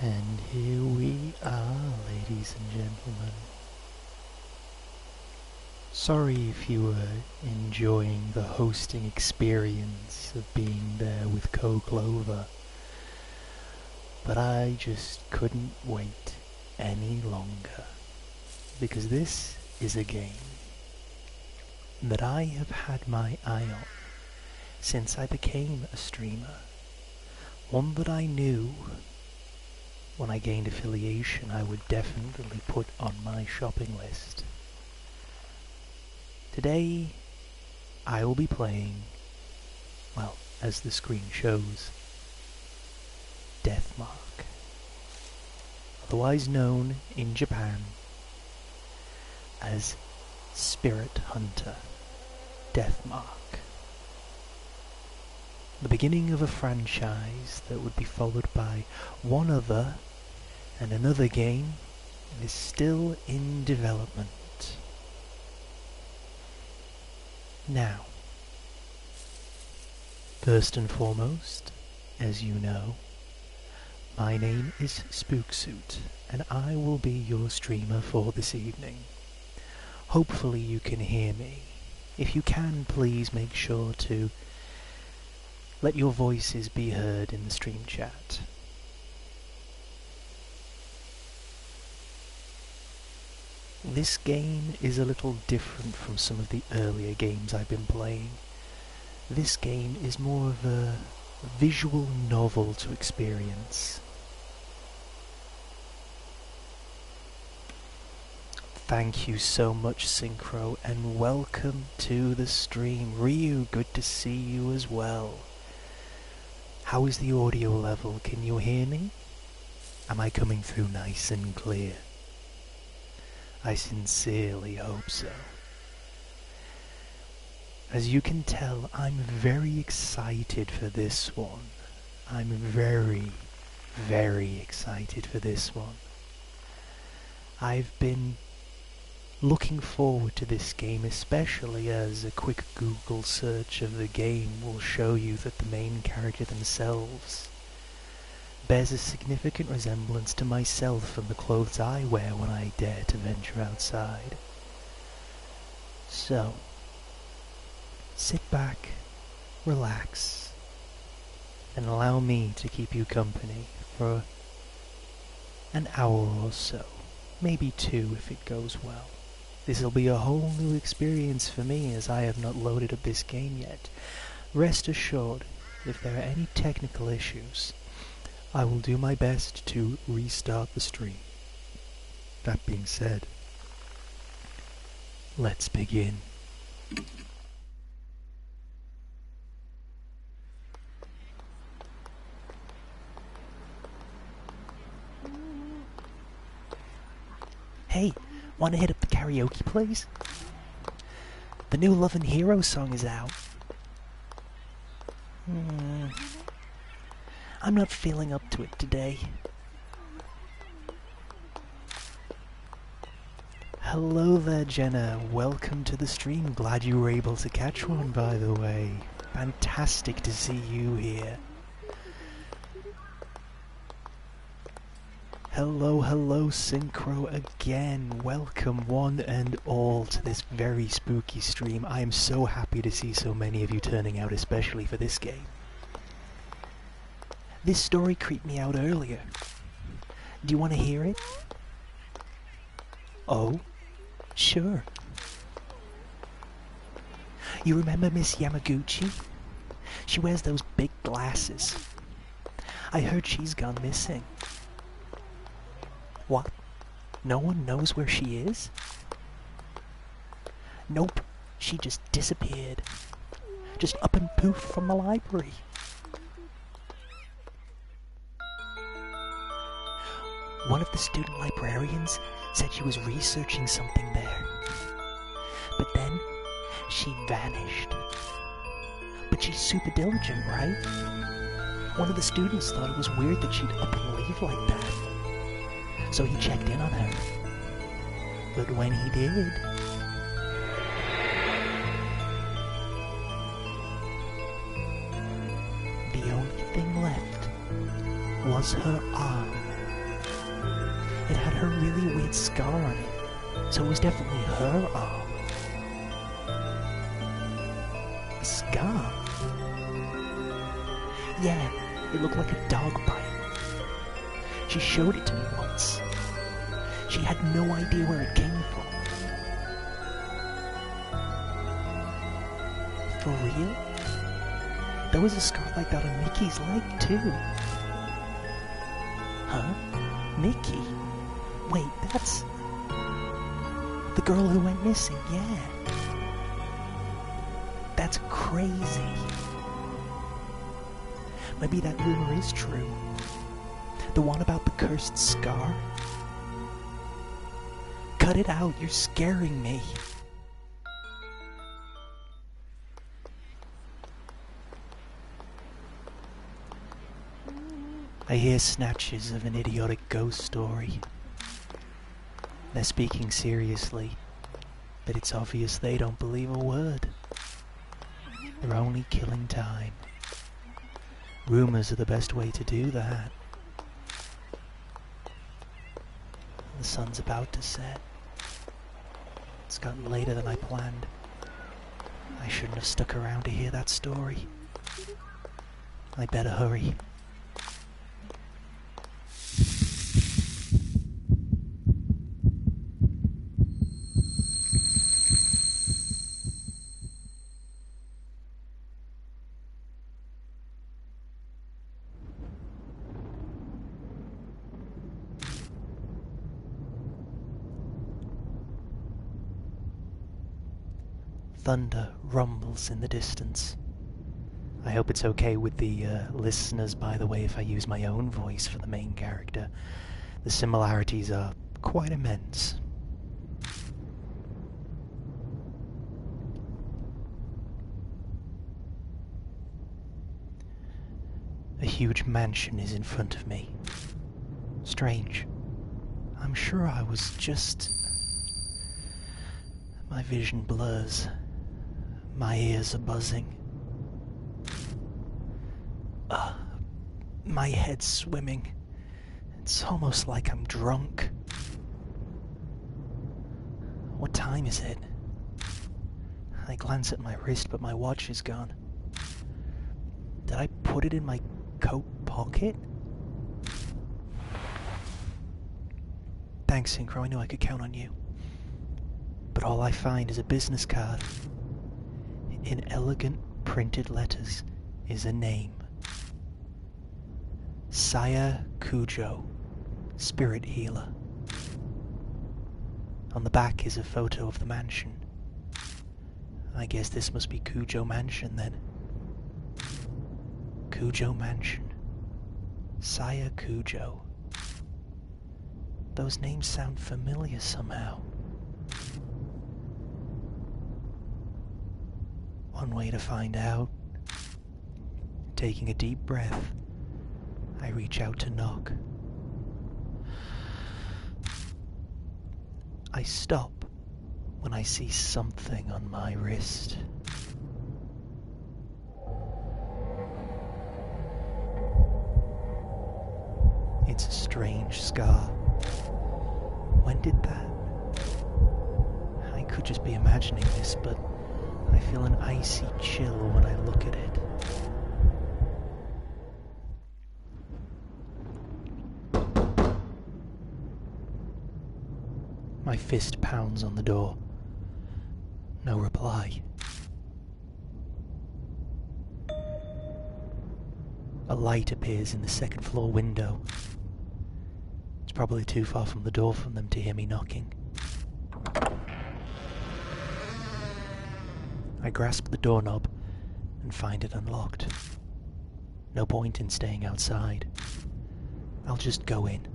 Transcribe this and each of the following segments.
And here we are, ladies and gentlemen. Sorry if you were enjoying the hosting experience of being there with Co-Clover, but I just couldn't wait any longer, because this is a game that I have had my eye on since I became a streamer. One that I knew when I gained affiliation I would definitely put on my shopping list. Today I will be playing, well, as the screen shows, Deathmark, otherwise known in Japan as Spirit Hunter Deathmark. The beginning of a franchise that would be followed by one other and another game is still in development. Now, first and foremost, as you know, my name is Spooksuit, and I will be your streamer for this evening. Hopefully you can hear me. If you can, please make sure to let your voices be heard in the stream chat. This game is a little different from some of the earlier games I've been playing. This game is more of a visual novel to experience. Thank you so much, Synchro, and welcome to the stream. Ryu, good to see you as well. How is the audio level? Can you hear me? Am I coming through nice and clear? I sincerely hope so. As you can tell, I'm very excited for this one. I'm very, very excited for this one. I've been looking forward to this game, especially as a quick Google search of the game will show you that the main character themselves bears a significant resemblance to myself and the clothes I wear when I dare to venture outside. So, sit back, relax, and allow me to keep you company for an hour or so, maybe 2 if it goes well. This'll be a whole new experience for me as I have not loaded up this game yet. Rest assured, if there are any technical issues, I will do my best to restart the stream. That being said, let's begin. Hey, wanna hit up the karaoke, please? The new Love and Hero song is out. I'm not feeling up to it today. Hello there, Jenna. Welcome to the stream. Glad you were able to catch one, by the way. Fantastic to see you here. Hello, hello, Synchro again. Welcome one and all to this very spooky stream. I am so happy to see so many of you turning out, especially for this game. This story creeped me out earlier. Do you want to hear it? Oh, sure. You remember Miss Yamaguchi? She wears those big glasses. I heard she's gone missing. What? No one knows where she is? Nope, she just disappeared. Just up and poof from the library. One of the student librarians said she was researching something there. But then, she vanished. But she's super diligent, right? One of the students thought it was weird that she'd up and leave like that. So he checked in on her. But when he did, the only thing left was her arm. had her really weird scar on it, so it was definitely her arm. A scar? Yeah, it looked like a dog bite. She showed it to me once. She had no idea where it came from. For real? There was a scar like that on Mickey's leg too. Huh? Mickey? Wait, that's... the girl who went missing, yeah. That's crazy. Maybe that rumor is true. The one about the cursed scar? Cut it out, you're scaring me. I hear snatches of an idiotic ghost story. They're speaking seriously, but it's obvious they don't believe a word. They're only killing time. Rumors are the best way to do that. The sun's about to set. It's gotten later than I planned. I shouldn't have stuck around to hear that story. I better hurry. Thunder rumbles in the distance. I hope it's okay with the listeners, by the way, if I use my own voice for the main character. The similarities are quite immense. A huge mansion is in front of me. Strange. I'm sure I was just... My vision blurs. My ears are buzzing. My head's swimming. It's almost like I'm drunk. What time is it? I glance at my wrist, but my watch is gone. Did I put it in my coat pocket? Thanks, Synchro. I knew I could count on you. But all I find is a business card. In elegant printed letters is a name. Saya Cujo, Spirit Healer. On the back is a photo of the mansion. I guess this must be Cujo Mansion then. Cujo Mansion. Saya Cujo. Those names sound familiar somehow. One way to find out. Taking a deep breath, I reach out to knock. I stop when I see something on my wrist. It's a strange scar. When did that? I could just be imagining this, but I feel an icy chill when I look at it. My fist pounds on the door. No reply. A light appears in the second floor window. It's probably too far from the door for them to hear me knocking. I grasp the doorknob and find it unlocked. No point in staying outside. I'll just go in.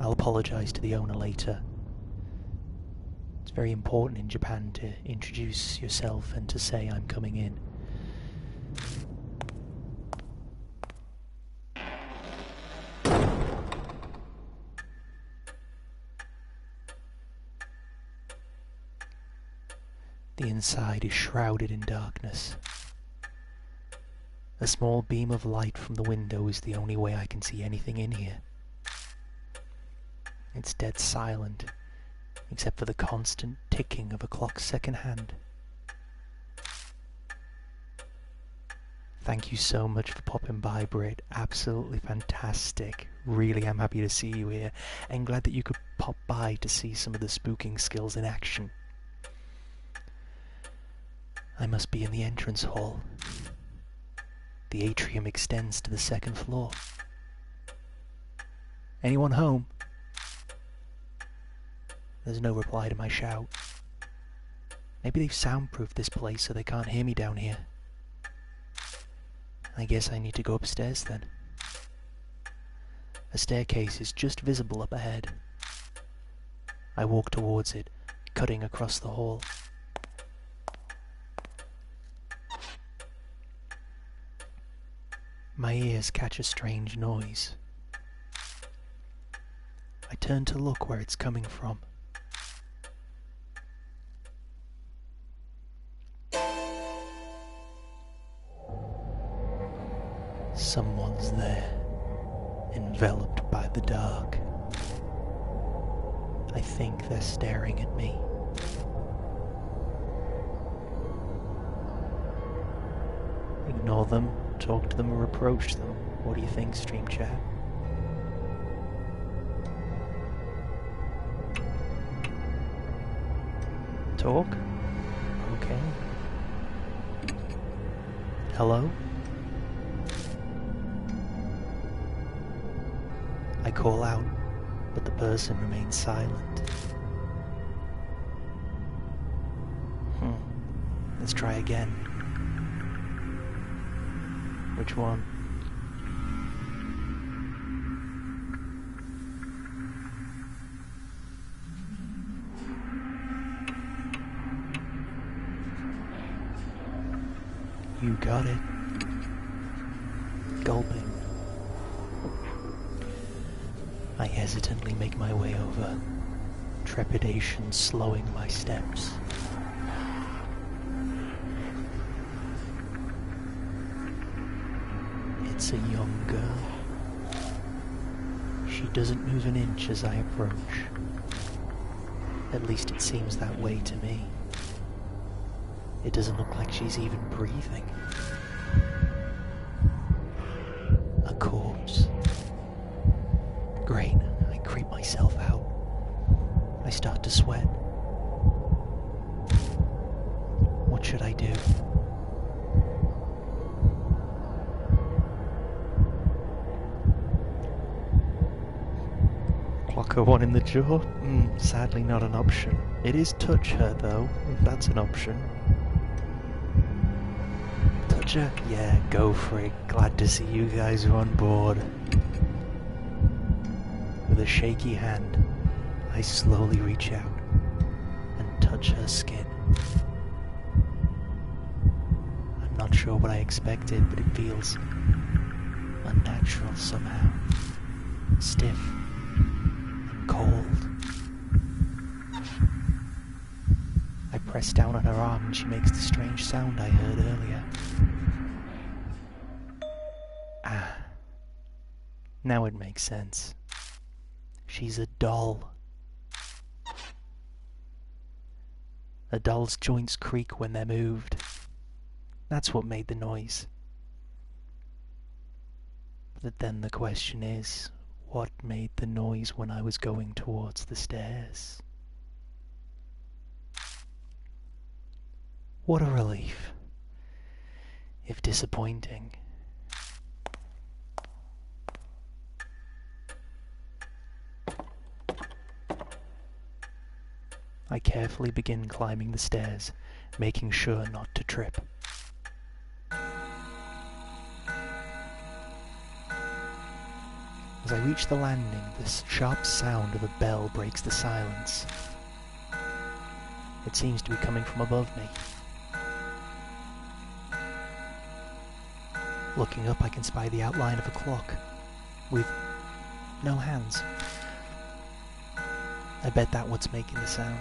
I'll apologize to the owner later. It's very important in Japan to introduce yourself and to say I'm coming in. The inside is shrouded in darkness. A small beam of light from the window is the only way I can see anything in here. It's dead silent, except for the constant ticking of a clock's second hand. Thank you so much for popping by, Brit. Absolutely fantastic. Really am happy to see you here, and glad that you could pop by to see some of the spooking skills in action. I must be in the entrance hall. The atrium extends to the second floor. Anyone home? There's no reply to my shout. Maybe they've soundproofed this place so they can't hear me down here. I guess I need to go upstairs then. A staircase is just visible up ahead. I walk towards it, cutting across the hall. My ears catch a strange noise. I turn to look where it's coming from. Someone's there, enveloped by the dark. I think they're staring at me. Ignore them, talk to them, or approach them. What do you think, Stream Chat? Talk? Okay. Hello? I call out, but the person remains silent. Let's try again. Which one? You got it. Gulping. I hesitantly make my way over, trepidation slowing my steps. It's a young girl. She doesn't move an inch as I approach. At least it seems that way to me. It doesn't look like she's even breathing. A corpse. Great, I creep myself out. I start to sweat. What should I do? Clock her one in the jaw? Sadly not an option. It is touch her though, if that's an option. Touch her? Yeah, go for it. Glad to see you guys are on board. With a shaky hand, I slowly reach out and touch her skin. I'm not sure what I expected, but it feels unnatural somehow. Stiff and cold. I press down on her arm and she makes the strange sound I heard earlier. Ah. Now it makes sense. She's a doll. A doll's joints creak when they're moved. That's what made the noise. But then the question is, what made the noise when I was going towards the stairs? What a relief, if disappointing. I carefully begin climbing the stairs, making sure not to trip. As I reach the landing, the sharp sound of a bell breaks the silence. It seems to be coming from above me. Looking up, I can spy the outline of a clock, with no hands. I bet that's what's making the sound.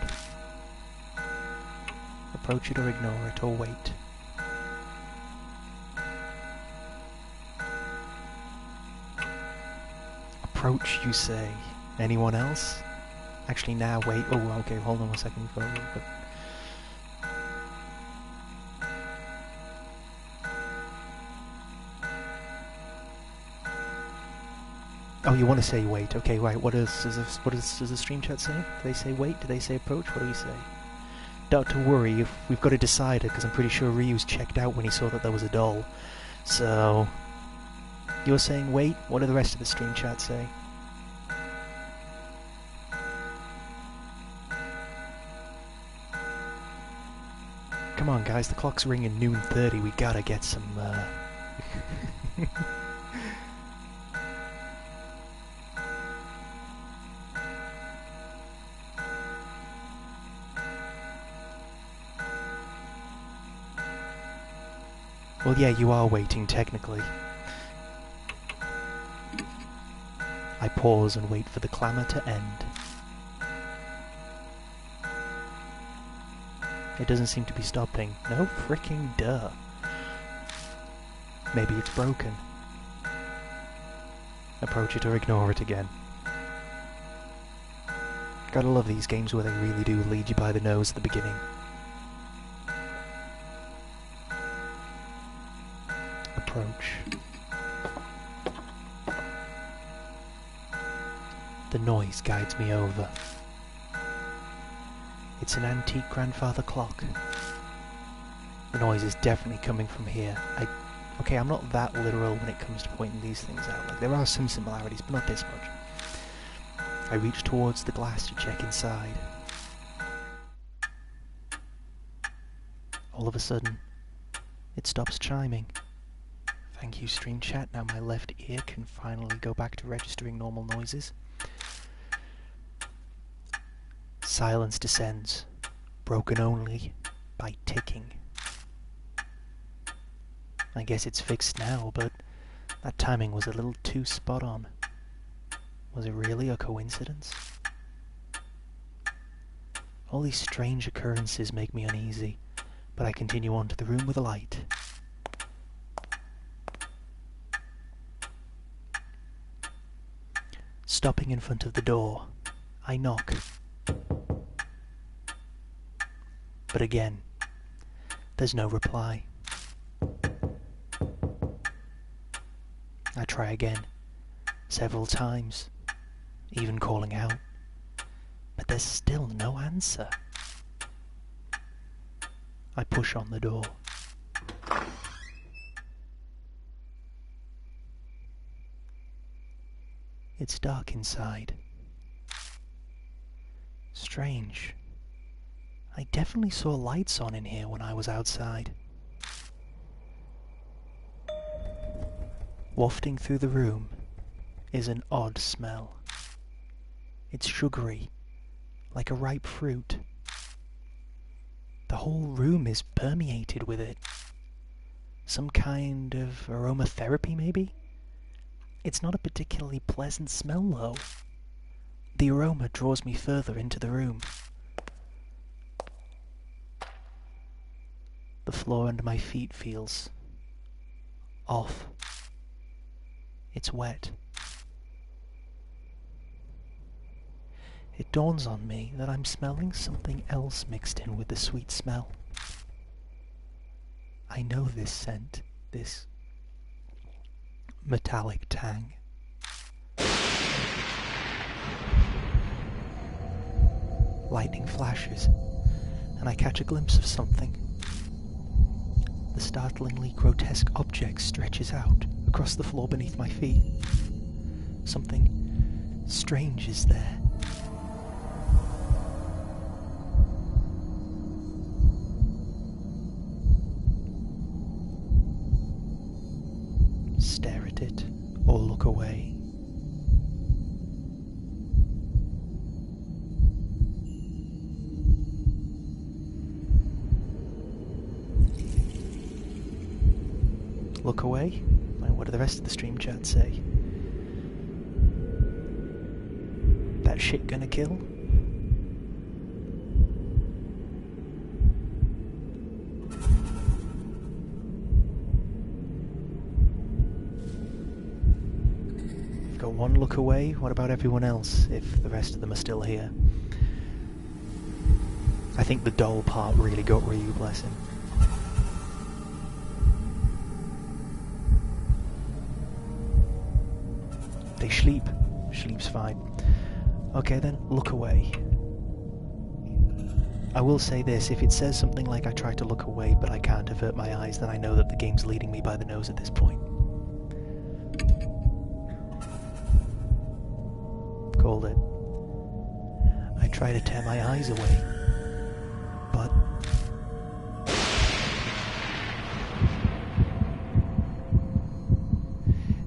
Approach it or ignore it, or wait. Approach, you say, Anyone else? Actually, now, wait. Oh, okay, hold on a second. Oh, you want to say wait? Okay, right. What does the stream chat say? Do they say wait? Do they say approach? What do we say? Don't to worry. If we've got a decider, because I'm pretty sure Ryu's checked out when he saw that there was a doll. So you're saying wait. What do the rest of the stream chat say? Come on, guys. The clock's ringing noon 30. We gotta get some. Well, yeah, you are waiting, technically. I pause and wait for the clamour to end. It doesn't seem to be stopping. No freaking duh. Maybe it's broken. Approach it or ignore it again. Gotta love these games where they really do lead you by the nose at the beginning. Approach. The noise guides me over. It's an antique grandfather clock. The noise is definitely coming from here. Okay, I'm not that literal when it comes to pointing these things out. Like, there are some similarities, but not this much. I reach towards the glass to check inside. All of a sudden, it stops chiming. Thank you, stream chat. Now my left ear can finally go back to registering normal noises. Silence descends, broken only by ticking. I guess it's fixed now, but that timing was a little too spot on. Was it really a coincidence? All these strange occurrences make me uneasy, but I continue on to the room with a light. Stopping in front of the door, I knock. But again, there's no reply. I try again, several times, even calling out, but there's still no answer. I push on the door. It's dark inside. Strange. I definitely saw lights on in here when I was outside. Wafting through the room is an odd smell. It's sugary, like a ripe fruit. The whole room is permeated with it. Some kind of aromatherapy, maybe? It's not a particularly pleasant smell, though. The aroma draws me further into the room. The floor under my feet feels off. It's wet. It dawns on me that I'm smelling something else mixed in with the sweet smell. I know this scent, this metallic tang. Lightning flashes, and I catch a glimpse of something. The startlingly grotesque object stretches out across the floor beneath my feet. Something strange is there. Stare at it or look away. Look away? And what do the rest of the stream chat say? That shit gonna kill? got one look away. What about everyone else, if the rest of them are still here? I think the doll part really got Ryu, bless him. They sleep. Sleep's fine. Okay then, look away. I will say this, if it says something like I try to look away but I can't avert my eyes, then I know that the game's leading me by the nose at this point. Called it. I try to tear my eyes away, but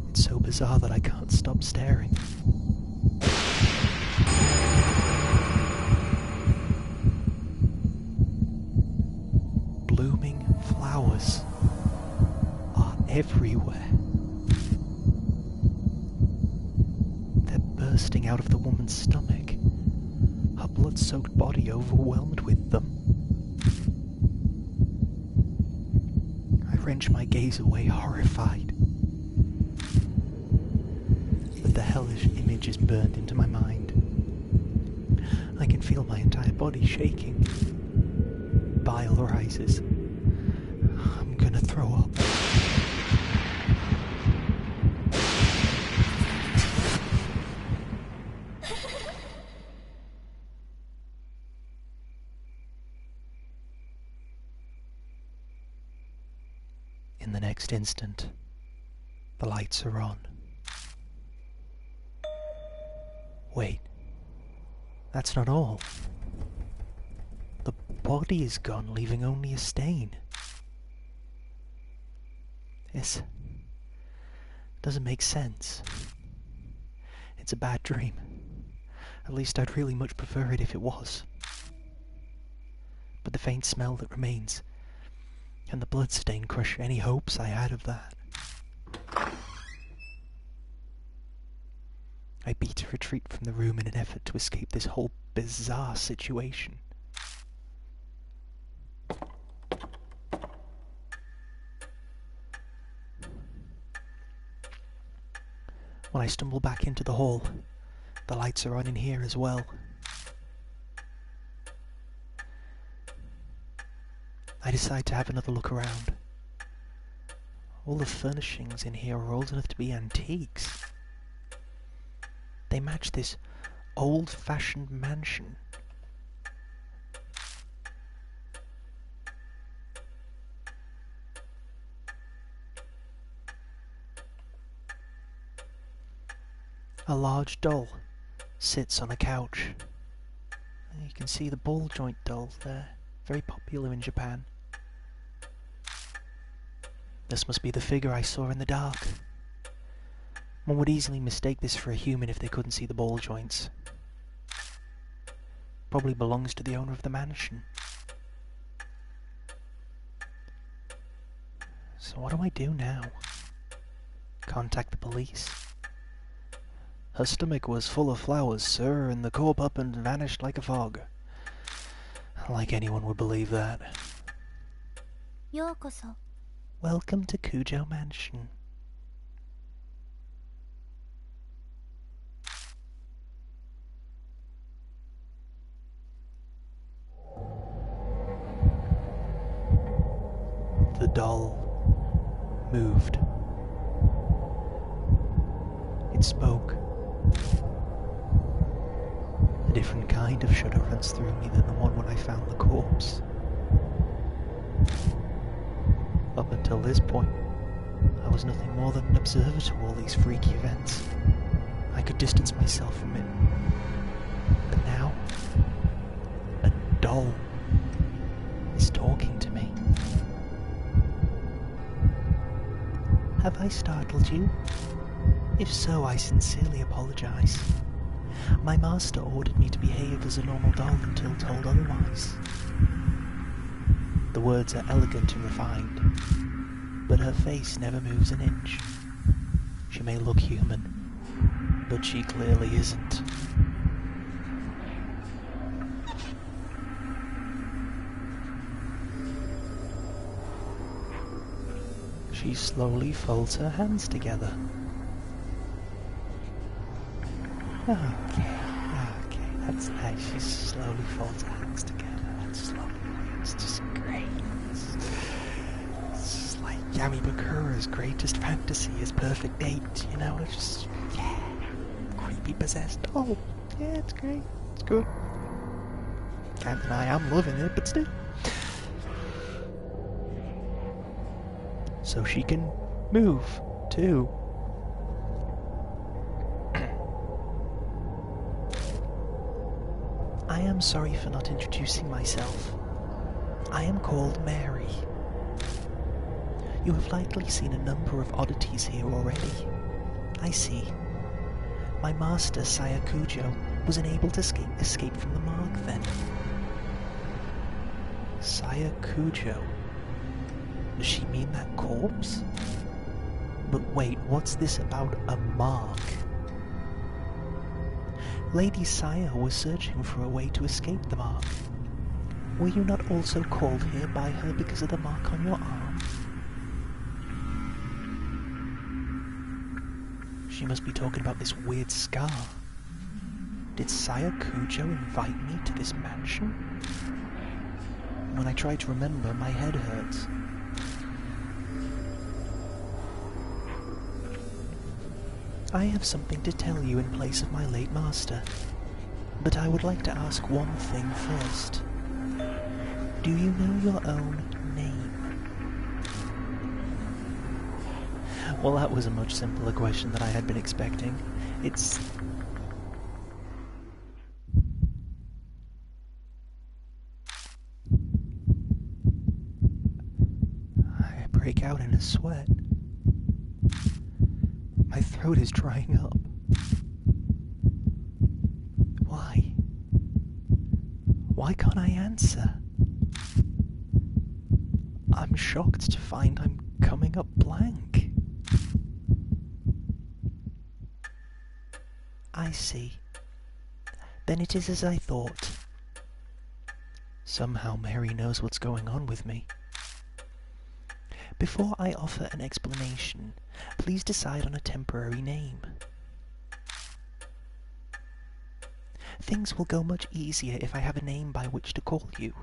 it's so bizarre that I can't stop staring. Blooming flowers are everywhere. They're bursting out of the woman's stomach, her blood-soaked body overwhelmed with them. I wrench my gaze away, horrified. But the hellish image is burned into my mind. I can feel my entire body shaking. Bile rises. I'm gonna throw up. In the next instant, the lights are on. Wait, that's not all. The body is gone, leaving only a stain. This doesn't make sense. It's a bad dream. At least I'd really much prefer it if it was. But the faint smell that remains, and the bloodstain crush any hopes I had of that. I beat a retreat from the room in an effort to escape this whole bizarre situation. When I stumble back into the hall, the lights are on in here as well. I decide to have another look around. All the furnishings in here are old enough to be antiques. They match this old-fashioned mansion. A large doll sits on a couch. You can see the ball joint doll there, very popular in Japan. This must be the figure I saw in the dark. One would easily mistake this for a human if they couldn't see the ball joints. Probably belongs to the owner of the mansion. So what do I do now? Contact the police? Her stomach was full of flowers, sir, and the corpse up and vanished like a fog. Like anyone would believe that. Yokoso. Welcome to Kujo Mansion. The doll moved. It spoke. A different kind of shudder runs through me than the one when I found the corpse. Up until this point, I was nothing more than an observer to all these freaky events. I could distance myself from it. But now, a doll is talking to me. Have I startled you? If so, I sincerely apologize. My master ordered me to behave as a normal doll until told otherwise. The words are elegant and refined, but her face never moves an inch. She may look human, but she clearly isn't. She slowly folds her hands together. Okay, okay, that's nice. She slowly folds her hands together. That's slowly. It's just great. It's just like Yami Bakura's greatest fantasy is perfect date, you know? It's just, yeah, creepy possessed. Oh, yeah, it's great. It's good. Can't deny I'm loving it, but still. So she can move, too. I am sorry for not introducing myself. I am called Mary. You have likely seen a number of oddities here already. I see. My master, Sayakujo, was unable to escape from the mark then. Sayakujo? Does she mean that corpse? But wait, what's this about a mark? Lady Saya was searching for a way to escape the mark. Were you not also called here by her because of the mark on your arm? She must be talking about this weird scar. Did Sayakujo invite me to this mansion? When I try to remember, my head hurts. I have something to tell you in place of my late master, but I would like to ask one thing first. Do you know your own name? Well, that was a much simpler question than I had been expecting. It's... I break out in a sweat. My throat is drying up. Why? Why can't I answer? I'm shocked to find I'm coming up blank. I see. Then it is as I thought. Somehow Mary knows what's going on with me. Before I offer an explanation, please decide on a temporary name. Things will go much easier if I have a name by which to call you.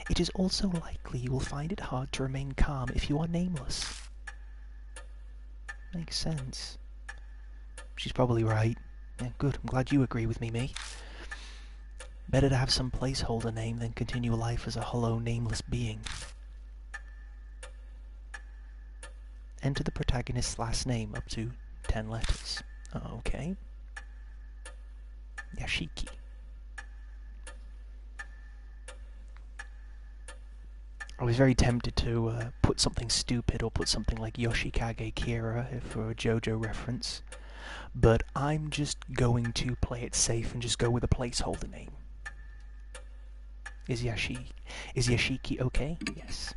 It is also likely you will find it hard to remain calm if you are nameless. Makes sense. She's probably right. Yeah, good, I'm glad you agree with me. Better to have some placeholder name than continue life as a hollow, nameless being. Enter the protagonist's last name up to 10 letters. Okay. Yashiki. I was very tempted to put something stupid or put something like Yoshikage Kira for a JoJo reference, but I'm just going to play it safe and just go with a placeholder name. Is Yashiki okay? Yes.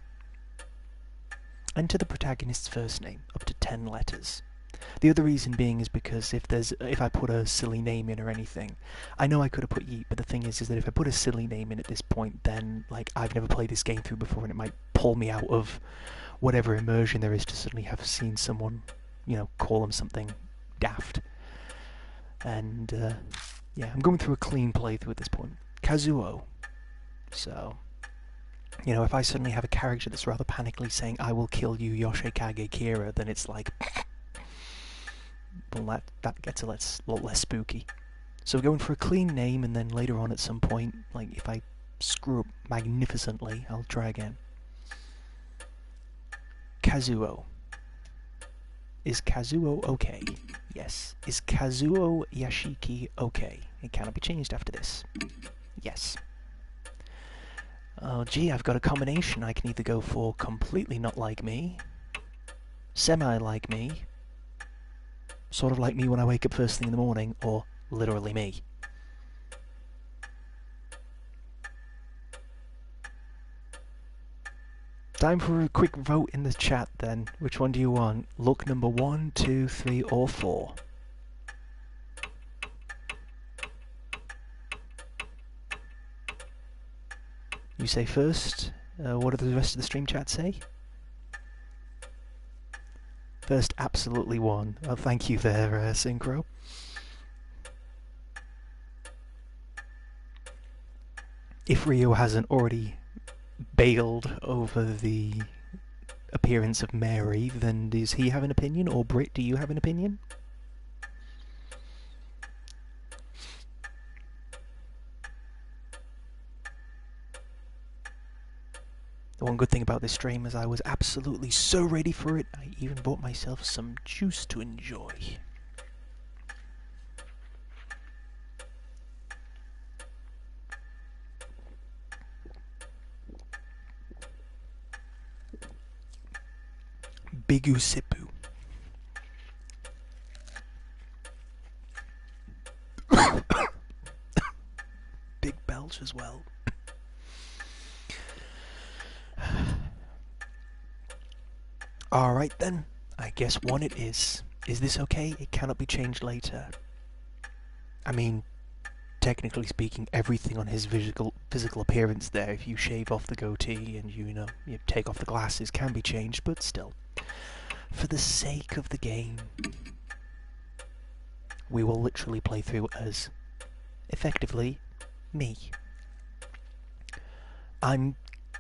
Enter the protagonist's first name, up to 10 letters. The other reason being is because if I put a silly name in or anything, I know I could have put Yeet, but the thing is that if I put a silly name in at this point, then like I've never played this game through before, and it might pull me out of whatever immersion there is to suddenly have seen someone, call them something daft. And yeah, I'm going through a clean playthrough at this point. Kazuo. So, if I suddenly have a character that's rather panically saying, I will kill you, Yoshikage Kira, then it's like, well, that gets a lot less spooky. So going for a clean name, and then later on at some point, like if I screw up magnificently, I'll try again. Kazuo. Is Kazuo okay? Yes. Is Kazuo Yashiki okay? It cannot be changed after this. Yes. Oh gee, I've got a combination. I can either go for completely not like me, semi-like me, sort of like me when I wake up first thing in the morning, or literally me. Time for a quick vote in the chat then. Which one do you want? Look number 1, 2, 3, or 4? You say first. What do the rest of the stream chat say? First, absolutely 1. Oh, thank you there, Synchro. If Rio hasn't already bailed over the appearance of Mary, then does he have an opinion? Or Britt, do you have an opinion? The one good thing about this stream is I was absolutely so ready for it, I even bought myself some juice to enjoy. Bigu Sipu. Big belch as well. Alright then, I guess one it is. Is this okay? It cannot be changed later. I mean, technically speaking, everything on his physical appearance there, if you shave off the goatee and you take off the glasses, can be changed, but still. For the sake of the game, we will literally play through as, effectively, me. I'm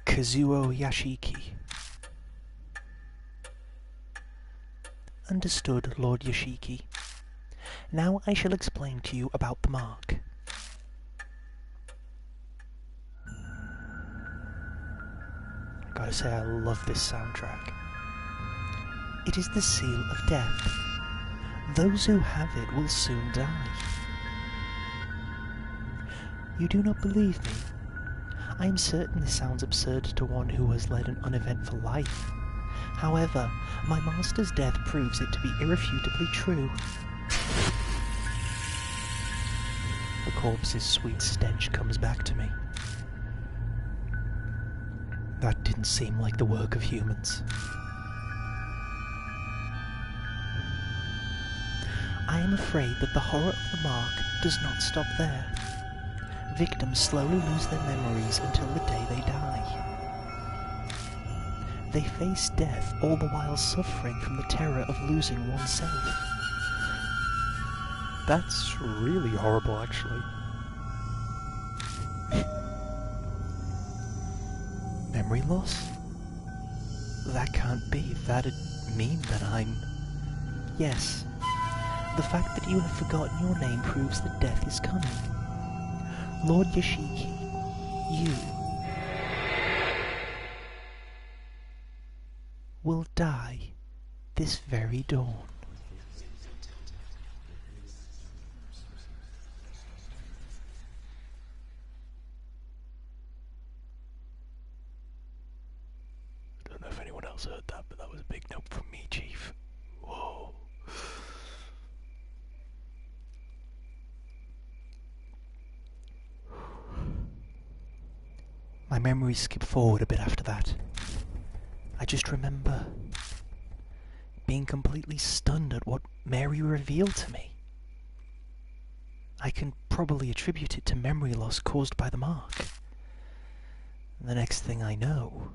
Kazuo Yashiki. Understood, Lord Yashiki. Now I shall explain to you about the mark. I gotta say, I love this soundtrack. It is the seal of death. Those who have it will soon die. You do not believe me? I am certain this sounds absurd to one who has led an uneventful life. However, my master's death proves it to be irrefutably true. The corpse's sweet stench comes back to me. That didn't seem like the work of humans. I am afraid that the horror of the mark does not stop there. Victims slowly lose their memories until the day they die. They face death all the while suffering from the terror of losing oneself. That's really horrible, actually. Memory loss? That can't be. That'd mean that I'm... Yes. The fact that you have forgotten your name proves that death is coming. Lord Yashiki, you will die this very dawn. I don't know if anyone else heard that, but that was a big note from me, Chief. Whoa. My memories skip forward a bit after that. I just remember being completely stunned at what Mary revealed to me. I can probably attribute it to memory loss caused by the mark. And the next thing I know...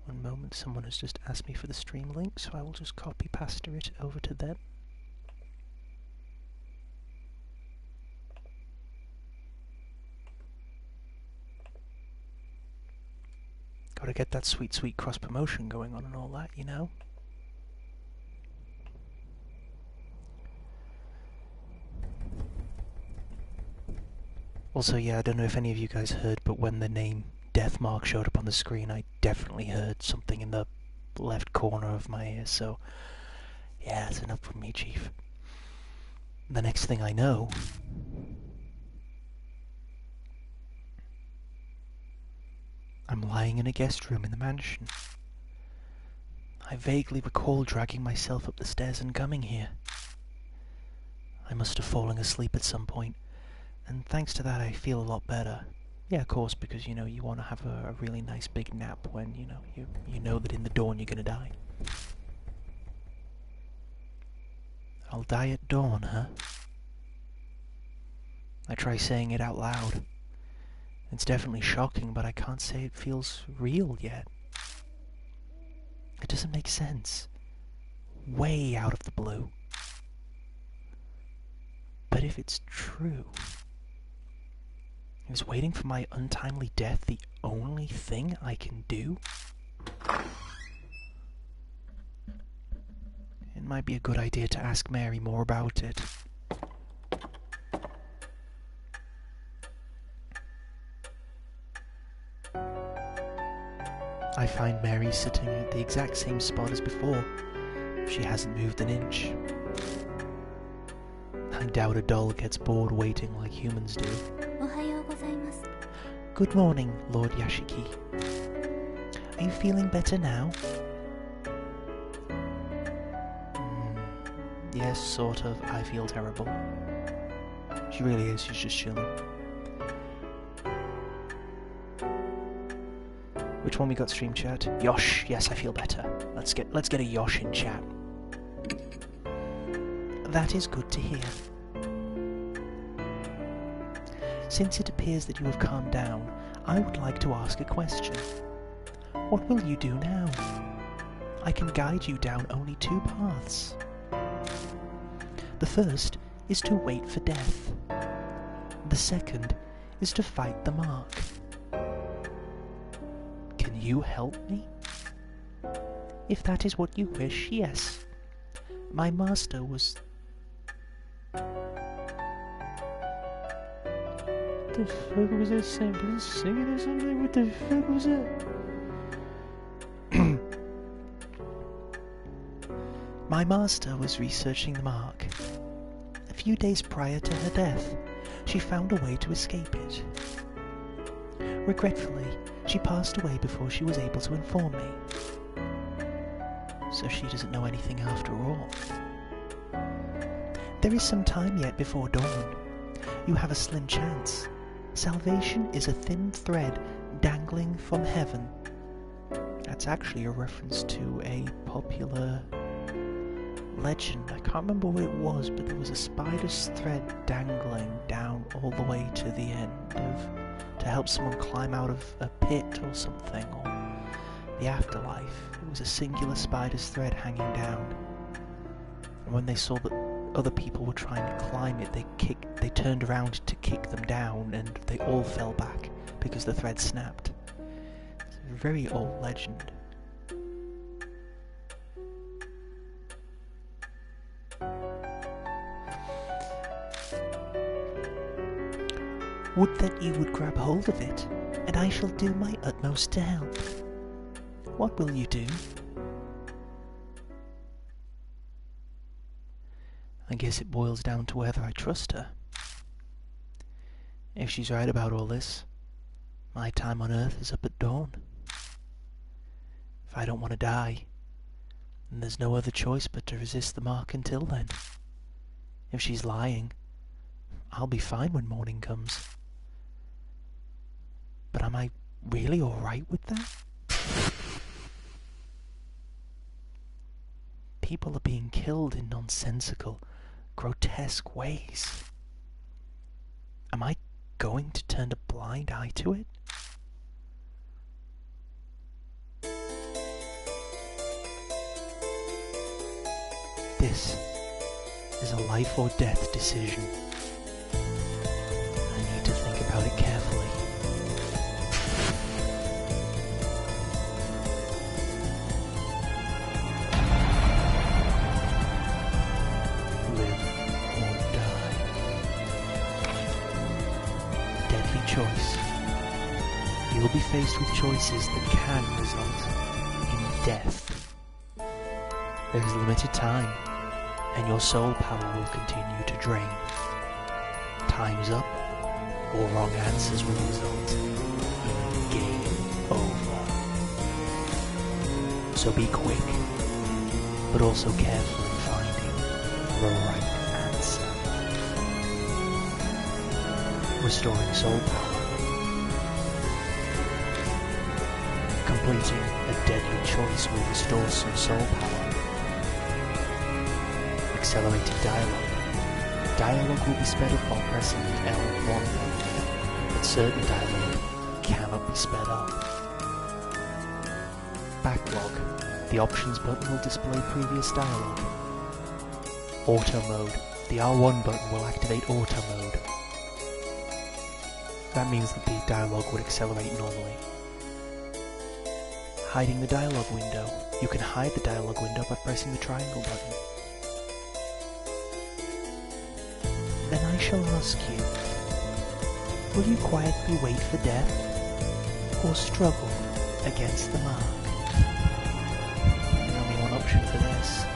One moment, someone has just asked me for the stream link, so I will just copy paste it over to them. Gotta get that sweet, sweet cross-promotion going on and all that, you know? Also, yeah, I don't know if any of you guys heard, but when the name Deathmark showed up on the screen, I definitely heard something in the left corner of my ear, so... Yeah, that's enough from me, Chief. The next thing I know... I'm lying in a guest room in the mansion. I vaguely recall dragging myself up the stairs and coming here. I must have fallen asleep at some point, and thanks to that I feel a lot better. Yeah, of course, because, you know, you want to have a really nice big nap when, you know that in the dawn you're gonna die. I'll die at dawn, huh? I try saying it out loud. It's definitely shocking, but I can't say it feels real yet. It doesn't make sense. Way out of the blue. But if it's true, Is waiting for my untimely death the only thing I can do? It might be a good idea to ask Mary more about it. I find Mary sitting at the exact same spot as before. She hasn't moved an inch. I doubt a doll gets bored waiting like humans do. Good morning, Lord Yashiki. Are you feeling better now? Yes, sort of. I feel terrible. She really is. She's just chilling. Which one we got stream chat? Yosh. Yes, I feel better. Let's get a Yosh in chat. That is good to hear. Since it appears that you have calmed down, I would like to ask a question. What will you do now? I can guide you down only two paths. The first is to wait for death. The second is to fight the mark. Can you help me? If that is what you wish, yes. My master was... What the fuck was that saying? Singing or something? What the fuck was that? My master was researching the mark. A few days prior to her death, she found a way to escape it. Regretfully, she passed away before she was able to inform me. So she doesn't know anything after all. There is some time yet before dawn. You have a slim chance. Salvation is a thin thread dangling from heaven. That's actually a reference to a popular legend. I can't remember what it was, but there was a spider's thread dangling down all the way to the end to help someone climb out of a pit or something, or the afterlife. It was a singular spider's thread hanging down. And when they saw that other people were trying to climb it, they turned around to kick them down, and they all fell back because the thread snapped. It's a very old legend. Would that you would grab hold of it, and I shall do my utmost to help. What will you do? I guess it boils down to whether I trust her. If she's right about all this, my time on Earth is up at dawn. If I don't want to die, then there's no other choice but to resist the mark until then. If she's lying, I'll be fine when morning comes. But am I really alright with that? People are being killed in nonsensical, grotesque ways. Am I going to turn a blind eye to it? This is a life or death decision. I need to think about it carefully. Choice. You will be faced with choices that can result in death. There is limited time, and your soul power will continue to drain. Time's up, or wrong answers will result in game over. So be quick, but also careful in finding the right answer. Restoring soul power. Completing a deadly choice will restore some soul power. Accelerating dialogue. Dialogue will be sped up while pressing L1, but certain dialogue cannot be sped up. Backlog. The options button will display previous dialogue. Auto mode. The R1 button will activate auto mode. that means that the dialogue would accelerate normally. Hiding the dialogue window. You can hide the dialogue window by pressing the triangle button. Then I shall ask you, will you quietly wait for death, or struggle against the mark? There's only one option for this.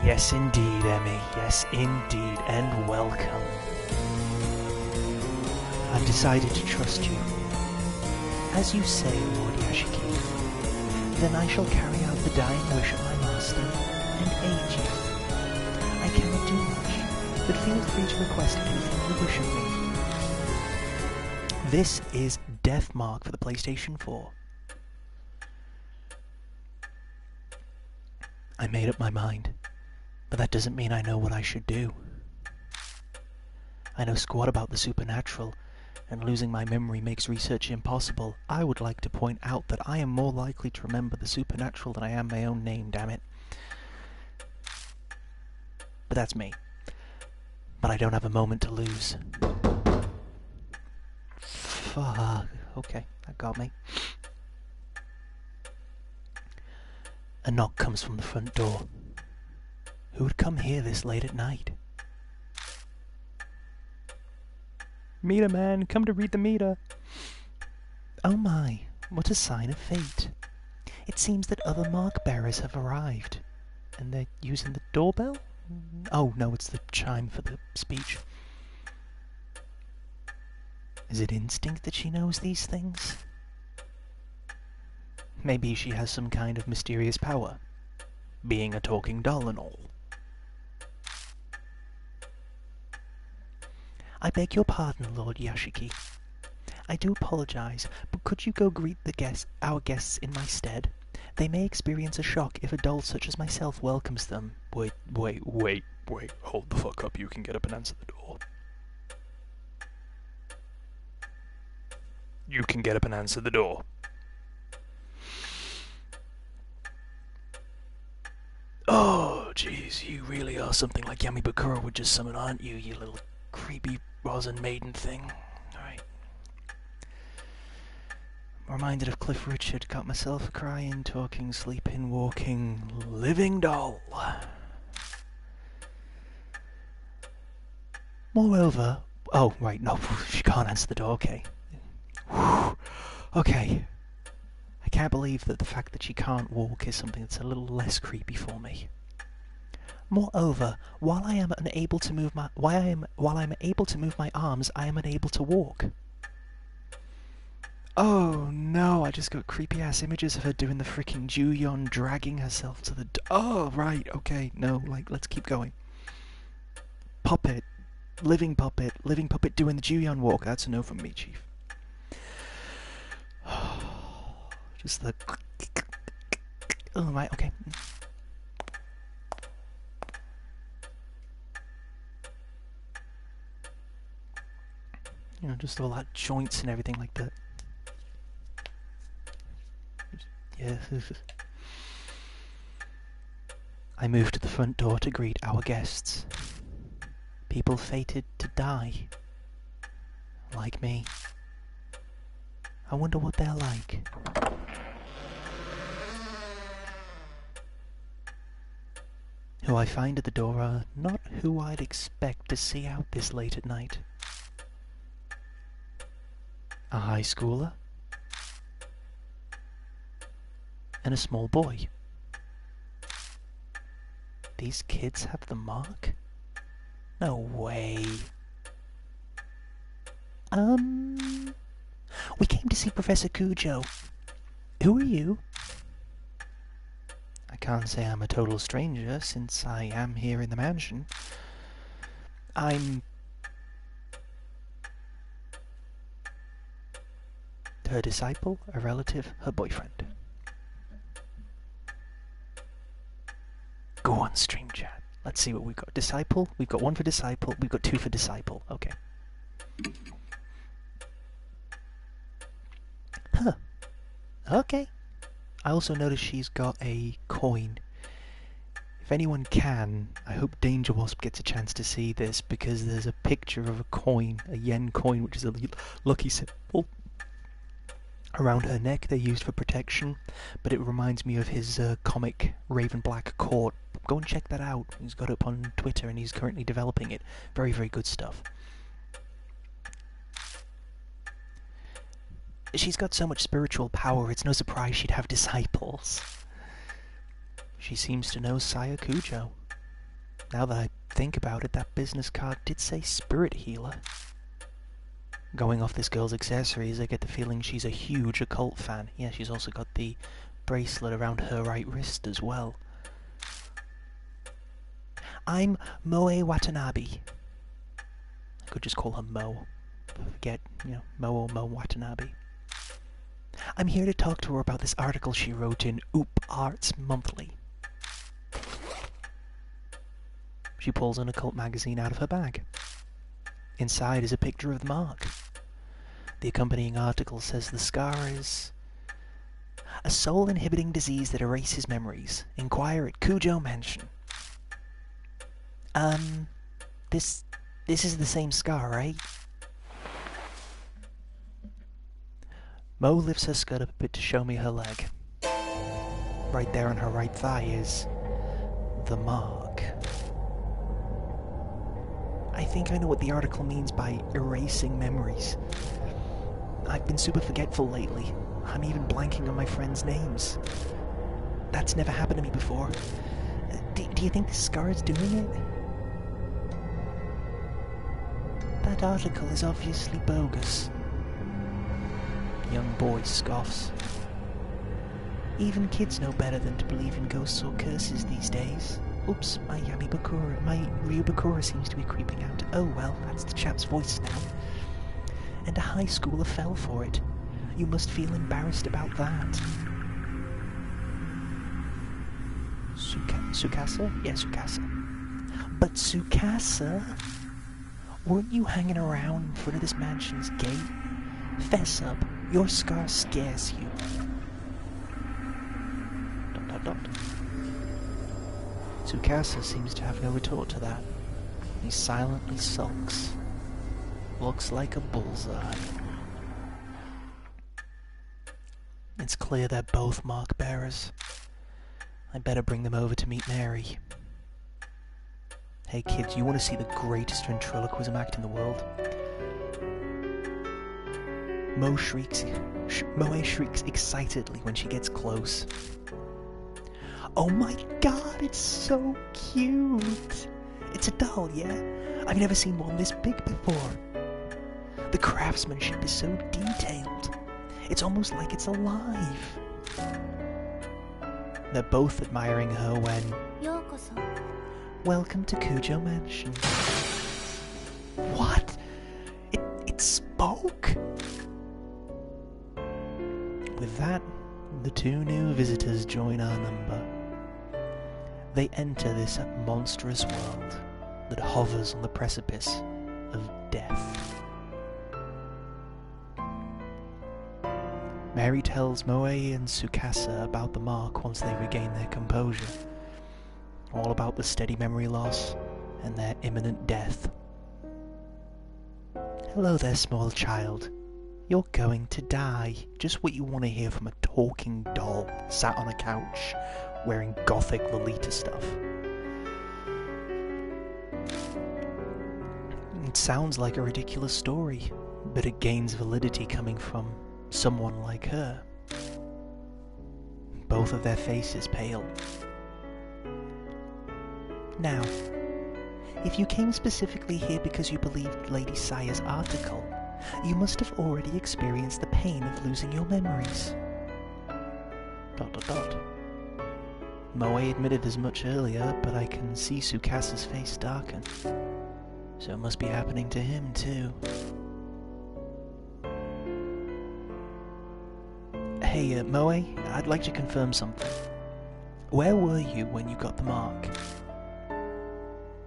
Yes indeed, Emmy, yes indeed, and welcome. I've decided to trust you. As you say, Lord Yashiki, then I shall carry out the dying wish of my master and aid you. I cannot do much, but feel free to request anything you wish of me. This is Death Mark for the PlayStation 4. I made up my mind. But that doesn't mean I know what I should do. I know squat about the supernatural, and losing my memory makes research impossible. I would like to point out that I am more likely to remember the supernatural than I am my own name, damn it. But that's me. But I don't have a moment to lose. Fuck. Okay, that got me. A knock comes from the front door. Who would come here this late at night? Meter man, come to read the meter. Oh my, what a sign of fate. It seems that other mark bearers have arrived. And they're using the doorbell? Oh no, it's the chime for the speech. Is it instinct that she knows these things? Maybe she has some kind of mysterious power. Being a talking doll and all. I beg your pardon, Lord Yashiki. I do apologize, but could you go greet our guests in my stead? They may experience a shock if a doll such as myself welcomes them. Wait, hold the fuck up, you can get up and answer the door. You can get up and answer the door. Oh, jeez, you really are something like Yami Bakura would just summon, aren't you, you little creepy rosin maiden thing. Alright. Reminded of Cliff Richard, got myself a crying, talking, sleeping, walking, living doll. Moreover... Oh, right, no, she can't answer the door, okay. Whew. Okay. I can't believe that the fact that she can't walk is something that's a little less creepy for me. Moreover, while I am able to move my arms, I am unable to walk. Oh no, I just got creepy ass images of her doing the freaking Juyeon, dragging herself to the oh right, okay, no, like let's keep going. Puppet living puppet doing the Juyeon walk. That's a no from me, Chief. Just the oh right, okay. You know, just all that joints and everything like that. Yeah. I moved to the front door to greet our guests. People fated to die. Like me. I wonder what they're like. Who I find at the door are not who I'd expect to see out this late at night. A high schooler, and a small boy. These kids have the mark? No way. We came to see Professor Cujo. Who are you? I can't say I'm a total stranger since I am here in the mansion. I'm her disciple, a relative, her boyfriend. Go on, stream chat. Let's see what we've got. Disciple, we've got one for disciple, we've got two for disciple. Okay. Huh. Okay. I also noticed she's got a coin. If anyone can, I hope Danger Wasp gets a chance to see this, because there's a picture of a coin, a yen coin, which is a lucky symbol, around her neck. They're used for protection, but it reminds me of his comic Raven Black Court. Go and check that out. He's got it up on Twitter and he's currently developing it. Very, very good stuff. She's got so much spiritual power, it's no surprise she'd have disciples. She seems to know Saya Kujo. Now that I think about it, that business card did say spirit healer. Going off this girl's accessories, I get the feeling she's a huge occult fan. Yeah, she's also got the bracelet around her right wrist as well. I'm Moe Watanabe. I could just call her Mo. Forget, Mo or Mo Watanabe. I'm here to talk to her about this article she wrote in Oop Arts Monthly. She pulls an occult magazine out of her bag. Inside is a picture of the mark. The accompanying article says the scar is a soul-inhibiting disease that erases memories. Inquire at Kujo Mansion. This is the same scar, right? Mo lifts her skirt up a bit to show me her leg. Right there on her right thigh is the mark. I think I know what the article means by erasing memories. I've been super forgetful lately. I'm even blanking on my friends' names. That's never happened to me before. Do you think this scar is doing it? That article is obviously bogus. Young boy scoffs. Even kids know better than to believe in ghosts or curses these days. Oops, my Ryubakura seems to be creeping out. Oh well, that's the chap's voice now. And a high schooler fell for it. You must feel embarrassed about that. Tsukasa? Yeah, Tsukasa. But Tsukasa? Weren't you hanging around in front of this mansion's gate? Fess up, your scar scares you. ... Tsukasa seems to have no retort to that. He silently sulks. Looks like a bullseye. It's clear they're both mark bearers. I better bring them over to meet Mary. Hey kids, you want to see the greatest ventriloquism act in the world? Moe shrieks excitedly when she gets close. Oh my god, it's so cute! It's a doll, yeah? I've never seen one this big before. The craftsmanship is so detailed. It's almost like it's alive. They're both admiring her when... Welcome to Kujo Mansion. What? It spoke? With that, the two new visitors join our number. They enter this monstrous world that hovers on the precipice of death. Mary tells Moe and Tsukasa about the mark once they regain their composure. All about the steady memory loss and their imminent death. Hello there, small child. You're going to die. Just what you want to hear from a talking doll sat on a couch wearing gothic Lolita stuff. It sounds like a ridiculous story, but it gains validity coming from someone like her. Both of their faces pale. Now, if you came specifically here because you believed Lady Saya's article, you must have already experienced the pain of losing your memories. ... Moe admitted as much earlier, but I can see Tsukasa's face darken. So it must be happening to him too. Hey, Moe, I'd like to confirm something. Where were you when you got the mark?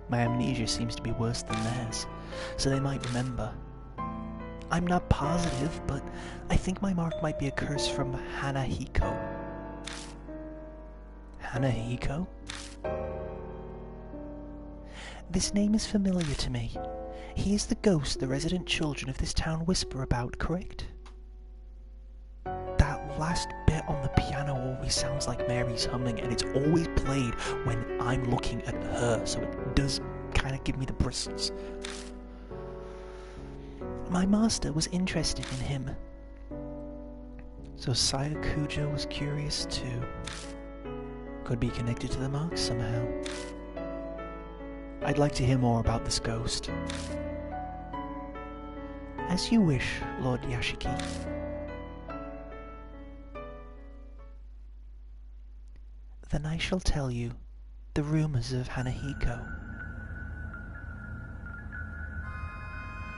My amnesia seems to be worse than theirs, so they might remember. I'm not positive, but I think my mark might be a curse from Hanahiko. Hanahiko? This name is familiar to me. He is the ghost the resident children of this town whisper about, correct? That last bit on the piano always sounds like Mary's humming, and it's always played when I'm looking at her, so it does kind of give me the bristles. My master was interested in him, so Sayakujo was curious too. Could be connected to the mark somehow. I'd like to hear more about this ghost. As you wish, Lord Yashiki. Then I shall tell you the rumors of Hanahiko.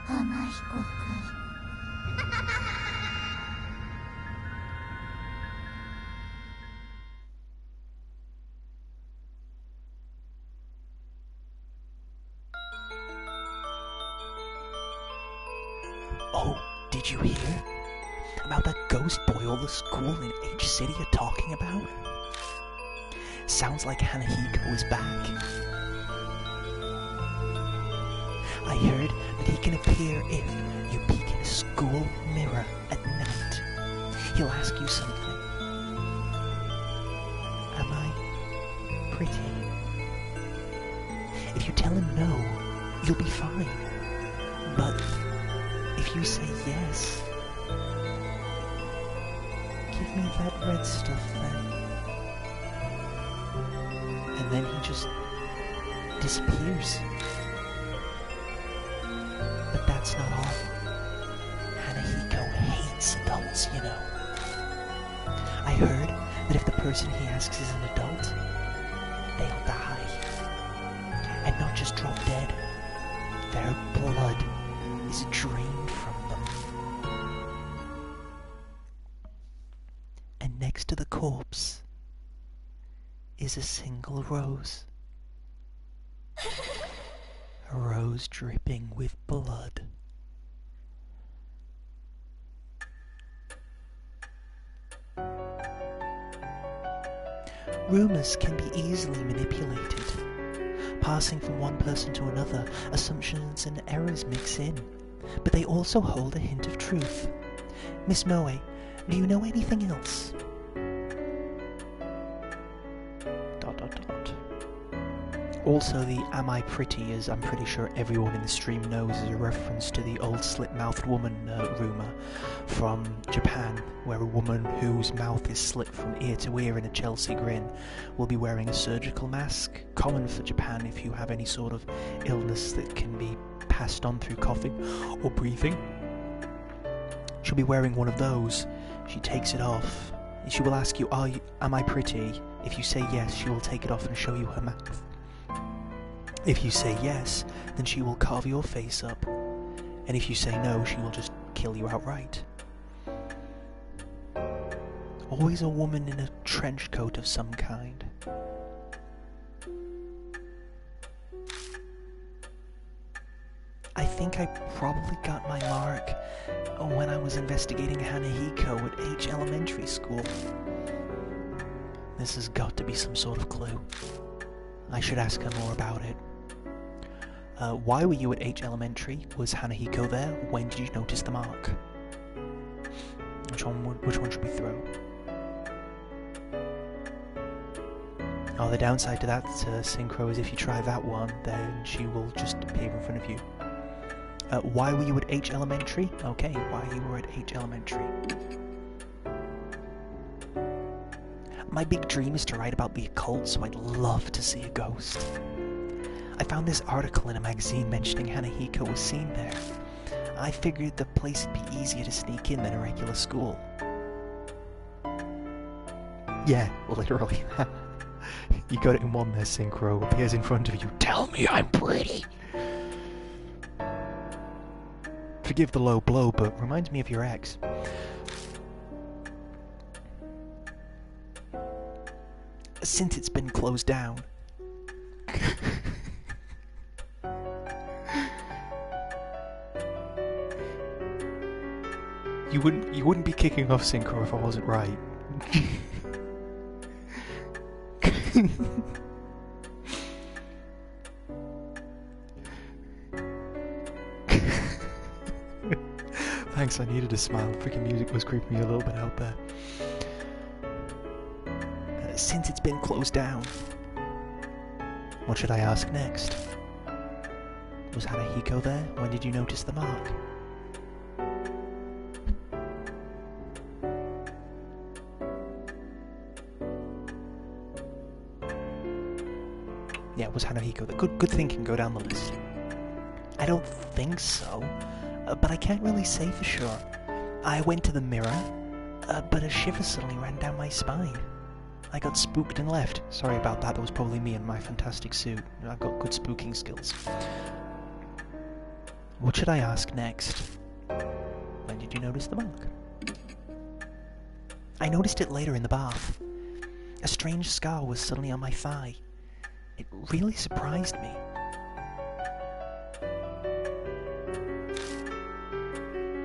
Hanahiko-kun. Oh, did you hear? About that ghost boy all the school in H City are talking about? Sounds like Hanahiko is back. I heard that he can appear if you peek in a school mirror at night. He'll ask you something. Am I pretty? If you tell him no, you'll be fine. But if you say yes, give me that red stuff then. And then he just disappears. But that's not all. Hanahiko hates adults, you know. I heard that if the person he asks is an adult, they'll die. And not just drop dead. Their blood is drained from them. And next to the corpse is a single rose. A rose dripping with blood. Rumors can be easily manipulated. Passing from one person to another, assumptions and errors mix in, but they also hold a hint of truth. Miss Moe, do you know anything else? ... Also, the "Am I pretty," as I'm pretty sure everyone in the stream knows, is a reference to the old slit-mouthed woman rumour from Japan, where a woman whose mouth is slit from ear to ear in a Chelsea grin will be wearing a surgical mask, common for Japan if you have any sort of illness that can be passed on through coughing or breathing. She'll be wearing one of those. She takes it off. She will ask you, am I pretty? If you say yes, she will take it off and show you her mouth. If you say yes, then she will carve your face up. And if you say no, she will just kill you outright. Always a woman in a trench coat of some kind. I think I probably got my mark when I was investigating Hanahiko at H Elementary School. This has got to be some sort of clue. I should ask her more about it. Why were you at H Elementary? Was Hanahiko there? When did you notice the mark? Which one should we throw? Oh, the downside to that synchro is if you try that one, then she will just appear in front of you. Why were you at H Elementary? Okay, why you were at H Elementary. My big dream is to write about the occult, so I'd love to see a ghost. I found this article in a magazine mentioning Hanahiko was seen there. I figured the place would be easier to sneak in than a regular school. Yeah, literally. You got it in one there, Synchro. Appears in front of you. Tell me I'm pretty! Forgive the low blow, but reminds me of your ex. Since it's been closed down. You wouldn't be kicking off synchro if I wasn't right. Thanks, I needed a smile. Freaking music was creeping me a little bit out there. Since it's been closed down, what should I ask next? Was Hanahiko there? When did you notice the mark? Yeah, was Hanahiko there? Good thinking, go down the list. I don't think so, but I can't really say for sure. I went to the mirror, but a shiver suddenly ran down my spine. I got spooked and left. Sorry about that was probably me in my fantastic suit. I've got good spooking skills. What should I ask next? When did you notice the mark? I noticed it later in the bath. A strange scar was suddenly on my thigh. It really surprised me.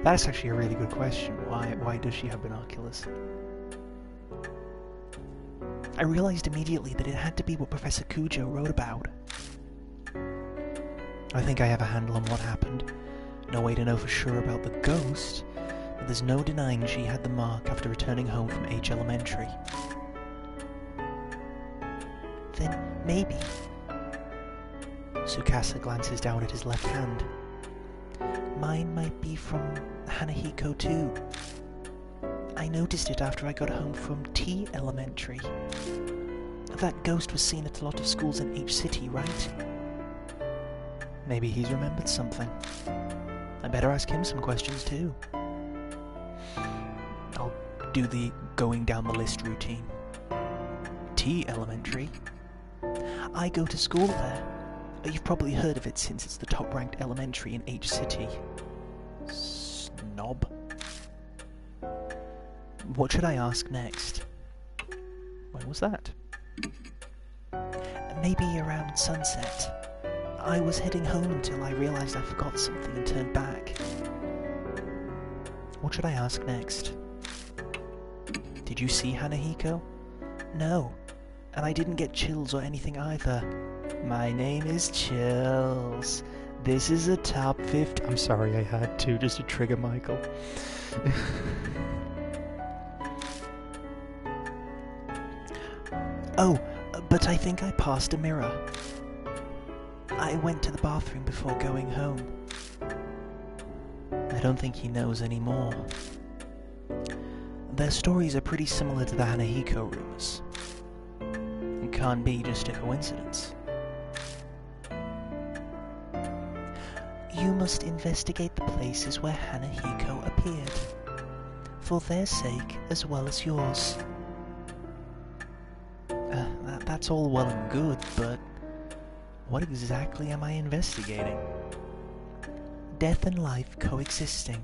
That's actually a really good question. Why does she have binoculars? I realized immediately that it had to be what Professor Kujo wrote about. I think I have a handle on what happened. No way to know for sure about the ghost, but there's no denying she had the mark after returning home from H Elementary. Then maybe... Tsukasa glances down at his left hand. Mine might be from Hanahiko too. I noticed it after I got home from T Elementary. That ghost was seen at a lot of schools in H City, right? Maybe he's remembered something. I better ask him some questions too. I'll do the going down the list routine. T Elementary. I go to school there. You've probably heard of it since it's the top-ranked elementary in H City. Snob. What should I ask next? When was that? Maybe around sunset. I was heading home until I realized I forgot something and turned back. What should I ask next? Did you see Hanahiko? No, and I didn't get chills or anything either. My name is Chills. This is a top 50... I'm sorry, I had to, just to trigger Michael. Oh, but I think I passed a mirror. I went to the bathroom before going home. I don't think he knows anymore. Their stories are pretty similar to the Hanahiko rumors. It can't be just a coincidence. You must investigate the places where Hanahiko appeared, for their sake as well as yours. That's all well and good, but what exactly am I investigating? Death and life coexisting.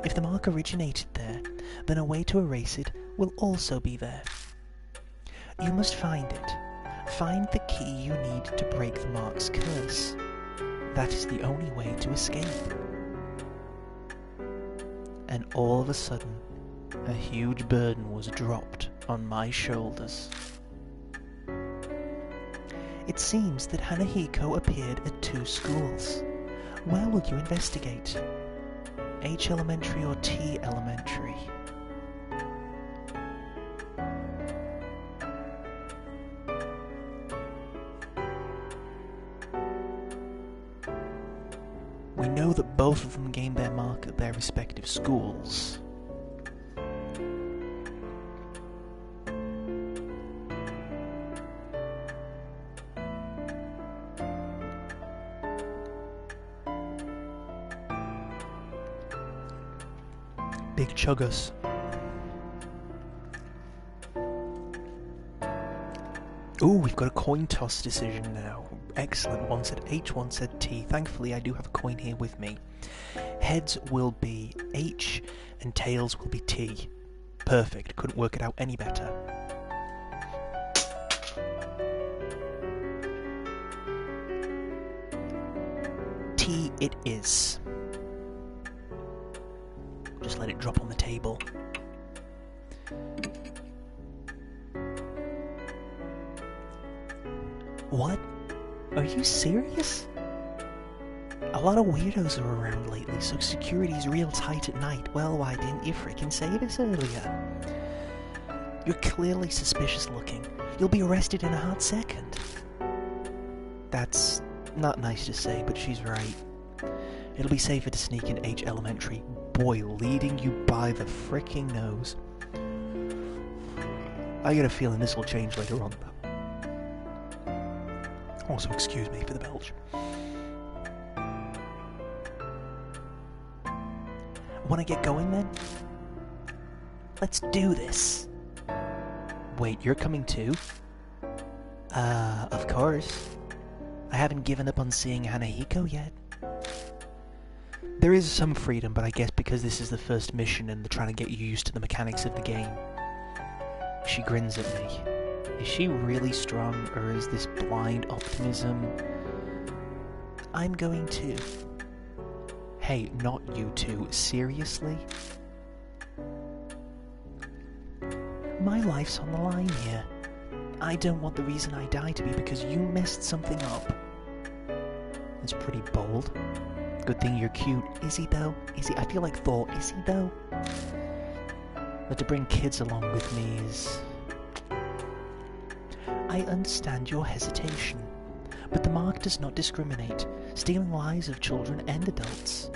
If the mark originated there, then a way to erase it will also be there. You must find it. Find the key you need to break the mark's curse. That is the only way to escape. And all of a sudden, a huge burden was dropped on my shoulders. It seems that Hanahiko appeared at 2 schools. Where will you investigate? H Elementary or T Elementary? We know that both of them gained their mark at their respective schools. Big chuggers. Ooh, we've got a coin toss decision now. Excellent. One said H, one said T. Thankfully, I do have a coin here with me. Heads will be H and tails will be T. Perfect. Couldn't work it out any better. T it is. just let it drop on the table. What? Are you serious? A lot of weirdos are around lately, so security's real tight at night. Well, why didn't you frickin' say this earlier? You're clearly suspicious looking. You'll be arrested in a hot second. That's not nice to say, but she's right. It'll be safer to sneak in H Elementary. Boy, leading you by the fricking nose. I get a feeling this will change later on, though. Also, excuse me for the belch. Wanna get going then? Let's do this. Wait, you're coming too? Of course. I haven't given up on seeing Hanahiko yet. There is some freedom, but I guess because this is the first mission and they're trying to get you used to the mechanics of the game. She grins at me. Is she really strong, or is this blind optimism? I'm going to. Hey, not you two. Seriously? My life's on the line here. I don't want the reason I die to be because you messed something up. That's pretty bold. Good thing you're cute. Is he though? Is he? I feel like Thor. Is he though? But to bring kids along with me is... I understand your hesitation, but the mark does not discriminate, stealing lives of children and adults.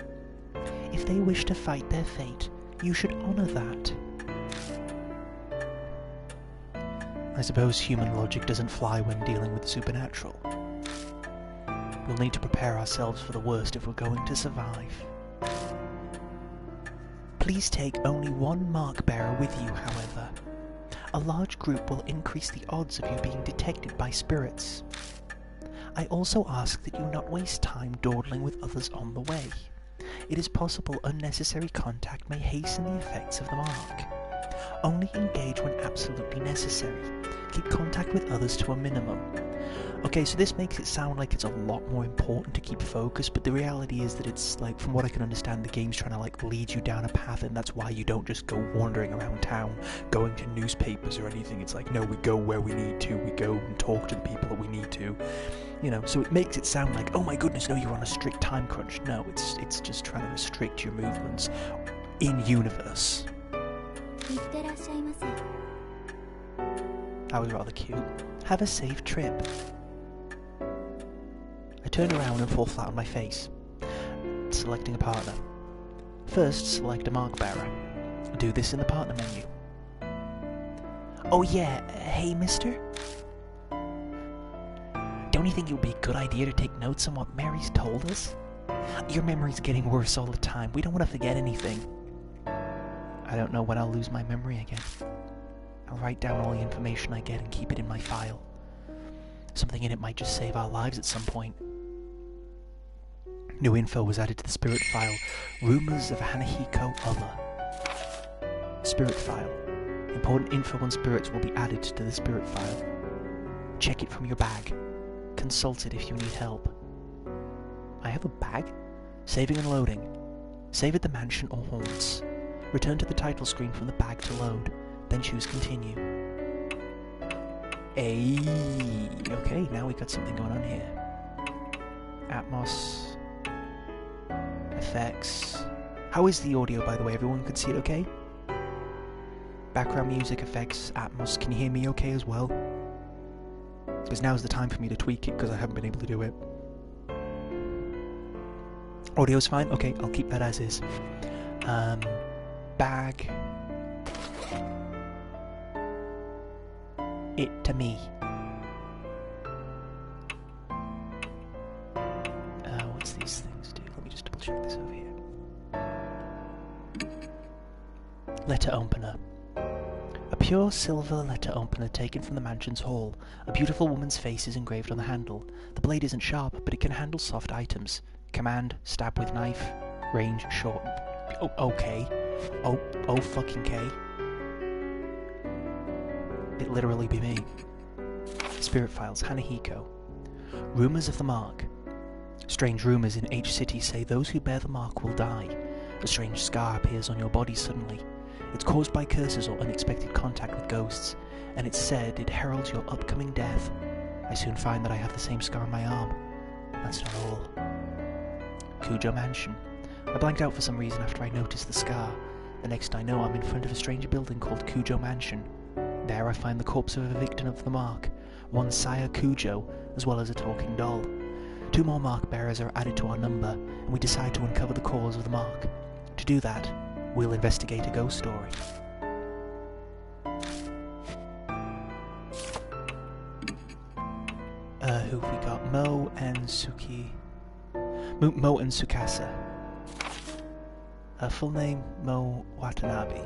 If they wish to fight their fate, you should honor that. I suppose human logic doesn't fly when dealing with the supernatural. We'll need to prepare ourselves for the worst if we're going to survive. Please take only one mark bearer with you, however. A large group will increase the odds of you being detected by spirits. I also ask that you not waste time dawdling with others on the way. It is possible unnecessary contact may hasten the effects of the mark. Only engage when absolutely necessary. Keep contact with others to a minimum. Okay, so this makes it sound like it's a lot more important to keep focus, but the reality is that it's like, from what I can understand, the game's trying to like lead you down a path, and that's why you don't just go wandering around town, going to newspapers or anything. It's like, no, we go where we need to, we go and talk to the people that we need to, you know, so it makes it sound like, oh my goodness, no, you're on a strict time crunch. No, it's just trying to restrict your movements in universe. That was rather cute. Have a safe trip. I turn around and fall flat on my face, selecting a partner. First, select a mark bearer. Do this in the partner menu. Oh yeah, hey mister? Don't you think it would be a good idea to take notes on what Mary's told us? Your memory's getting worse all the time. We don't want to forget anything. I don't know when I'll lose my memory again. I'll write down all the information I get and keep it in my file. Something in it might just save our lives at some point. New info was added to the spirit file. Rumors of Hanahiko Other. Spirit file. Important info on spirits will be added to the spirit file. Check it from your bag. Consult it if you need help. I have a bag? Saving and loading. Save at the mansion or haunts. Return to the title screen from the bag to load. Then choose continue. Ayy. Okay, now we got something going on here. Atmos. Effects. How is the audio, by the way? Everyone can see it okay? Background music, effects, Atmos. Can you hear me okay as well? Because now's the time for me to tweak it because I haven't been able to do it. Audio's fine? Okay, I'll keep that as is. Bag. It to me. What's these things do? Let me just double check this over here. Letter opener. A pure silver letter opener taken from the mansion's hall. A beautiful woman's face is engraved on the handle. The blade isn't sharp, but it can handle soft items. Command, stab with knife. Range, short. Oh, okay. Oh fucking K. It literally be me. Spirit files, Hanahiko. Rumors of the mark. Strange rumors in H City say those who bear the mark will die. A strange scar appears on your body suddenly. It's caused by curses or unexpected contact with ghosts, and it's said it heralds your upcoming death. I soon find that I have the same scar on my arm. That's not all. Cujo Mansion. I blanked out for some reason after I noticed the scar. The next I know, I'm in front of a strange building called Cujo Mansion. There I find the corpse of a victim of the mark, one Sire Cujo, as well as a talking doll. 2 more mark bearers are added to our number, and we decide to uncover the cause of the mark. To do that, we'll investigate a ghost story. Who have we got? Mo and Suki. Mo and Tsukasa. Full name, Mo Watanabe.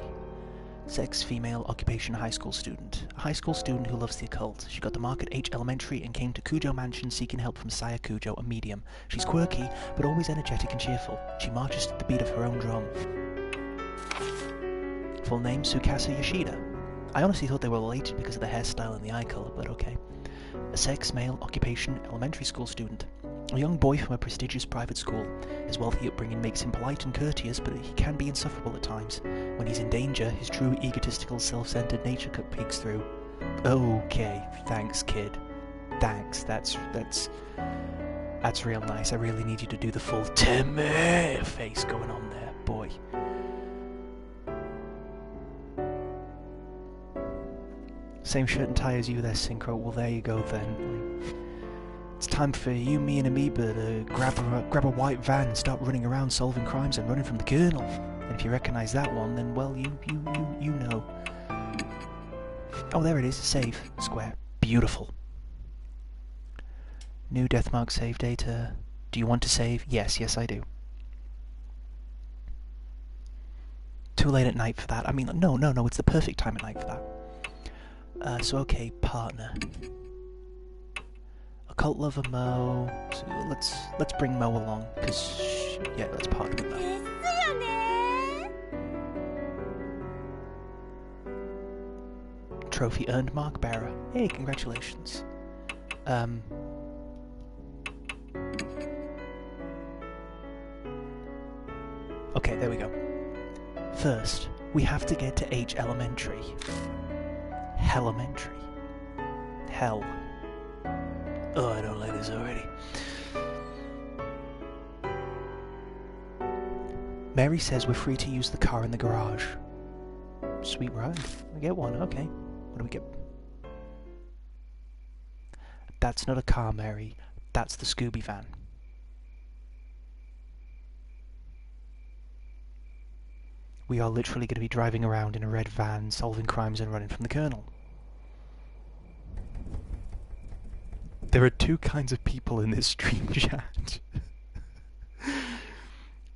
Sex, female, occupation, high school student. A high school student who loves the occult. She got the mark at H Elementary and came to Cujo Mansion seeking help from Sire Cujo, a medium. She's quirky, but always energetic and cheerful. She marches to the beat of her own drum. Full name, Tsukasa Yoshida. I honestly thought they were related because of the hairstyle and the eye colour, but okay. A sex, male, occupation, elementary school student. A young boy from a prestigious private school. His wealthy upbringing makes him polite and courteous, but he can be insufferable at times. When he's in danger, his true egotistical, self-centered nature peeks through. Okay, thanks, kid. Thanks, that's real nice. I really need you to do the full Timmy face going on there, boy. Same shirt and tie as you there, Synchro. Well, there you go then. It's time for you, me, and Amoeba to grab a white van and start running around solving crimes and running from the Colonel. And if you recognise that one, then well, you know. Oh, there it is. Save. Square. Beautiful. New Deathmark save data. Do you want to save? Yes, I do. Too late at night for that. I mean, no, it's the perfect time at night for that. So okay, partner. Occult lover Mo. So let's bring Mo along, because yeah, let's partner with Mo. Trophy earned, mark bearer. Hey, congratulations. Okay, there we go. First, we have to get to H Elementary. Elementary. Hell. Oh, I don't like this already. Mary says we're free to use the car in the garage. Sweet ride. We get one, okay. What do we get? That's not a car, Mary. That's the Scooby van. We are literally going to be driving around in a red van, solving crimes and running from the Colonel. There are 2 kinds of people in this stream chat.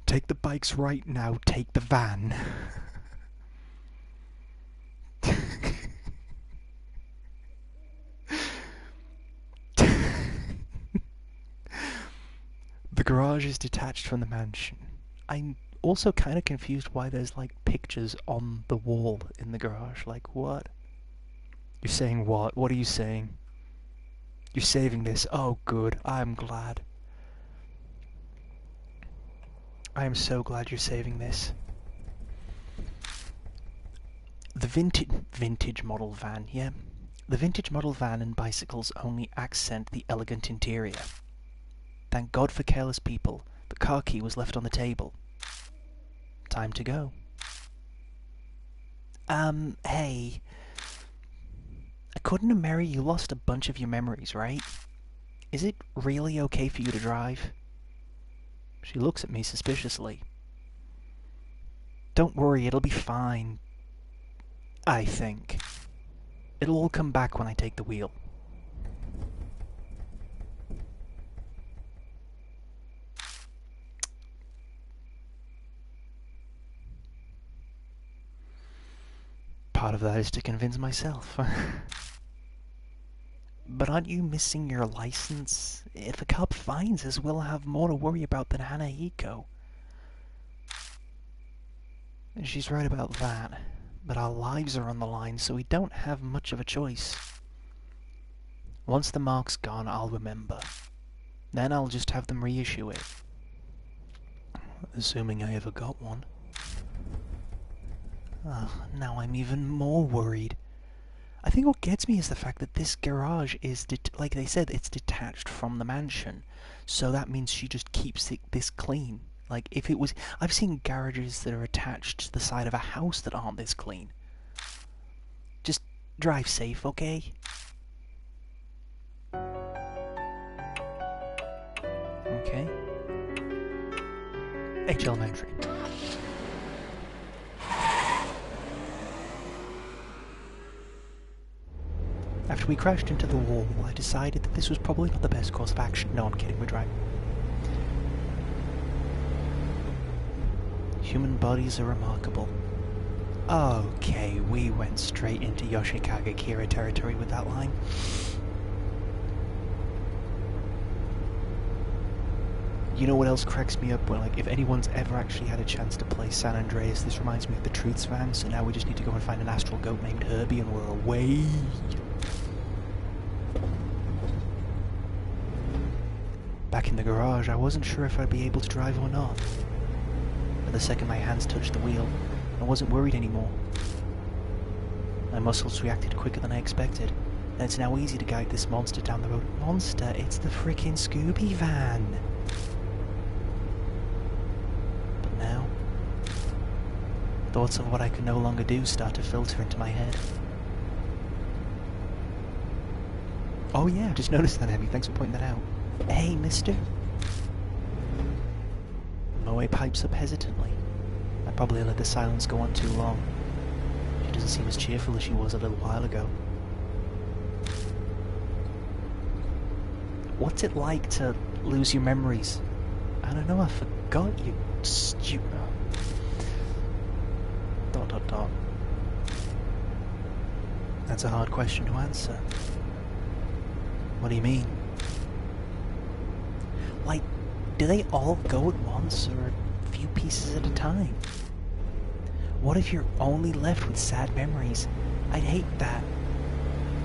Take the bikes right now, take the van. The garage is detached from the mansion. I'm also kind of confused why there's like pictures on the wall in the garage. Like, what? You're saying what? What are you saying? You're saving this. Oh, good. I'm glad. I am so glad you're saving this. The vintage model van, yeah. The vintage model van and bicycles only accent the elegant interior. Thank God for careless people. The car key was left on the table. Time to go. Hey. According to Mary, you lost a bunch of your memories, right? Is it really okay for you to drive? She looks at me suspiciously. Don't worry, it'll be fine. I think. It'll all come back when I take the wheel. Part of that is to convince myself. But aren't you missing your license? If a cop finds us, we'll have more to worry about than Hanahiko. And she's right about that. But our lives are on the line, so we don't have much of a choice. Once the mark's gone, I'll remember. Then I'll just have them reissue it. Assuming I ever got one. Now I'm even more worried. I think what gets me is the fact that this garage is, like they said, it's detached from the mansion. So that means she just keeps this clean. Like, if it was... I've seen garages that are attached to the side of a house that aren't this clean. Just drive safe, okay? Okay. H Elementary. After we crashed into the wall, I decided that this was probably not the best course of action. No, I'm kidding, we're driving. Human bodies are remarkable. Okay, we went straight into Yoshikage Kira territory with that line. You know what else cracks me up? Well, like, if anyone's ever actually had a chance to play San Andreas, this reminds me of the Truths van, so now we just need to go and find an astral goat named Herbie and we're away. Back in the garage, I wasn't sure if I'd be able to drive or not. But the second my hands touched the wheel, I wasn't worried anymore. My muscles reacted quicker than I expected, and it's now easy to guide this monster down the road. Monster, it's the frickin' Scooby van! But now, thoughts of what I could no longer do start to filter into my head. Oh yeah, I just noticed that, Abby. Thanks for pointing that out. Hey, mister. Moe pipes up hesitantly. I probably let the silence go on too long. She doesn't seem as cheerful as she was a little while ago. What's it like to lose your memories? I don't know, I forgot, you stupid... ... That's a hard question to answer. What do you mean? Like, do they all go at once, or a few pieces at a time? What if you're only left with sad memories? I'd hate that.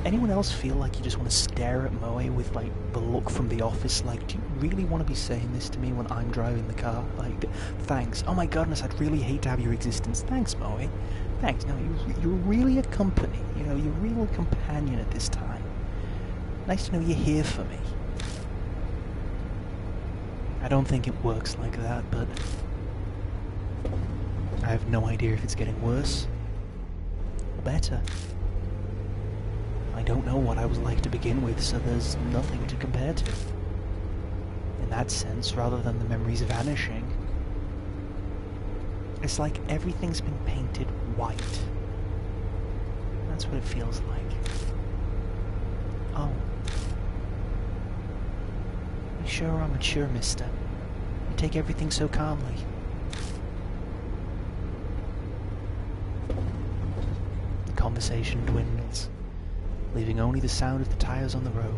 Anyone else feel like you just want to stare at Moe with, like, the look from The Office, like, do you really want to be saying this to me when I'm driving the car? Like, thanks. Oh my goodness, I'd really hate to have your existence. Thanks, Moe. Thanks. No, you're really a company. You know, you're a real companion at this time. Nice to know you're here for me. I don't think it works like that, but I have no idea if it's getting worse or better. I don't know what I was like to begin with, so there's nothing to compare to. In that sense, rather than the memories vanishing, it's like everything's been painted white. That's what it feels like. Oh. You sure are mature, mister. You take everything so calmly. The conversation dwindles, leaving only the sound of the tires on the road.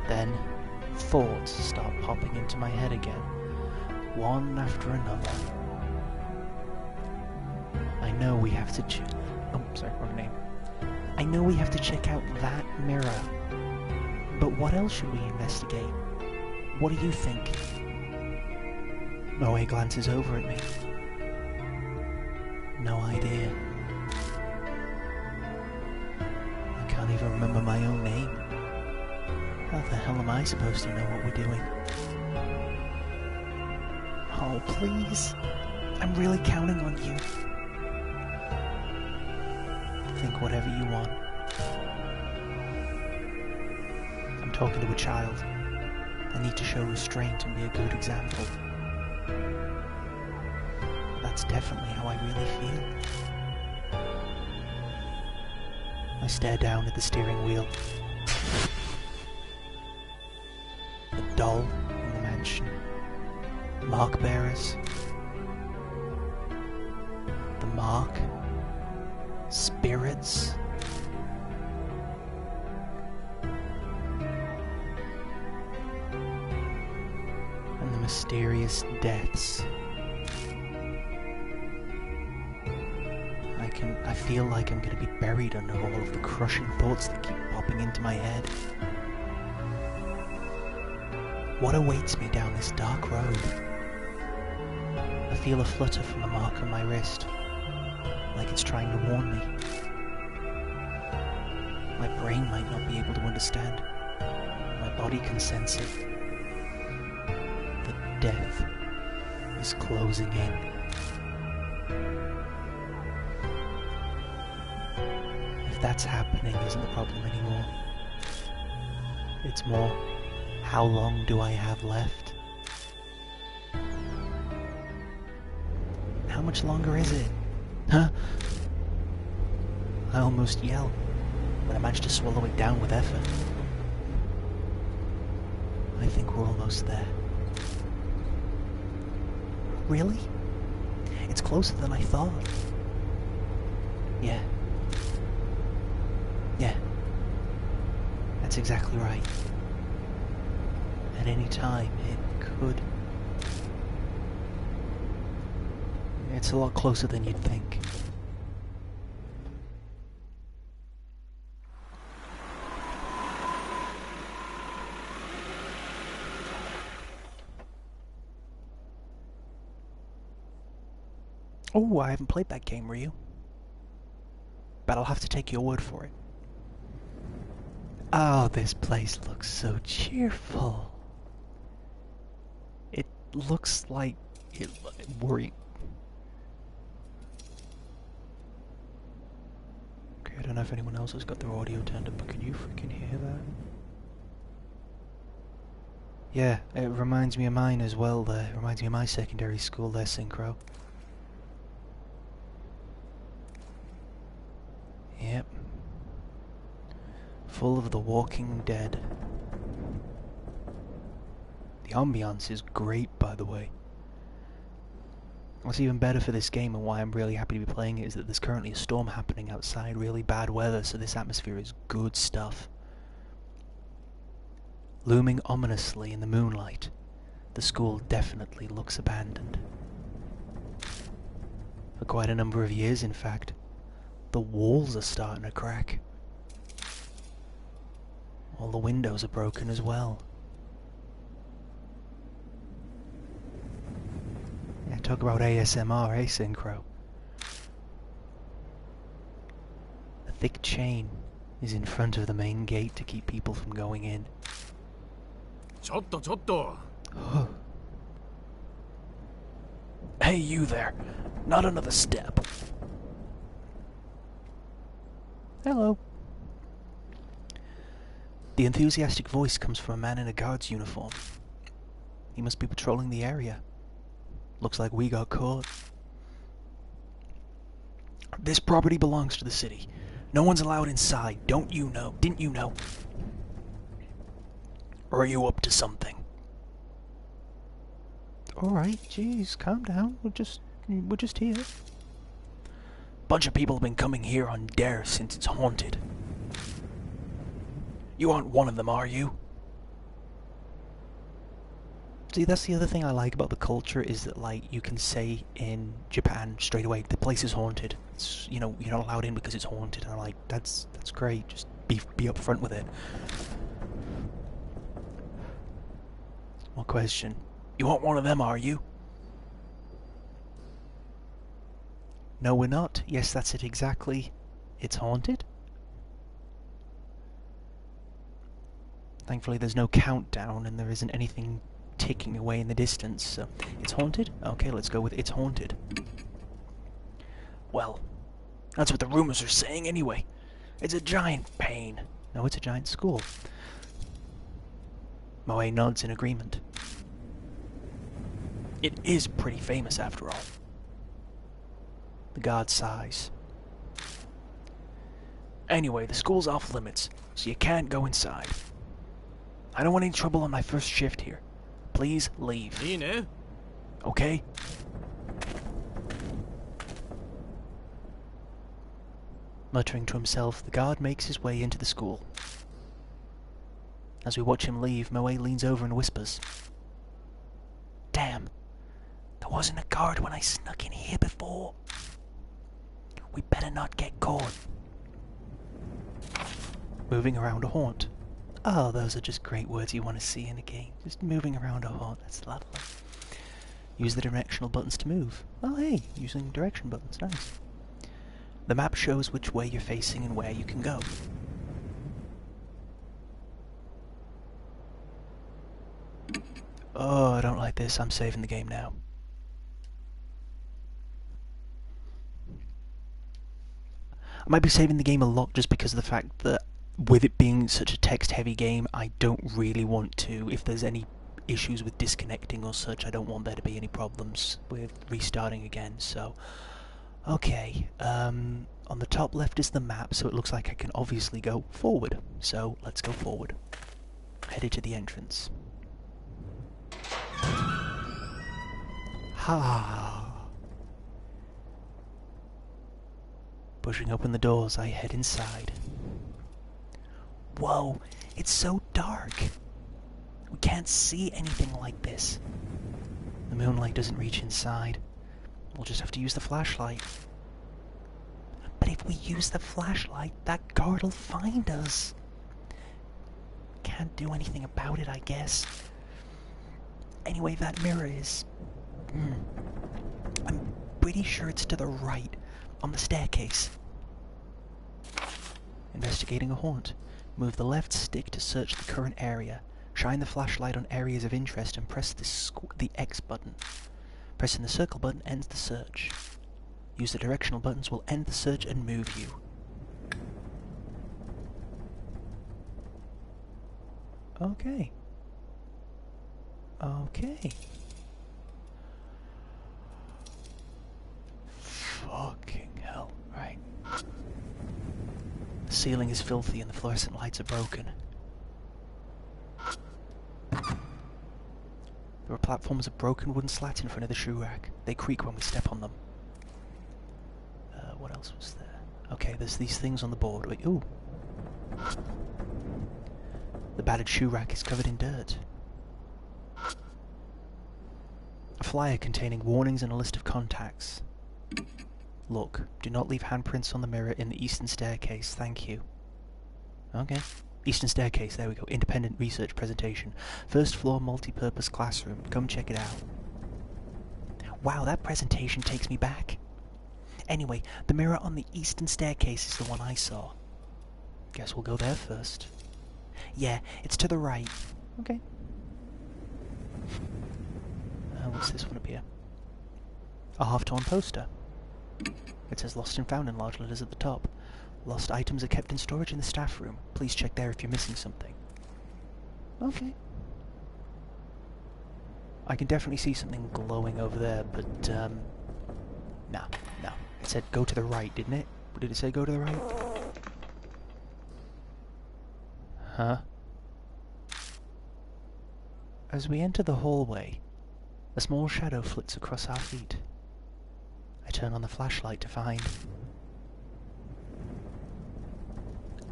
Then, thoughts start popping into my head again, one after another. I know we have to wrong name. I know we have to check out that mirror. But what else should we investigate? What do you think? Moe glances over at me. No idea. I can't even remember my own name. How the hell am I supposed to know what we're doing? Oh, please. I'm really counting on you. Think whatever you want. I'm talking to a child. I need to show restraint and be a good example. That's definitely how I really feel. I stare down at the steering wheel. The doll in the mansion. Mark bearers. The mark. Spirits. And the mysterious deaths. I feel like I'm going to be buried under all of the crushing thoughts that keep popping into my head. What awaits me down this dark road? I feel a flutter from the mark on my wrist, like it's trying to warn me. My brain might not be able to understand. My body can sense it. The death is closing in. If that's happening isn't the problem anymore. It's more, how long do I have left? How much longer is it? Huh? I almost yell, but I managed to swallow it down with effort. I think we're almost there. Really? It's closer than I thought. Yeah. Yeah. That's exactly right. At any time, it could. It's a lot closer than you'd think. Oh, I haven't played that game, Ryu. But I'll have to take your word for it. Oh, this place looks so cheerful. It looks like it worrying. Okay, I don't know if anyone else has got their audio turned up, but can you freaking hear that? Yeah, it reminds me of mine as well there. It reminds me of my secondary school there, Synchro. Yep. Full of the Walking Dead. The ambiance is great, by the way. What's even better for this game and why I'm really happy to be playing it is that there's currently a storm happening outside, really bad weather, so this atmosphere is good stuff. Looming ominously in the moonlight, the school definitely looks abandoned. For quite a number of years, in fact. The walls are starting to crack. All the windows are broken as well. Yeah, talk about ASMR, eh, Synchro? A thick chain is in front of the main gate to keep people from going in. Chotto. Hey, you there. Not another step. Hello. The enthusiastic voice comes from a man in a guard's uniform. He must be patrolling the area. Looks like we got caught. This property belongs to the city. No one's allowed inside. Don't you know? Didn't you know? Or are you up to something? Alright, jeez, calm down. We're just here. Bunch of people have been coming here on Dare since it's haunted. You aren't one of them, are you? See, that's the other thing I like about the culture is that, like, you can say in Japan straight away, the place is haunted. It's, you know, you're not allowed in because it's haunted. And I'm like, that's great. Just be upfront with it. One question. You aren't one of them, are you? No, we're not. Yes, that's it exactly. It's haunted. Thankfully, there's no countdown and there isn't anything ticking away in the distance, so it's haunted? Okay, let's go with it's haunted. Well, that's what the rumors are saying anyway. It's a giant pain. No, it's a giant school. Moe nods in agreement. It is pretty famous after all. The guard sighs. Anyway, the school's off limits, so you can't go inside. I don't want any trouble on my first shift here. Please leave. Okay? Muttering to himself, the guard makes his way into the school. As we watch him leave, Moe leans over and whispers. Damn, there wasn't a guard when I snuck in here before. We better not get caught. Moving around a haunt, Oh, those are just great words you want to see in a game. Just moving around a haunt, that's lovely. Use the directional buttons to move. Oh hey, using direction buttons, nice. The map shows which way you're facing and where you can go. Oh, I don't like this, I'm saving the game now. I might be saving the game a lot just because of the fact that with it being such a text-heavy game, I don't really want to, if there's any issues with disconnecting or such, I don't want there to be any problems with restarting again, so... Okay, on the top left is the map, so it looks like I can obviously go forward. So, let's go forward. Headed to the entrance. Ha! Pushing open the doors, I head inside. Whoa, it's so dark! We can't see anything like this. The moonlight doesn't reach inside. We'll just have to use the flashlight. But if we use the flashlight, that guard will find us. Can't do anything about it, I guess. Anyway, that mirror is... I'm pretty sure it's to the right, on the staircase. Investigating a haunt. Move the left stick to search the current area. Shine the flashlight on areas of interest and press the X button. Pressing the circle button ends the search. Use the directional buttons will end the search and move you. Okay. Okay. Fucking hell. Right. The ceiling is filthy and the fluorescent lights are broken. There are platforms of broken wooden slats in front of the shoe rack. They creak when we step on them. What else was there? Okay, there's these things on the board. Wait, ooh. The battered shoe rack is covered in dirt. A flyer containing warnings and a list of contacts. Look, do not leave handprints on the mirror in the eastern staircase, thank you. Okay. Eastern staircase, there we go. Independent research presentation. First floor multi-purpose classroom. Come check it out. Wow, that presentation takes me back. Anyway, the mirror on the eastern staircase is the one I saw. Guess we'll go there first. Yeah, it's to the right. Okay. What's this one up here? A half-torn poster. It says lost and found in large letters at the top. Lost items are kept in storage in the staff room. Please check there if you're missing something. Okay. I can definitely see something glowing over there, but, no. It said go to the right, didn't it? Did it say go to the right? Huh? As we enter the hallway, a small shadow flits across our feet. I turn on the flashlight to find...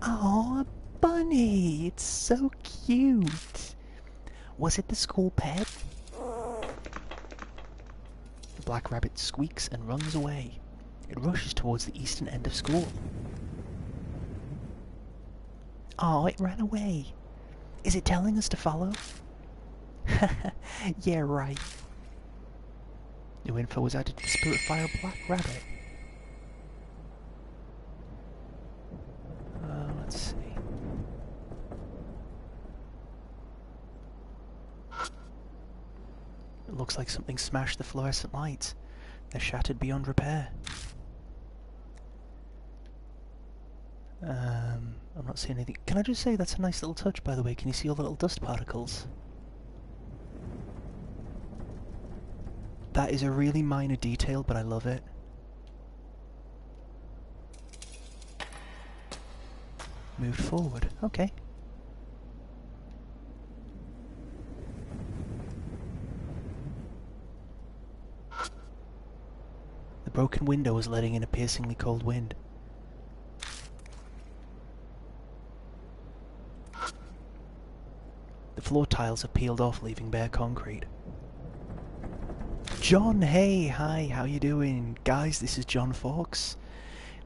Oh, a bunny! It's so cute! Was it the school pet? The black rabbit squeaks and runs away. It rushes towards the eastern end of school. Oh, it ran away. Is it telling us to follow? Yeah, right. New info was added to the Spirit File Black Rabbit. Let's see. It looks like something smashed the fluorescent lights. They're shattered beyond repair. I'm not seeing anything. Can I just say that's a nice little touch, by the way? Can you see all the little dust particles? That is a really minor detail, but I love it. Moved forward. Okay. The broken window is letting in a piercingly cold wind. The floor tiles have peeled off, leaving bare concrete. John, hey, hi, how you doing? Guys, this is John Fox.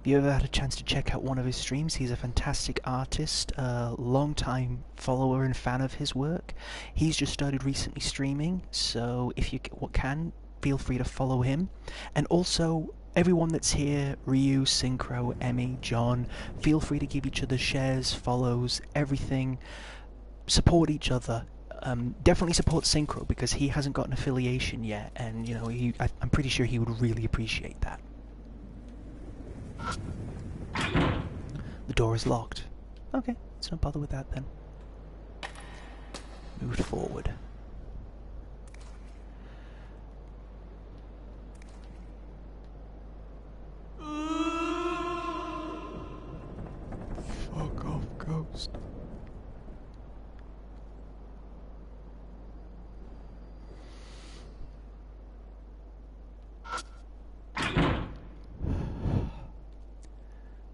If you ever had a chance to check out one of his streams, he's a fantastic artist, a long-time follower and fan of his work. He's just started recently streaming, so if you can, feel free to follow him. And also, everyone that's here, Ryu, Synchro, Emmy, John, feel free to give each other shares, follows, everything. Support each other. Definitely support Synchro, because he hasn't got an affiliation yet, and you know, I'm pretty sure he would really appreciate that. The door is locked. Okay, let's not bother with that then. Moved forward. Fuck off, ghost.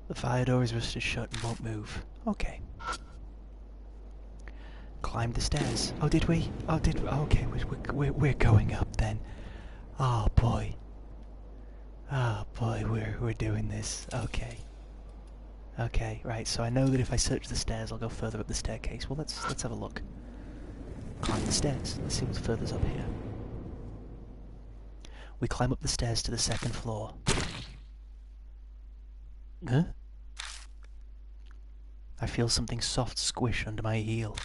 The fire door is rusted shut and won't move. Okay. Climb the stairs. Oh, did we? Oh, did we? Okay, we're going up then. Oh boy. Oh boy, we're doing this. Okay. Okay, right. So I know that if I search the stairs, I'll go further up the staircase. Well, let's have a look. Climb the stairs. Let's see what's further's up here. We climb up the stairs to the second floor. Huh? I feel something soft squish under my heel.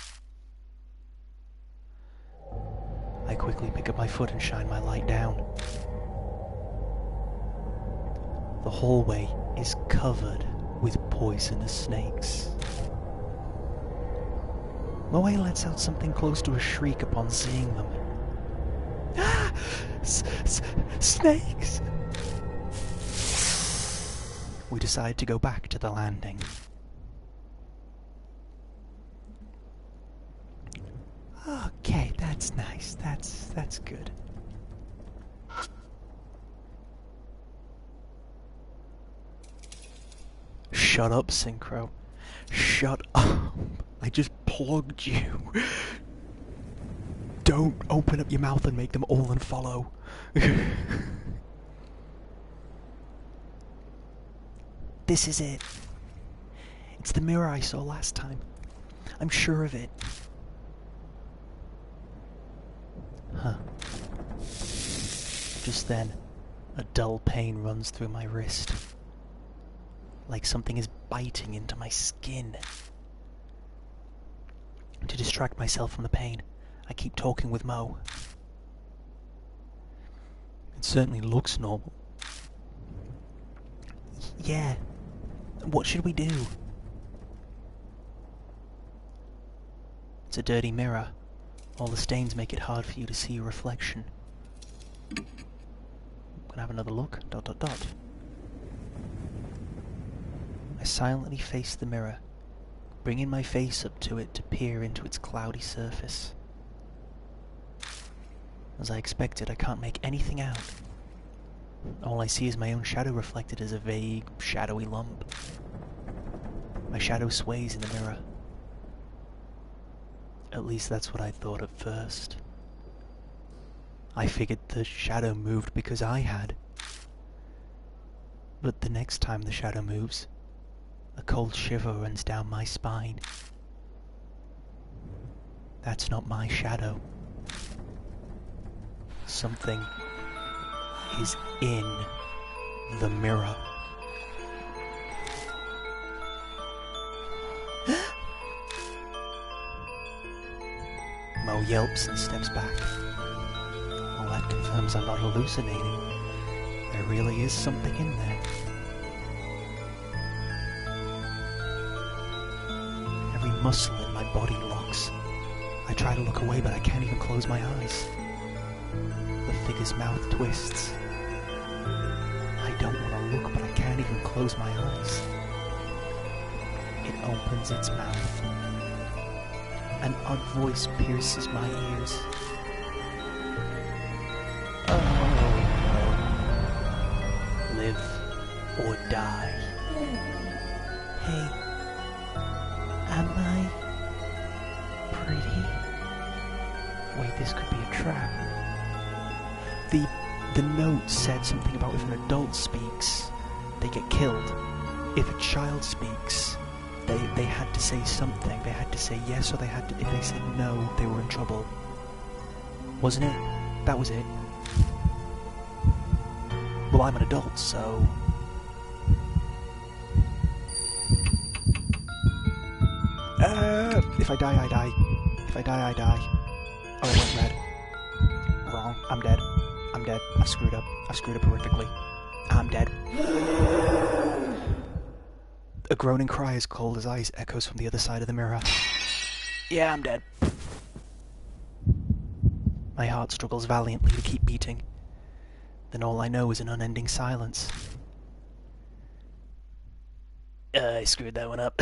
I quickly pick up my foot and shine my light down. The hallway is covered with poisonous snakes. Moe lets out something close to a shriek upon seeing them. Ah! Snakes! We decide to go back to the landing. Okay, that's nice. That's good. Shut up, Synchro. Shut up. I just plugged you. Don't open up your mouth and make them all unfollow. This is it. It's the mirror I saw last time. I'm sure of it. Huh. Just then, a dull pain runs through my wrist. Like something is biting into my skin. To distract myself from the pain, I keep talking with Mo. It certainly looks normal. Yeah. What should we do? It's a dirty mirror. All the stains make it hard for you to see your reflection. I'm gonna have another look. ... I silently face the mirror, bringing my face up to it to peer into its cloudy surface. As I expected, I can't make anything out. All I see is my own shadow reflected as a vague, shadowy lump. My shadow sways in the mirror. At least that's what I thought at first. I figured the shadow moved because I had. But the next time the shadow moves, a cold shiver runs down my spine. That's not my shadow. Something is in the mirror. Mo yelps and steps back. Well, that confirms I'm not hallucinating. There really is something in there. Every muscle in my body locks. I try to look away, but I can't even close my eyes. The figure's mouth twists. I don't want to look, but I can't even close my eyes. It opens its mouth. An odd voice pierces my ears. Oh, live or die. Hey, am I pretty? Wait, this could be a trap. The note said something about if an adult speaks, they get killed. if a child speaks, they had to say something. They had to say yes, or they had to, if they said no, they were in trouble. Wasn't it? That was it. Well, I'm an adult, so... If I die, I die. If I die, I die. Oh, it went red. Wrong. I'm dead. I'm dead. I've screwed up. I've screwed up horrifically. I'm dead. A groaning cry as cold as ice echoes from the other side of the mirror. Yeah, I'm dead. My heart struggles valiantly to keep beating. Then all I know is an unending silence. I screwed that one up.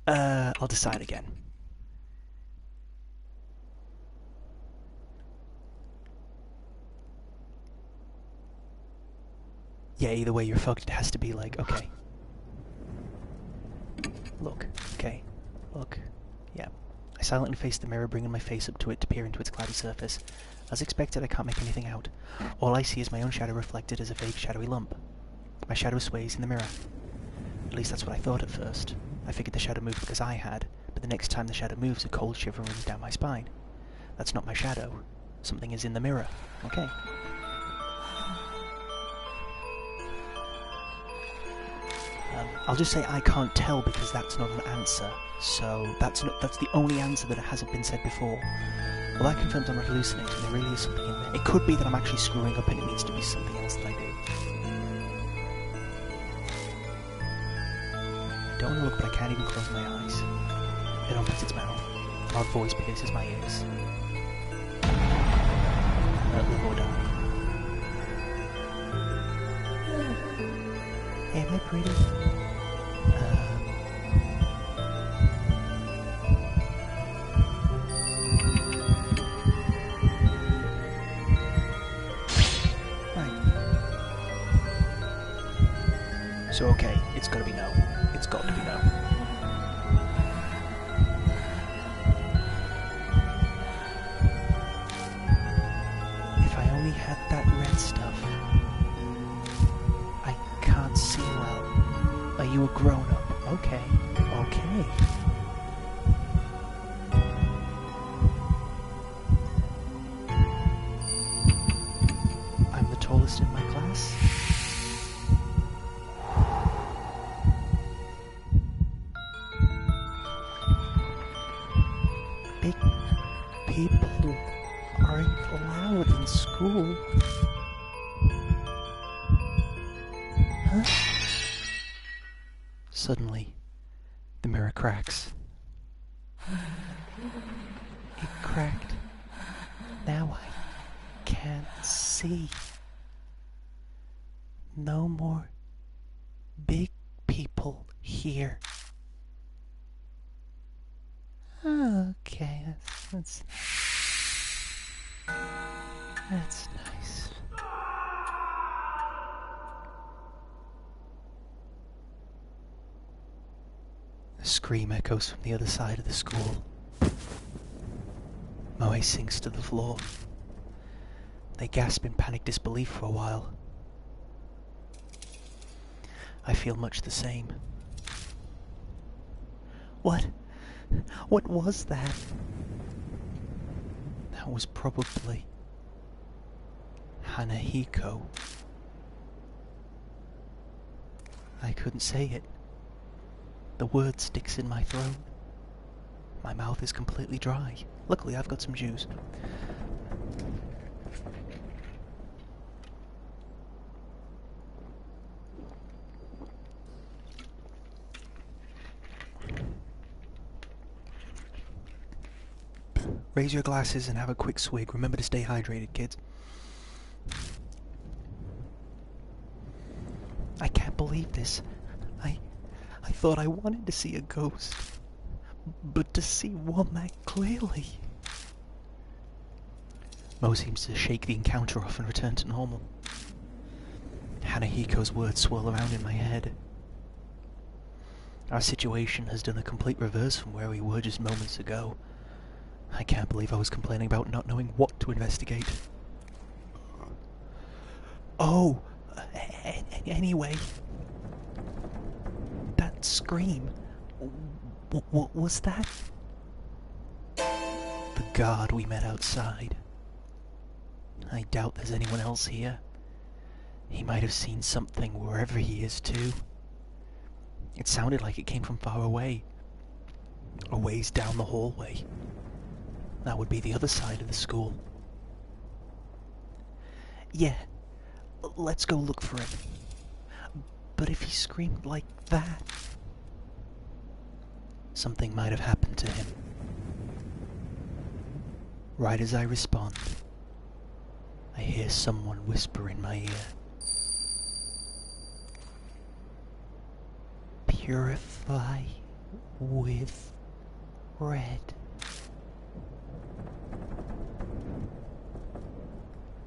I'll decide again. Yeah, either way you're fucked. It has to be like, okay. Look, okay. Look. Yeah. I silently face the mirror, bringing my face up to it to peer into its cloudy surface. As expected, I can't make anything out. All I see is my own shadow reflected as a vague shadowy lump. My shadow sways in the mirror. At least that's what I thought at first. I figured the shadow moved because I had, but the next time the shadow moves, a cold shiver runs down my spine. That's not my shadow. Something is in the mirror. Okay. I'll just say I can't tell because that's not an answer. So that's the only answer that hasn't been said before. Well, that confirms I'm not hallucinating. There really is something in there. It could be that I'm actually screwing up and it needs to be something else that I do. I don't want to look, but I can't even close my eyes. It opens its mouth. An odd voice pierces my ears. Live or die. Hey, am I pretty? So okay, it's gotta be no. It's got to be no. If I only had that red stuff. I can't see well. Are you a grown-up? Okay. Okay. I'm the tallest in my class. Big people aren't allowed in school. Huh? Suddenly, the mirror cracks. It cracked. Now I can't see. No more big people here. Okay, that's nice. A scream echoes from the other side of the school. Moe sinks to the floor. They gasp in panic disbelief for a while. I feel much the same. What? What was that? That was probably Hanahiko. I couldn't say it. The word sticks in my throat. My mouth is completely dry. Luckily, I've got some juice. Raise your glasses and have a quick swig. Remember to stay hydrated, kids. I can't believe this. I thought I wanted to see a ghost, but to see one that clearly. Mo seems to shake the encounter off and return to normal. Hanahiko's words swirl around in my head. Our situation has done a complete reverse from where we were just moments ago. I can't believe I was complaining about not knowing what to investigate. Oh, Anyway, that scream. What was that? The guard we met outside. I doubt there's anyone else here. He might have seen something wherever he is too. It sounded like it came from far away. A ways down the hallway. That would be the other side of the school. Yeah, let's go look for him. But if he screamed like that, something might have happened to him. Right as I respond, I hear someone whisper in my ear. Purify with red.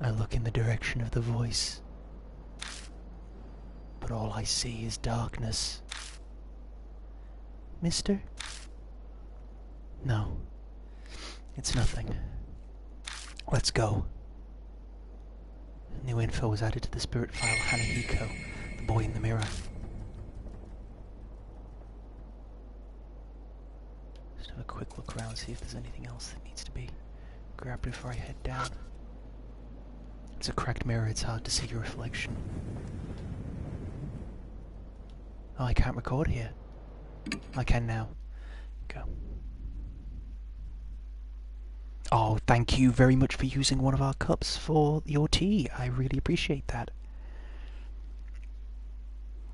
I look in the direction of the voice, but all I see is darkness. Mister? No, it's nothing. Let's go. New info was added to the spirit file Hanahiko, the boy in the mirror. Just have a quick look around, see if there's anything else that needs to be grabbed before I head down. It's a cracked mirror, it's hard to see your reflection. Oh, I can't record here. I can now. Go. Oh, thank you very much for using one of our cups for your tea. I really appreciate that.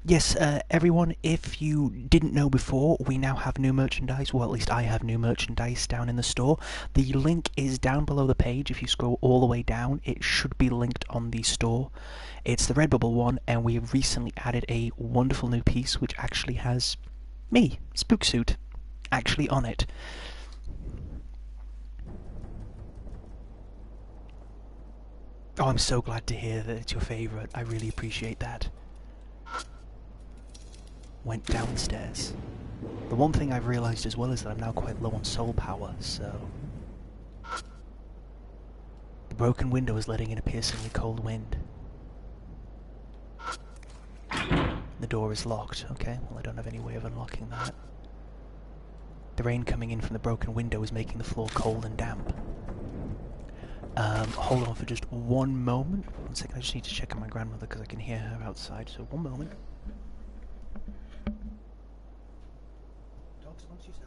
Yes, everyone, if you didn't know before, we now have new merchandise. Well, at least I have new merchandise down in the store. The link is down below the page. If you scroll all the way down, it should be linked on the store. It's the Redbubble one, and we have recently added a wonderful new piece which actually has me, Spook Suit, actually on it. Oh, I'm so glad to hear that it's your favourite. I really appreciate that. Went downstairs. The one thing I've realised as well is that I'm now quite low on soul power, so... The broken window is letting in a piercingly cold wind. The door is locked. Okay, well I don't have any way of unlocking that. The rain coming in from the broken window is making the floor cold and damp. Hold on for just one moment. One second, I just need to check on my grandmother because I can hear her outside, so one moment. Dogs amongst yourselves.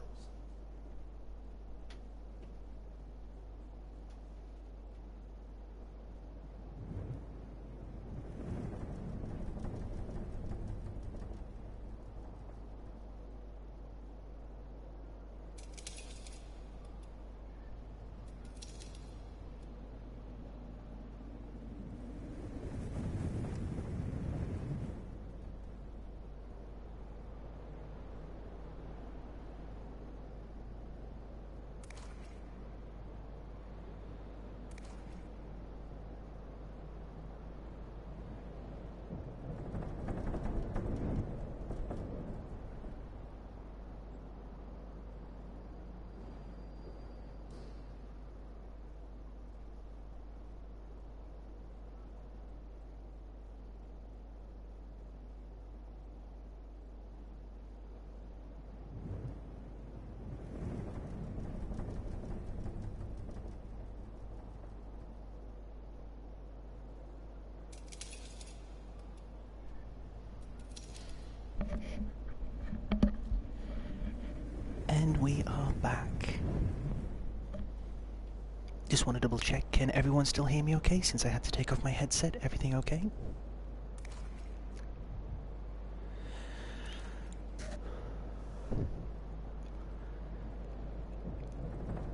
And we are back. Just want to double check, can everyone still hear me okay since I had to take off my headset? Everything okay?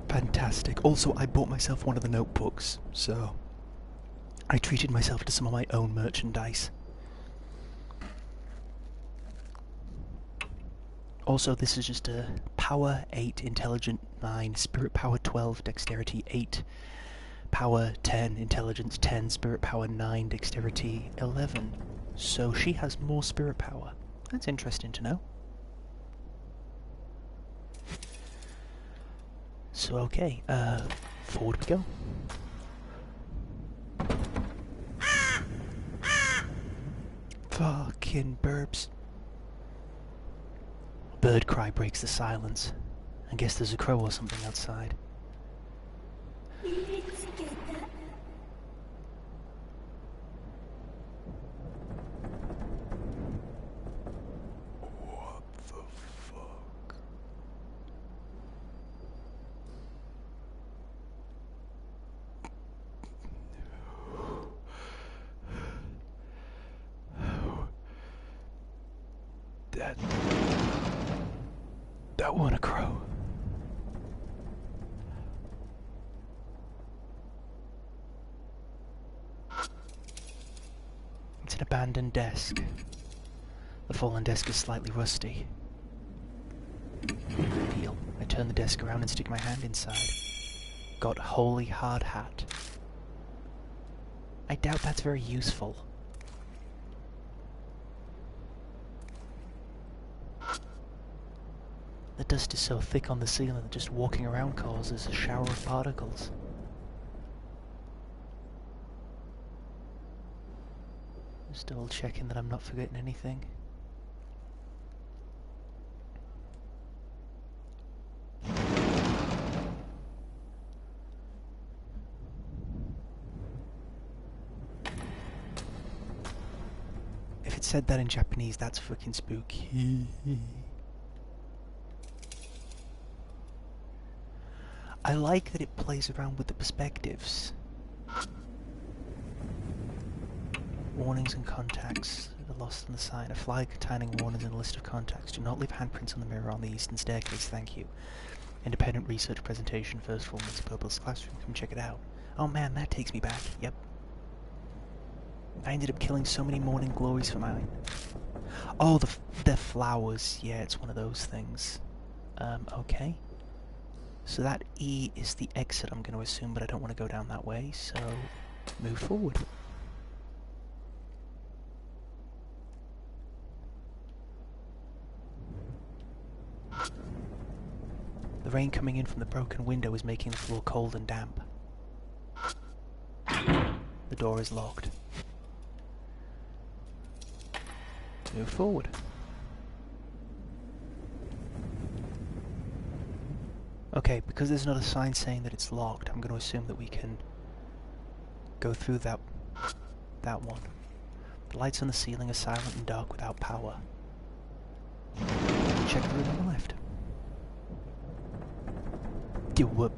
Fantastic. Also, I bought myself one of the notebooks, so I treated myself to some of my own merchandise. Also, this is just a Power 8, Intelligent 9, Spirit Power 12, Dexterity 8, Power 10, Intelligence 10, Spirit Power 9, Dexterity 11. So she has more Spirit Power. That's interesting to know. So okay, forward we go. Fucking burps. A bird cry breaks the silence. I guess there's a crow or something outside. What the fuck? That wasn't a crow. It's an abandoned desk. The fallen desk is slightly rusty. Deal. I turn the desk around and stick my hand inside. Got holy hard hat. I doubt that's very useful. The dust is so thick on the ceiling that just walking around causes a shower of particles. Just double checking that I'm not forgetting anything. If it said that in Japanese, that's fucking spooky. I like that it plays around with the perspectives. Warnings and contacts are lost on the sign. A flyer containing warnings and a list of contacts. Do not leave handprints on the mirror on the eastern staircase, thank you. Independent research presentation, first floor, Mr. Purple's classroom. Come check it out. Oh man, that takes me back. Yep. I ended up killing so many morning glories for mine. Oh, the flowers. Yeah, it's one of those things. Okay. So that E is the exit, I'm going to assume, but I don't want to go down that way, so move forward. The rain coming in from the broken window is making the floor cold and damp. The door is locked. Move forward. Okay, because there's not a sign saying that it's locked, I'm going to assume that we can go through that one. The lights on the ceiling are silent and dark without power. Check the room on the left. Whoop.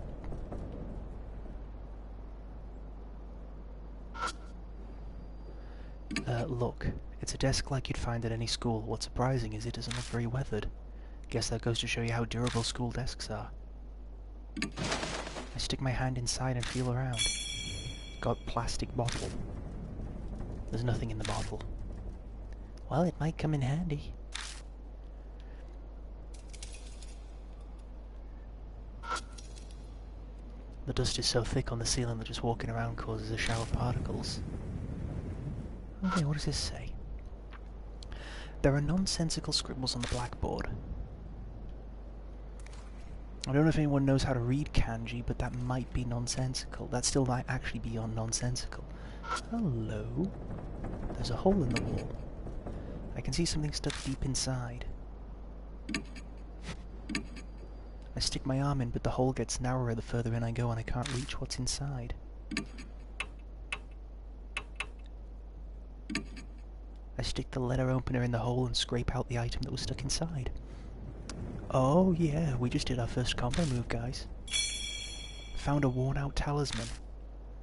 Look, it's a desk like you'd find at any school. What's surprising is it doesn't look very weathered. Guess that goes to show you how durable school desks are. I stick my hand inside and feel around. Got plastic bottle. There's nothing in the bottle. Well, it might come in handy. The dust is so thick on the ceiling that just walking around causes a shower of particles. Okay, what does this say? There are nonsensical scribbles on the blackboard. I don't know if anyone knows how to read kanji, but that might be nonsensical. That still might actually be nonsensical. Hello? There's a hole in the wall. I can see something stuck deep inside. I stick my arm in, but the hole gets narrower the further in I go and I can't reach what's inside. I stick the letter opener in the hole and scrape out the item that was stuck inside. Oh yeah, we just did our first combo move, guys. Found a worn-out talisman.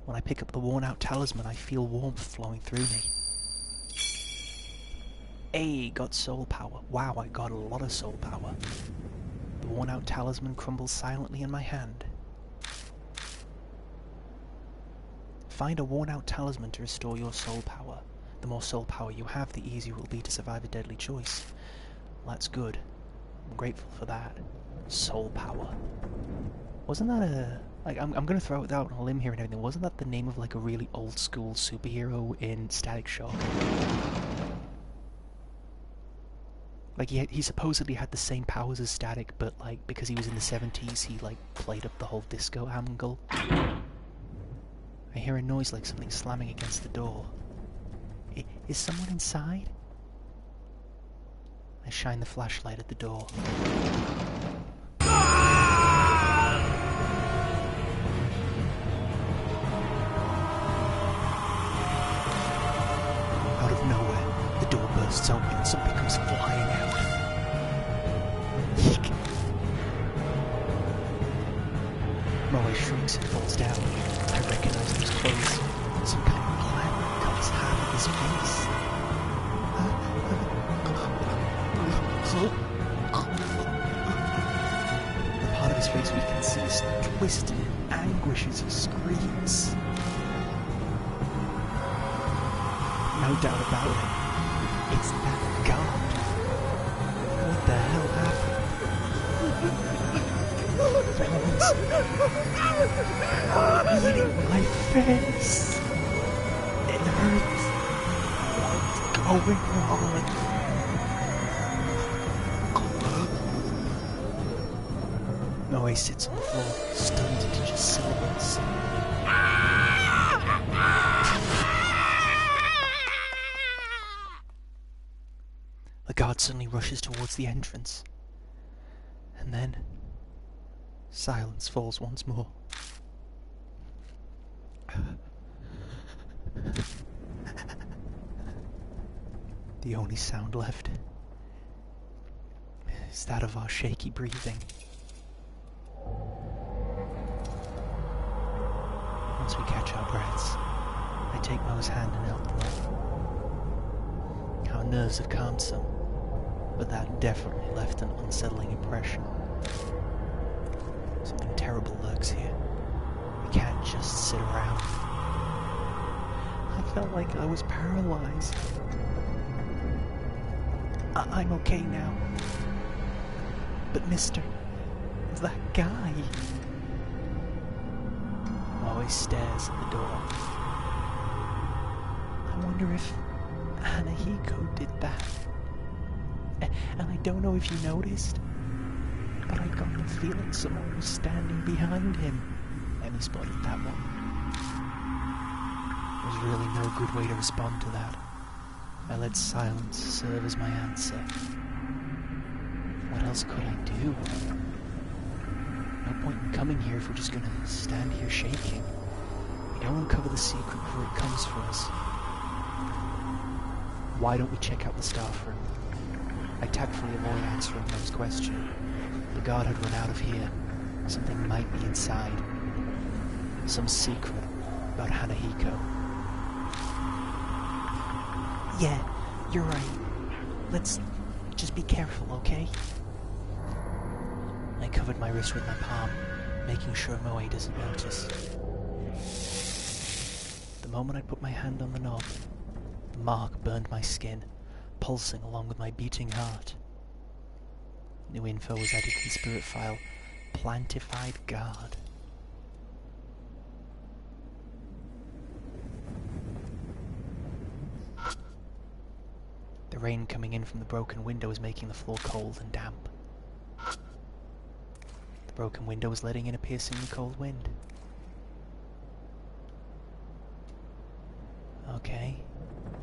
When I pick up the worn-out talisman, I feel warmth flowing through me. Hey, got soul power. Wow, I got a lot of soul power. The worn-out talisman crumbles silently in my hand. Find a worn-out talisman to restore your soul power. The more soul power you have, the easier it will be to survive a deadly choice. Well, that's good. I'm grateful for that. Soul power. Wasn't that a... I'm going to throw it out on a limb here and everything. Wasn't that the name of like a really old-school superhero in Static Shock? Like, he supposedly had the same powers as Static, but, like, because he was in the 70s, he, like, played up the whole disco angle. I hear a noise like something slamming against the door. Is someone inside? I shine the flashlight at the door. Out of nowhere, the door bursts open and something comes flying out. Yeek! Moe shrieks and falls down. I recognize those clothes. Some kind of plan covers half of his face. The part of his face we can see is twisted in anguish as he screams. No doubt about it. It's that god. What the hell happened? Someone's eating my face. It hurts. What's going on? Noe sits on the floor, stunned into just syllables. The guard suddenly rushes towards the entrance. And then silence falls once more. The only sound left is that of our shaky breathing. Once we catch our breaths, I take Mo's hand and help them up. Our nerves have calmed some, but that definitely left an unsettling impression. Something terrible lurks here. We can't just sit around. I felt like I was paralyzed. I'm okay now. But mister, that guy... Moe stares at the door. I wonder if Hanahiko did that. And I don't know if you noticed, but I got the feeling someone was standing behind him. Emmy spotted that one. There's really no good way to respond to that. I let silence serve as my answer. What else could I do? No point in coming here if we're just gonna stand here shaking. We don't uncover the secret before it comes for us. Why don't we check out the staff room? I tactfully avoid answering Mo's question. The guard had run out of here. Something might be inside. Some secret about Hanahiko. Yeah, you're right. Let's just be careful, okay? I covered my wrist with my palm, making sure Moe doesn't notice. The moment I put my hand on the knob, the mark burned my skin, pulsing along with my beating heart. New info was added to the spirit file. Plantified guard. The rain coming in from the broken window was making the floor cold and damp. The broken window was letting in a piercingly cold wind. Okay.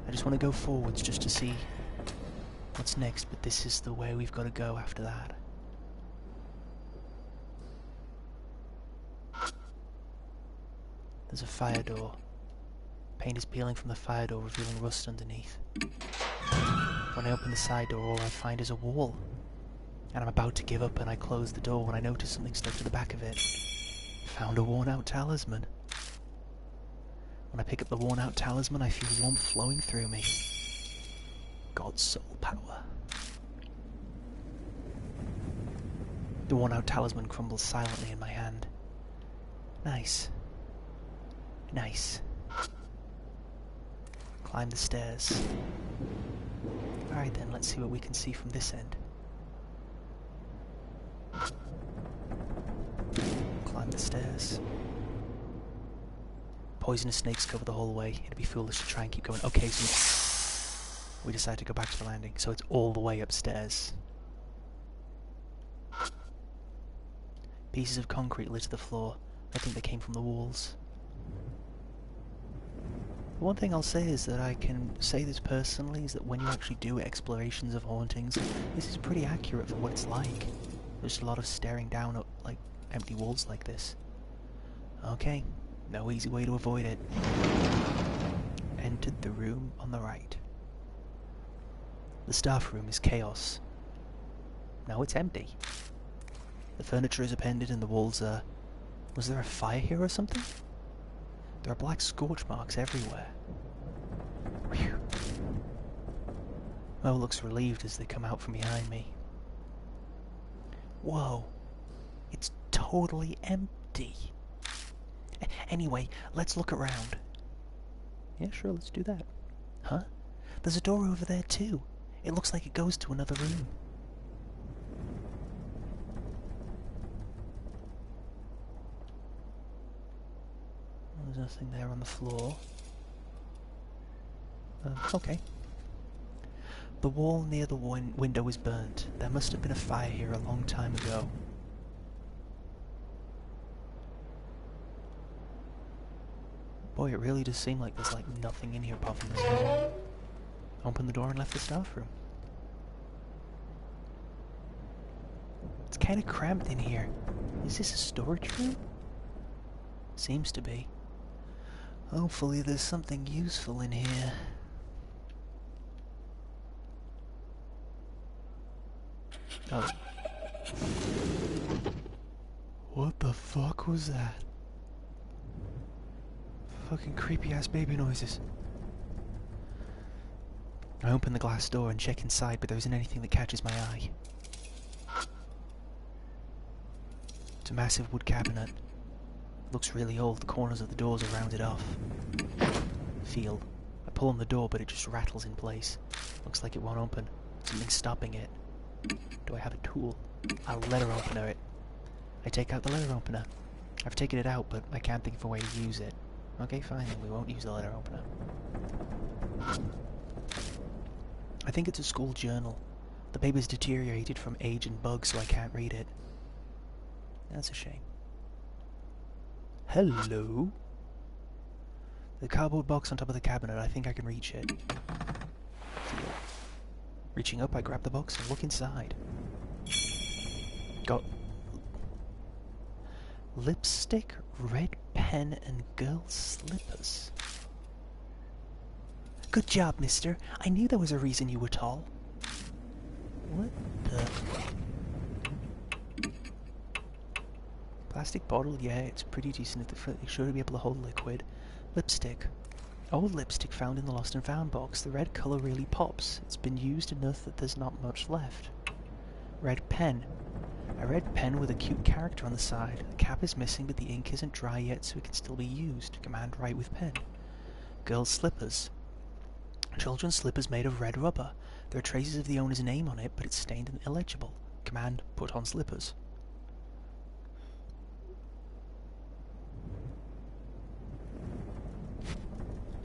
I just want to go forwards just to see what's next, but this is the way we've got to go after that. There's a fire door. Paint is peeling from the fire door, revealing rust underneath. When I open the side door, all I find is a wall. And I'm about to give up and I close the door when I notice something stuck to the back of it. Found a worn-out talisman. When I pick up the worn-out talisman, I feel warmth flowing through me. God's soul power. The worn-out talisman crumbles silently in my hand. Nice. Nice. Climb the stairs. Alright then, let's see what we can see from this end. Climb the stairs. Poisonous snakes cover the hallway. It'd be foolish to try and keep going. Okay, so we decide to go back to the landing, so it's all the way upstairs. Pieces of concrete litter the floor. I think they came from the walls. One thing I'll say is that I can say this personally, is that when you actually do explorations of hauntings, this is pretty accurate for what it's like. There's a lot of staring down at, like, empty walls like this. Okay, no easy way to avoid it. Entered the room on the right. The staff room is chaos. Now it's empty. The furniture is appended and the walls are... Was there a fire here or something? There are black scorch marks everywhere. Whew. Mo looks relieved as they come out from behind me. Whoa. It's totally empty. Anyway, let's look around. Yeah, sure, let's do that. Huh? There's a door over there too. It looks like it goes to another room. There's nothing there on the floor. Okay. The wall near the window is burnt. There must have been a fire here a long time ago. Boy, it really does seem like there's like nothing in here apart from this door. Opened the door and left the staff room. It's kind of cramped in here. Is this a storage room? Seems to be. Hopefully there's something useful in here. Oh. What the fuck was that? Fucking creepy ass baby noises. I open the glass door and check inside, but there isn't anything that catches my eye. It's a massive wood cabinet. Looks really old, the corners of the doors are rounded off. Feel. I pull on the door, but it just rattles in place. Looks like it won't open. Something's stopping it. Do I have a tool? I'll letter opener it. I take out the letter opener. I've taken it out, but I can't think of a way to use it. Okay, fine, then we won't use the letter opener. I think it's a school journal. The paper's deteriorated from age and bugs, so I can't read it. That's a shame. Hello? The cardboard box on top of the cabinet, I think I can reach it. Feel. Reaching up, I grab the box and look inside. Got lipstick, red pen, and girls' slippers. Good job, mister. I knew there was a reason you were tall. What the... Plastic bottle, yeah, it's pretty decent. It's sure to be able to hold liquid. Lipstick. Old lipstick found in the lost and found box. The red colour really pops. It's been used enough that there's not much left. Red pen. A red pen with a cute character on the side. The cap is missing, but the ink isn't dry yet, so it can still be used. Command write with pen. Girls' slippers. Children's slippers made of red rubber. There are traces of the owner's name on it, but it's stained and illegible. Command put on slippers.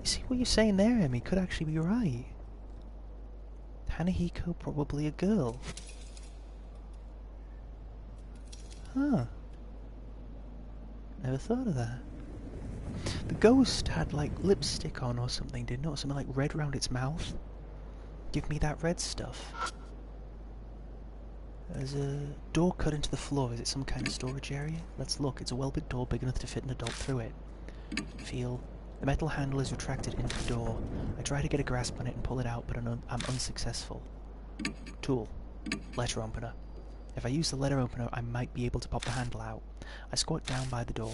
You see what you're saying there, Emmy, could actually be right. Hanahiko, probably a girl. Huh. Never thought of that. The ghost had like lipstick on or something, didn't it? Or something like red around its mouth. Give me that red stuff. There's a door cut into the floor. Is it some kind of storage area? Let's look. It's a well-built door big enough to fit an adult through it. Feel. The metal handle is retracted into the door. I try to get a grasp on it and pull it out, but I'm unsuccessful. Tool. Letter opener. If I use the letter opener, I might be able to pop the handle out. I squat down by the door.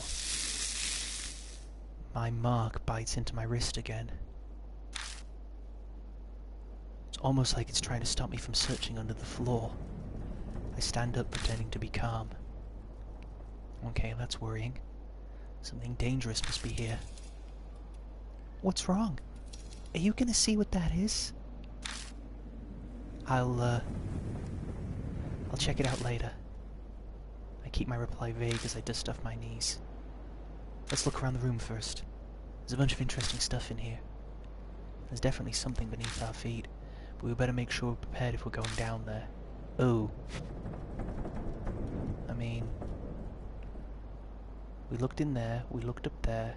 My mark bites into my wrist again. It's almost like it's trying to stop me from searching under the floor. I stand up, pretending to be calm. Okay, that's worrying. Something dangerous must be here. What's wrong? Are you gonna see what that is? I'll check it out later. I keep my reply vague as I dust off my knees. Let's look around the room first. There's a bunch of interesting stuff in here. There's definitely something beneath our feet, but we better make sure we're prepared if we're going down there. Oh. I mean... We looked in there, we looked up there.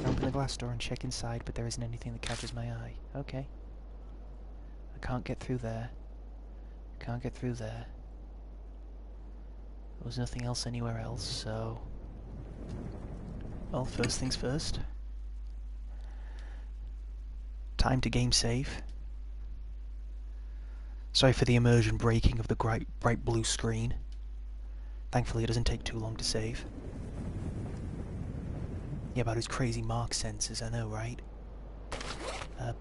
I open the glass door and check inside, but there isn't anything that catches my eye. Okay. I can't get through there. Can't get through there. There was nothing else anywhere else, so... Well, first things first. Time to game save. Sorry for the immersion breaking of the bright blue screen. Thankfully it doesn't take too long to save. Yeah, about his crazy mark sensors, I know, right?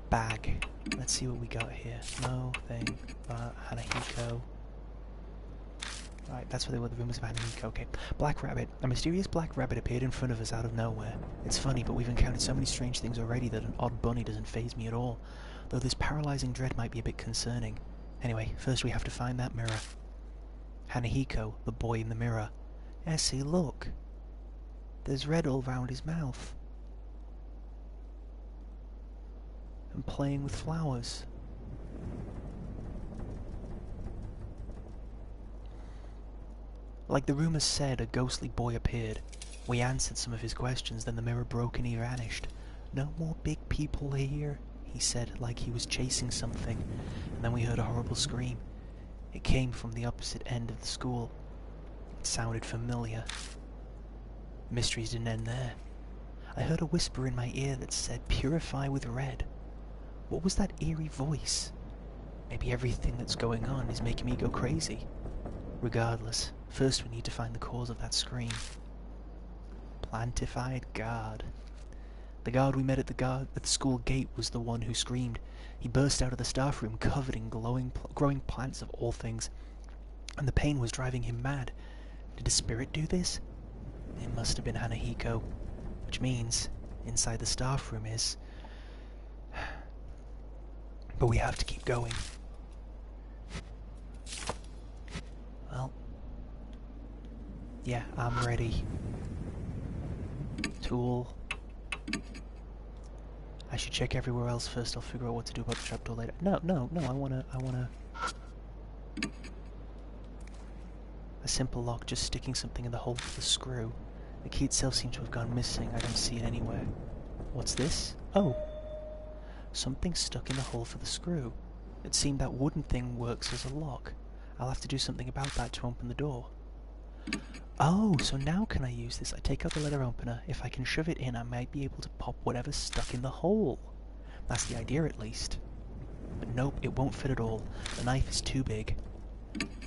Bag. Let's see what we got here. No thing. Hanahiko. Right, that's what they were, the rumors of Hanahiko. Okay. Black rabbit. A mysterious black rabbit appeared in front of us out of nowhere. It's funny, but we've encountered so many strange things already that an odd bunny doesn't faze me at all. Though this paralyzing dread might be a bit concerning. Anyway, first we have to find that mirror. Hanahiko, the boy in the mirror. Essie, look. There's red all round his mouth. And playing with flowers. Like the rumours said, a ghostly boy appeared. We answered some of his questions, then the mirror broke and he vanished. No more big people here, he said, like he was chasing something. And then we heard a horrible scream. It came from the opposite end of the school. It sounded familiar. The mysteries didn't end there. I heard a whisper in my ear that said, "Purify with red." What was that eerie voice? Maybe everything that's going on is making me go crazy. Regardless, first we need to find the cause of that scream. Plantified guard. The guard we met at the school gate was the one who screamed. He burst out of the staff room covered in growing plants of all things, and the pain was driving him mad. Did a spirit do this? It must have been Hanahiko, which means inside the staff room is... But we have to keep going. Well, yeah, I'm ready. Tool. I should check everywhere else first. I'll figure out what to do about the trapdoor later. No, I wanna... A simple lock, just sticking something in the hole for the screw. The key itself seems to have gone missing. I don't see it anywhere. What's this? Oh! Something stuck in the hole for the screw. It seemed that wooden thing works as a lock. I'll have to do something about that to open the door. Oh, so now can I use this? I take out the letter opener. If I can shove it in, I might be able to pop whatever's stuck in the hole. That's the idea, at least. But nope, it won't fit at all. The knife is too big.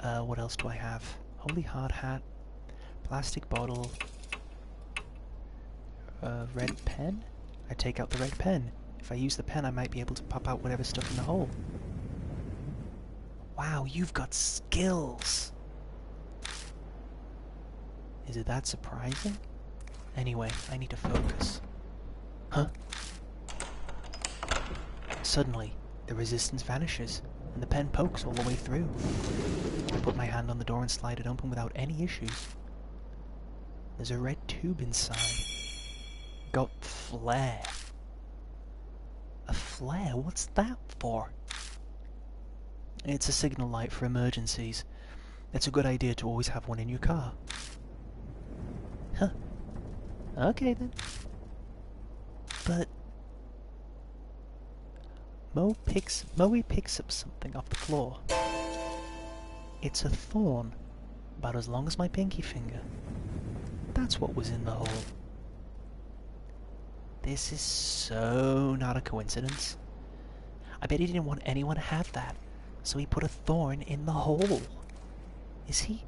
What else do I have? Holy hard hat. Plastic bottle. Red pen? I take out the red pen. If I use the pen, I might be able to pop out whatever's stuck in the hole. Wow, you've got skills! Is it that surprising? Anyway, I need to focus. Huh? Suddenly, the resistance vanishes, and the pen pokes all the way through. I put my hand on the door and slide it open without any issues. There's a red tube inside. Got flare. A flare? What's that for? It's a signal light for emergencies. It's a good idea to always have one in your car. Huh. Okay then. But... Moe picks up something off the floor. It's a thorn, about as long as my pinky finger. That's what was in the hole. This is so not a coincidence. I bet he didn't want anyone to have that, so he put a thorn in the hole. Is he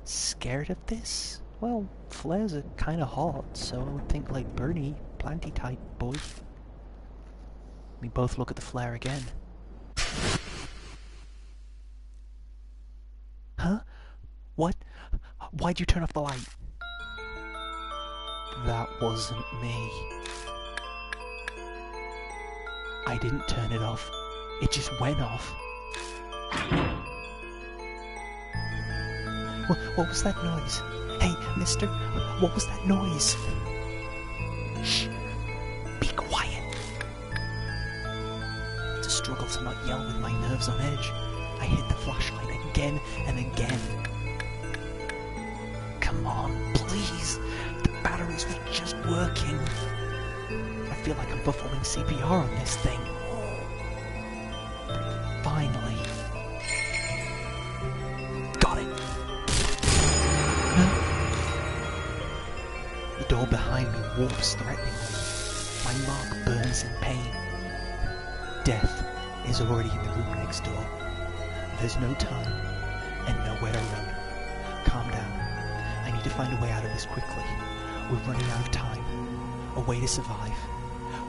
scared of this? Well, flares are kinda hot, so I would think like Bernie, planty type boy. We both look at the flare again. Huh? What? Why'd you turn off the light? That wasn't me. I didn't turn it off. It just went off. What was that noise? Hey, mister, what was that noise? Shh. Be quiet. It's a struggle to not yell with my nerves on edge. I hit the flashlight again and again. Come on, please. The batteries were just working. feel like I'm performing CPR on this thing. Finally. Got it. The door behind me warps threateningly. My mark burns in pain. Death is already in the room next door. There's no time and nowhere to run. Calm down. I need to find a way out of this quickly. We're running out of time. A way to survive.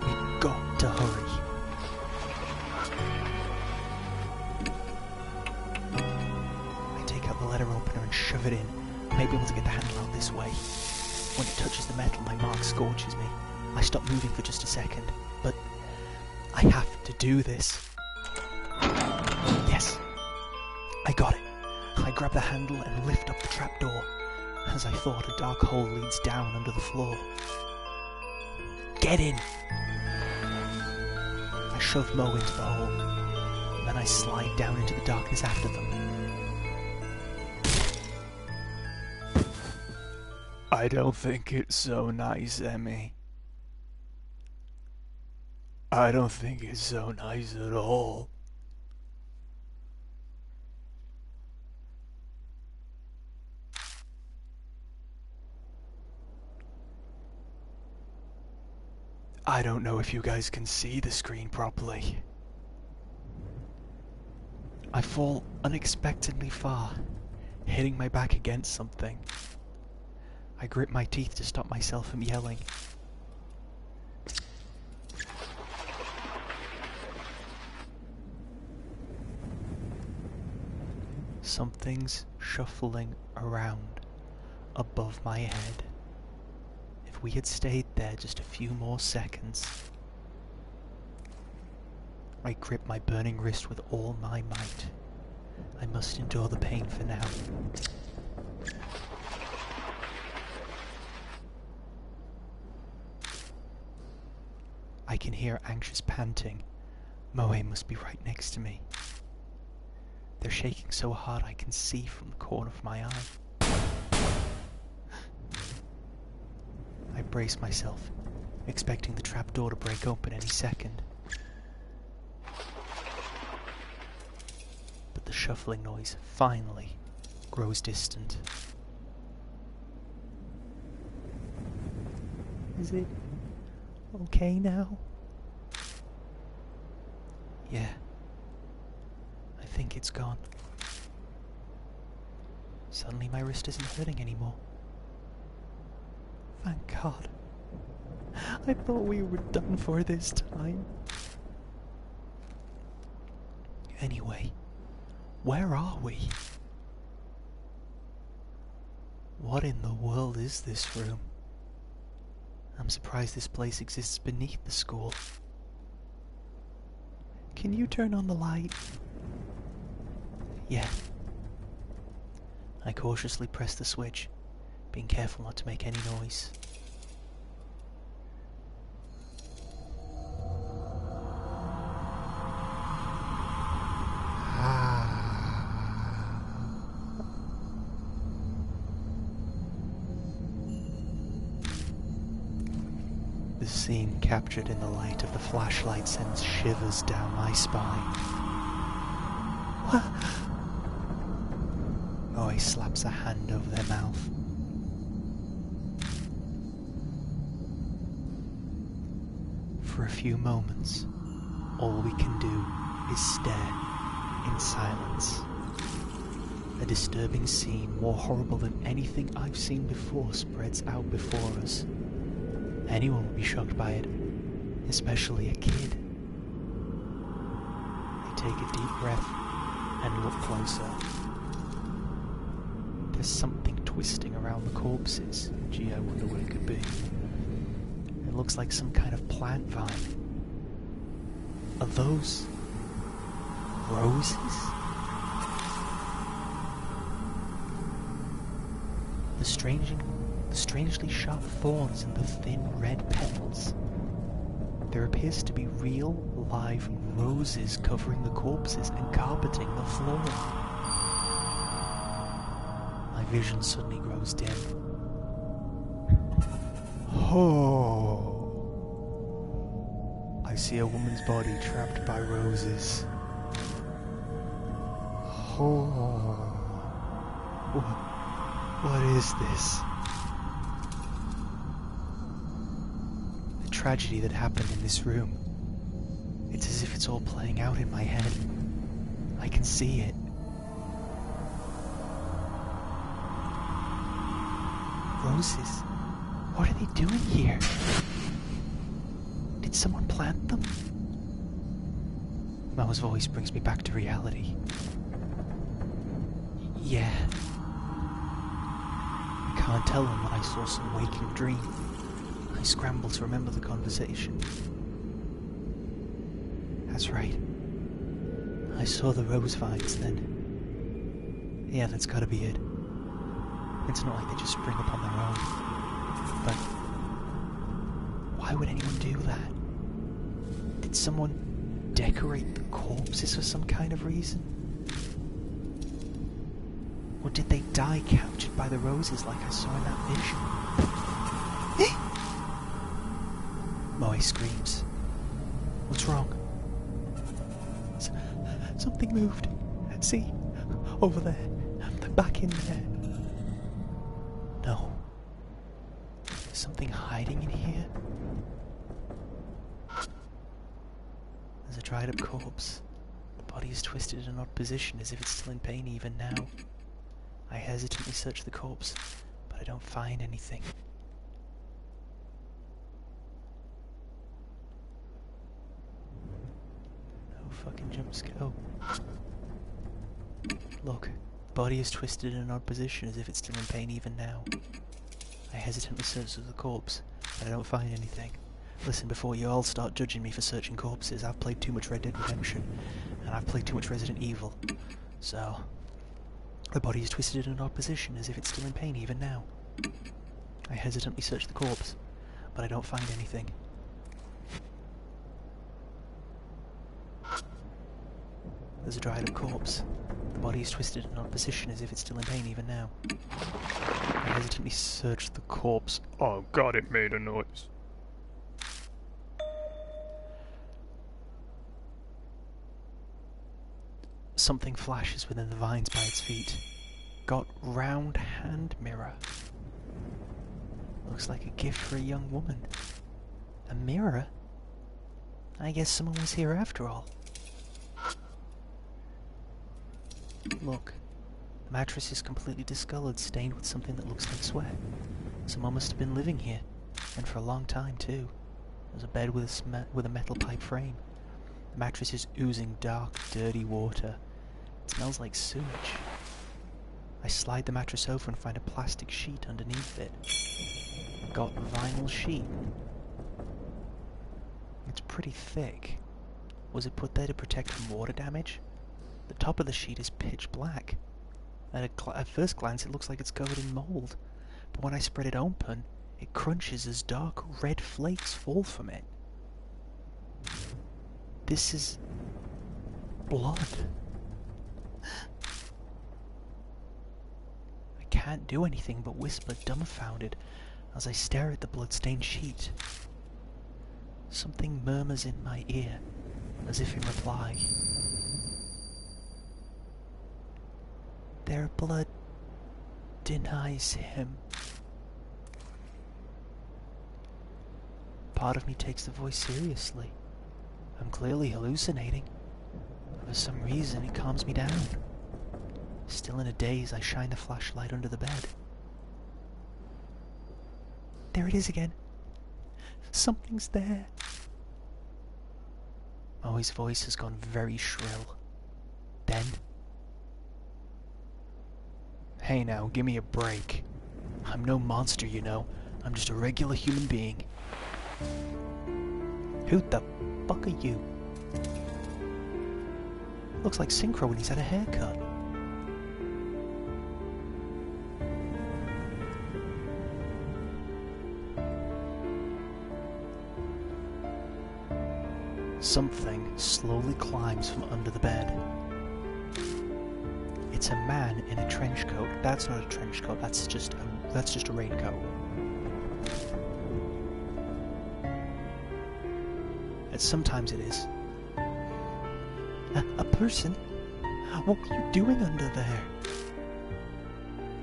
We've got to hurry. I take out the letter opener and shove it in. I may be able to get the handle out this way. When it touches the metal, my mark scorches me. I stop moving for just a second, but I have to do this. Yes, I got it. I grab the handle and lift up the trapdoor. As I thought, a dark hole leads down under the floor. Get in! I shove Mo into the hole, and then I slide down into the darkness after them. I don't think it's so nice, Emmy. I don't think it's so nice at all. I don't know if you guys can see the screen properly. I fall unexpectedly far, hitting my back against something. I grip my teeth to stop myself from yelling. Something's shuffling around above my head. If we had stayed there just a few more seconds. I grip my burning wrist with all my might. I must endure the pain for now. I can hear anxious panting. Moe must be right next to me. They're shaking so hard I can see from the corner of my eye. I brace myself, expecting the trapdoor to break open any second. But the shuffling noise finally grows distant. Is it okay now? Yeah. I think it's gone. Suddenly my wrist isn't hurting anymore. Thank God. I thought we were done for this time. Anyway, where are we? What in the world is this room? I'm surprised this place exists beneath the school. Can you turn on the light? Yeah. I cautiously press the switch, being careful not to make any noise. The scene captured in the light of the flashlight sends shivers down my spine. Oh, he slaps a hand over their mouth. For a few moments, all we can do is stare in silence. A disturbing scene more horrible than anything I've seen before spreads out before us. Anyone will be shocked by it, especially a kid. I take a deep breath and look closer. There's something twisting around the corpses. Gee, I wonder what it could be. It looks like some kind of plant vine. Are those roses? The strangely sharp thorns and the thin red petals. There appears to be real, live roses covering the corpses and carpeting the floor. My vision suddenly grows dim. Oh. see a woman's body trapped by roses. Oh. What is this? The tragedy that happened in this room. It's as if it's all playing out in my head. I can see it. Roses? What are they doing here? Did someone plant them? Mao's voice brings me back to reality. Yeah. I can't tell him when I saw some waking dream. I scramble to remember the conversation. That's right. I saw the rose vines then. Yeah, that's gotta be it. It's not like they just spring up on their own. But why would anyone do that? Did someone decorate the corpses for some kind of reason? Or did they die captured by the roses like I saw in that vision? Moe screams. What's wrong? Something moved. See? Over there. Back in there. No. Is something hiding in here? There's a dried up corpse. The body is twisted in an odd position as if it's still in pain even now. I hesitantly search the corpse, but I don't find anything. No fucking jump scare. Oh. Look, the body is twisted in an odd position as if it's still in pain even now. I hesitantly search the corpse, but I don't find anything. Listen, before you all start judging me for searching corpses, I've played too much Red Dead Redemption, and I've played too much Resident Evil. So, the body is twisted in an odd position as if it's still in pain even now. I hesitantly search the corpse, but I don't find anything. There's a dried up corpse. The body is twisted in an odd position as if it's still in pain even now. I hesitantly search the corpse. Oh god, it made a noise. Something flashes within the vines by its feet. Got round hand mirror. Looks like a gift for a young woman. A mirror? I guess someone was here after all. Look, the mattress is completely discolored, stained with something that looks like sweat. Someone must have been living here, and for a long time too. There's a bed with a metal pipe frame. The mattress is oozing dark, dirty water. It smells like sewage. I slide the mattress over and find a plastic sheet underneath it. Got vinyl sheet. It's pretty thick. Was it put there to protect from water damage? The top of the sheet is pitch black. At first glance it looks like it's covered in mould, but when I spread it open, it crunches as dark red flakes fall from it. This is blood. I can't do anything but whisper dumbfounded as I stare at the blood-stained sheet. Something murmurs in my ear, as if in reply. Their blood denies him. Part of me takes the voice seriously. I'm clearly hallucinating. For some reason, it calms me down. Still in a daze, I shine the flashlight under the bed. There it is again. Something's there. Moe's voice has gone very shrill. Then, hey now, give me a break. I'm no monster, you know. I'm just a regular human being. Who the fuck are you? Looks like Synchro when he's had a haircut. Something slowly climbs from under the bed. It's a man in a trench coat. That's not a trench coat, that's just a raincoat. Sometimes it is. A person? What were you doing under there?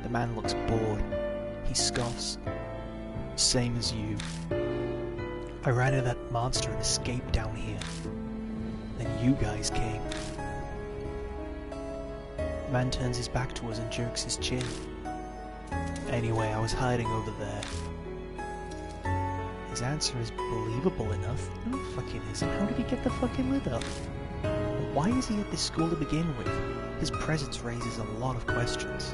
The man looks bored. He scoffs. Same as you. I ran into that monster and escaped down here. Then you guys came. The man turns his back to us and jerks his chin. Anyway, I was hiding over there. His answer is believable enough. No, it fucking isn't. How did he get the fucking lid up? Why is he at this school to begin with? His presence raises a lot of questions.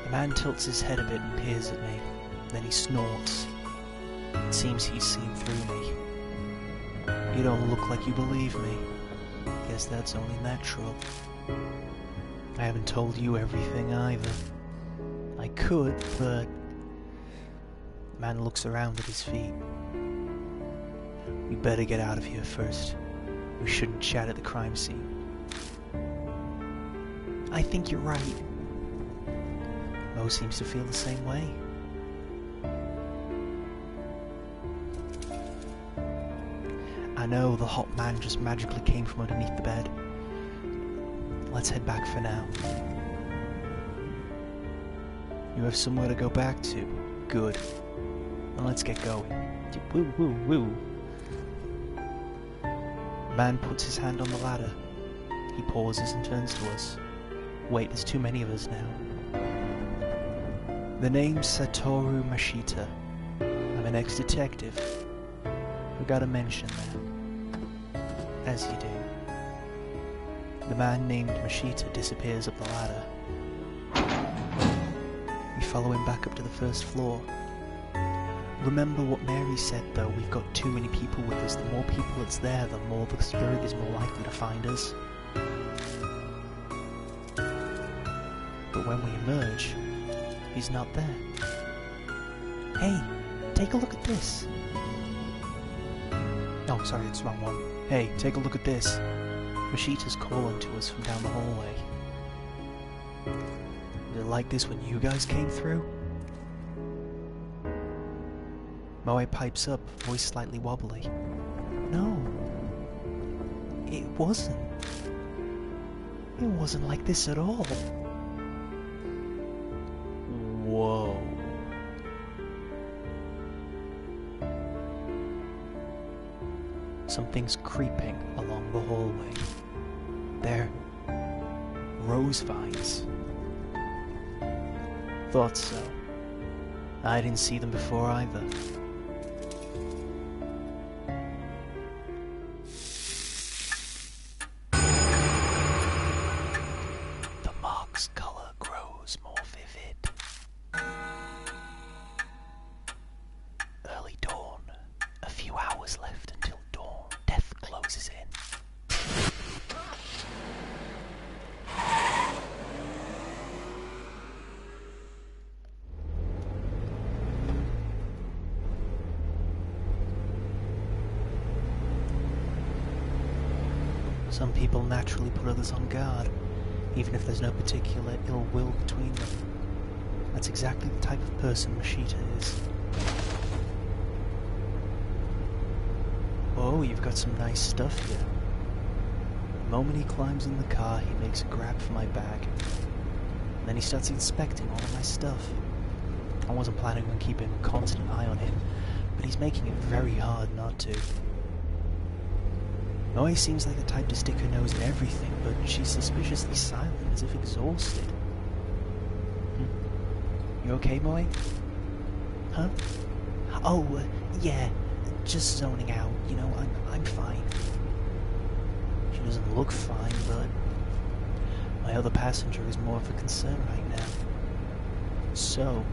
The man tilts his head a bit and peers at me. Then he snorts. It seems he's seen through me. You don't look like you believe me. Guess that's only natural. I haven't told you everything either. I could, but... The man looks around at his feet. We better get out of here first. We shouldn't chat at the crime scene. I think you're right. Mo seems to feel the same way. I know the hot man just magically came from underneath the bed. Let's head back for now. You have somewhere to go back to. Good. Well, let's get going. Woo woo woo. The man puts his hand on the ladder. He pauses and turns to us. Wait, there's too many of us now. The name's Satoru Mashita. I'm an ex-detective. We gotta mention that. As you do. The man named Mashita disappears up the ladder. We follow him back up to the first floor. Remember what Mary said though, we've got too many people with us. The more people that's there, the more the spirit is more likely to find us. But when we emerge, he's not there. Hey, take a look at this. Oh, sorry, it's the wrong one. Hey, take a look at this. Mashita's calling to us from down the hallway. Was it like this when you guys came through? Moe pipes up, voice slightly wobbly. No. It wasn't. It wasn't like this at all. Whoa. Something's creeping along the hallway. They're rose vines. Thought so. I didn't see them before either. The mark's color grows more vivid. Early dawn. A few hours left until dawn. Death closes in. Some people naturally put others on guard, even if there's no particular ill will between them. That's exactly the type of person Mashita is. Oh, you've got some nice stuff here. The moment he climbs in the car, he makes a grab for my bag. And then he starts inspecting all of my stuff. I wasn't planning on keeping a constant eye on him, but he's making it very hard not to. Moe seems like the type to stick her nose in everything, but she's suspiciously silent, as if exhausted. You okay, Moe? Huh? Oh, yeah, just zoning out. You know, I'm fine. She doesn't look fine, but my other passenger is more of a concern right now. So,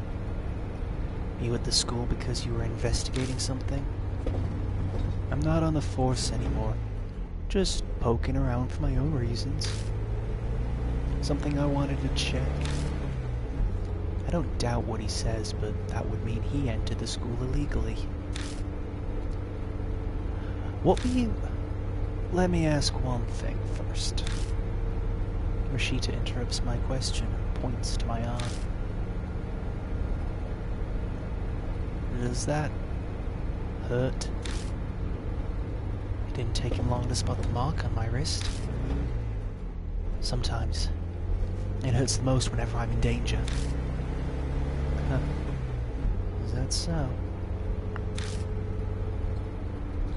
you at the school because you were investigating something? I'm not on the force anymore. Just poking around for my own reasons. Something I wanted to check. I don't doubt what he says, but that would mean he entered the school illegally. What were you... Let me ask one thing first. Rashida interrupts my question and points to my arm. Does that hurt. It didn't take him long to spot the mark on my wrist. Sometimes it hurts the most whenever I'm in danger. Huh. Is that so?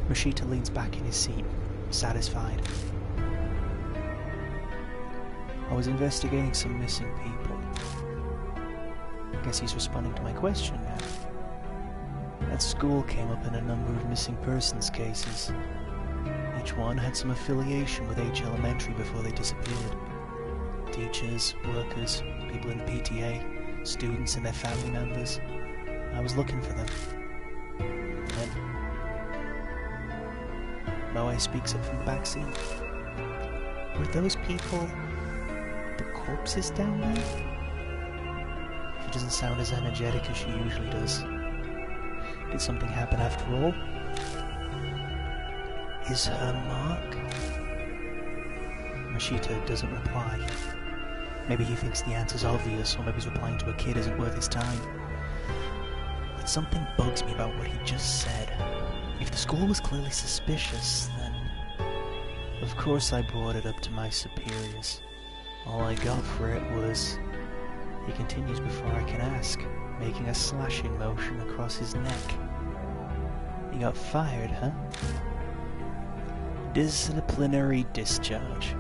Mashita leans back in his seat, satisfied. I was investigating some missing people. I guess he's responding to my question now. That school came up in a number of missing persons cases. Each one had some affiliation with H Elementary before they disappeared. Teachers, workers, people in the PTA, students and their family members. I was looking for them. Then Moe speaks up from the back seat. Were those people the corpses down there? She doesn't sound as energetic as she usually does. Did something happen after all? Is her mark? Mashita doesn't reply. Maybe he thinks the answer's obvious, or maybe he's replying to a kid isn't worth his time. But something bugs me about what he just said. If the school was clearly suspicious, then... Of course I brought it up to my superiors. All I got for it was... He continues before I can ask, making a slashing motion across his neck. He got fired, huh? Disciplinary discharge.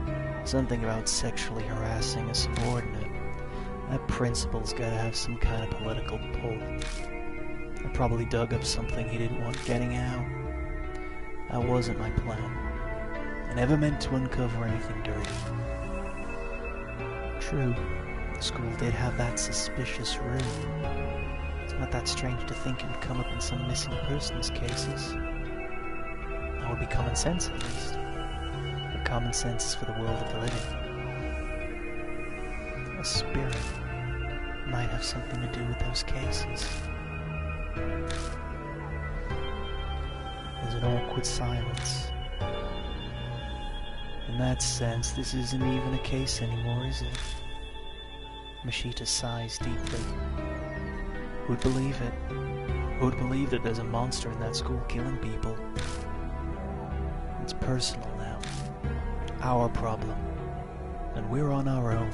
Something about sexually harassing a subordinate. That principal's gotta have some kind of political pull. I probably dug up something he didn't want getting out. That wasn't my plan. I never meant to uncover anything dirty. True, the school did have that suspicious room. It's not that strange to think it would come up in some missing persons cases. That would be common sense, at least. But common sense is for the world of the living. A spirit might have something to do with those cases. There's an awkward silence. In that sense, this isn't even a case anymore, is it? Mashita sighs deeply. Who'd believe it? Who'd believe that there's a monster in that school killing people? It's personal now. Our problem. And we're on our own.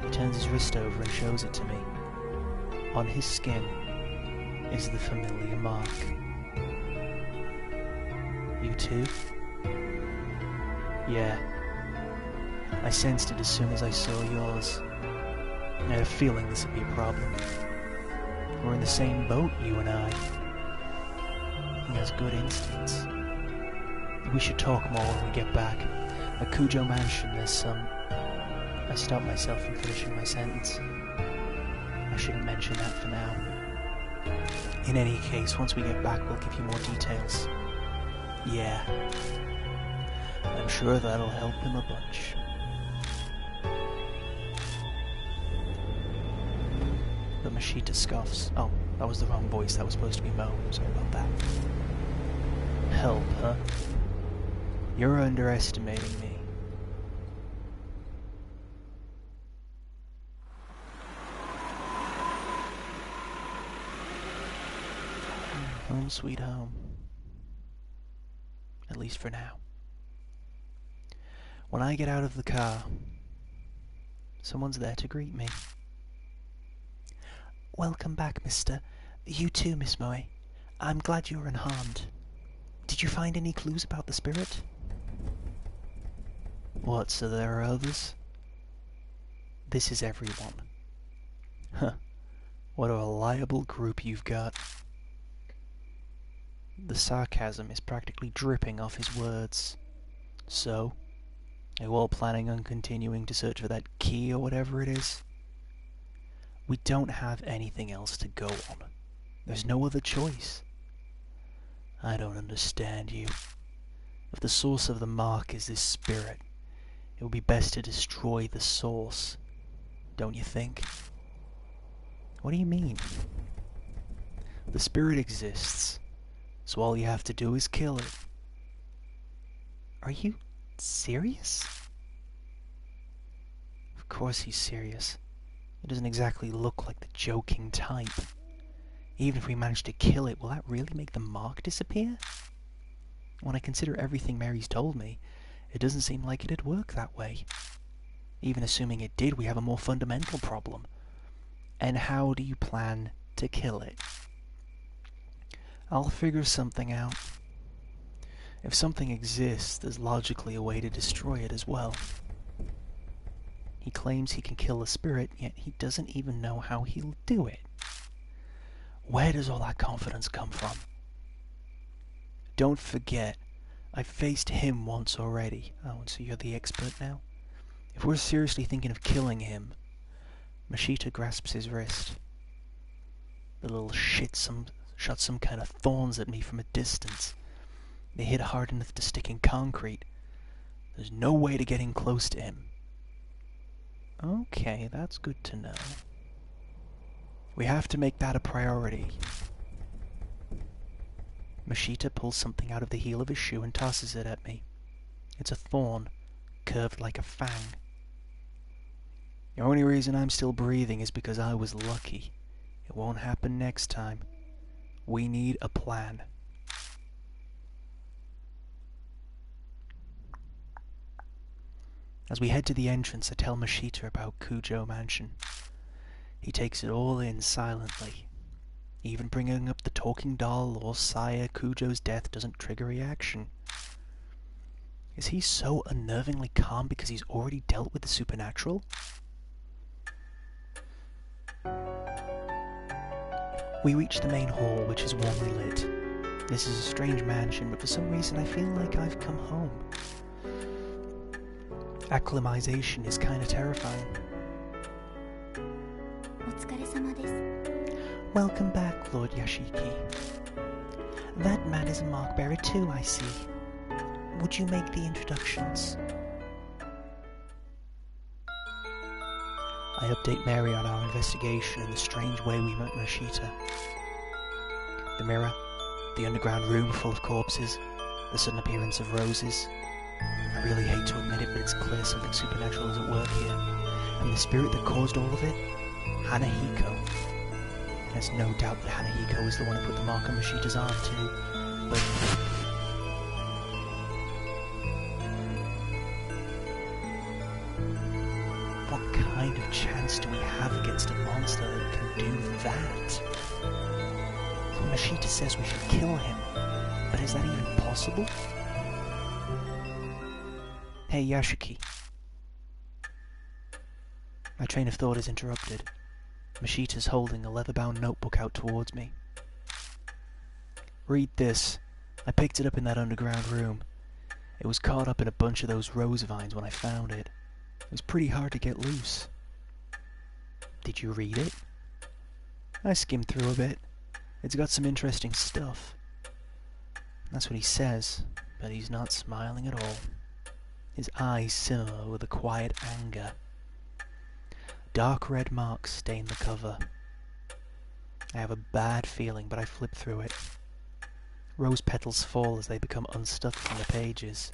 He turns his wrist over and shows it to me. On his skin is the familiar mark. You too? Yeah. I sensed it as soon as I saw yours. I had a feeling this would be a problem. We're in the same boat, you and I. He has good instincts. We should talk more when we get back. At Cujo Mansion, there's some... I stopped myself from finishing my sentence. I shouldn't mention that for now. In any case, once we get back, we'll give you more details. Yeah. I'm sure that'll help him a bunch. But Mashita scoffs. Oh, that was the wrong voice. That was supposed to be Mo. Sorry about that. Help, huh? You're underestimating me. Home sweet home. At least for now. When I get out of the car, someone's there to greet me. Welcome back, mister. You too, Miss Moe. I'm glad you're unharmed. Did you find any clues about the spirit? What, so there are others? This is everyone. Huh. What a reliable group you've got. The sarcasm is practically dripping off his words. So, are you all planning on continuing to search for that key or whatever it is? We don't have anything else to go on. There's no other choice. I don't understand you. If the source of the mark is this spirit, it would be best to destroy the source, don't you think? What do you mean? The spirit exists, so all you have to do is kill it. Are you serious? Of course he's serious. He doesn't exactly look like the joking type. Even if we manage to kill it, will that really make the mark disappear? When I consider everything Mary's told me, it doesn't seem like it'd work that way. Even assuming it did, we have a more fundamental problem. And how do you plan to kill it? I'll figure something out. If something exists, there's logically a way to destroy it as well. He claims he can kill a spirit, yet he doesn't even know how he'll do it. Where does all that confidence come from? Don't forget, I faced him once already. Oh, and so you're the expert now? If we're seriously thinking of killing him... Mashita grasps his wrist. The little shit shot some kind of thorns at me from a distance. They hit hard enough to stick in concrete. There's no way to get in close to him. Okay, that's good to know. We have to make that a priority. Mashita pulls something out of the heel of his shoe and tosses it at me. It's a thorn, curved like a fang. The only reason I'm still breathing is because I was lucky. It won't happen next time. We need a plan. As we head to the entrance, I tell Mashita about Kujo Mansion. He takes it all in silently. Even bringing up the talking doll or Sire Kujo's death doesn't trigger reaction. Is he so unnervingly calm because he's already dealt with the supernatural? We reach the main hall, which is warmly lit. This is a strange mansion, but for some reason I feel like I've come home. Acclimatization is kinda terrifying. Welcome back, Lord Yashiki. That man is a mark bearer too, I see. Would you make the introductions? I update Mary on our investigation and the strange way we met Mashita. The mirror, the underground room full of corpses, the sudden appearance of roses. I really hate to admit it, but it's clear something supernatural is at work here. And the spirit that caused all of it? Hanahiko. There's no doubt that Hanahiko is the one who put the mark on Mashita's arm too, but... what kind of chance do we have against a monster that can do that? So Mashita says we should kill him, but is that even possible? Hey, Yashiki. My train of thought is interrupted. Mashita's holding a leather-bound notebook out towards me. Read this. I picked it up in that underground room. It was caught up in a bunch of those rose vines when I found it. It was pretty hard to get loose. Did you read it? I skimmed through a bit. It's got some interesting stuff. That's what he says, but he's not smiling at all. His eyes simmer with a quiet anger. Dark red marks stain the cover. I have a bad feeling, but I flip through it. Rose petals fall as they become unstuck from the pages.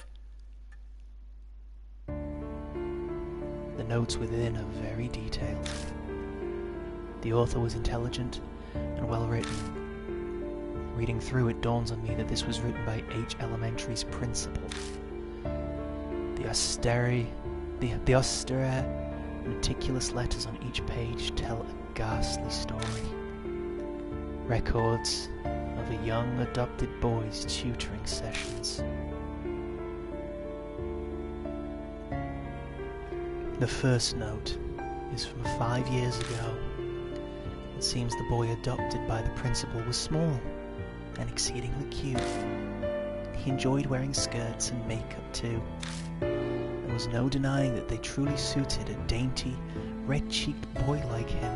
The notes within are very detailed. The author was intelligent and well written. Reading through it dawns on me that this was written by H. Elementary's principal. The austere, meticulous letters on each page tell a ghastly story. Records of a young adopted boy's tutoring sessions. The first note is from 5 years ago. It seems the boy adopted by the principal was small and exceedingly cute. He enjoyed wearing skirts and makeup too. There was no denying that they truly suited a dainty, red-cheeked boy like him.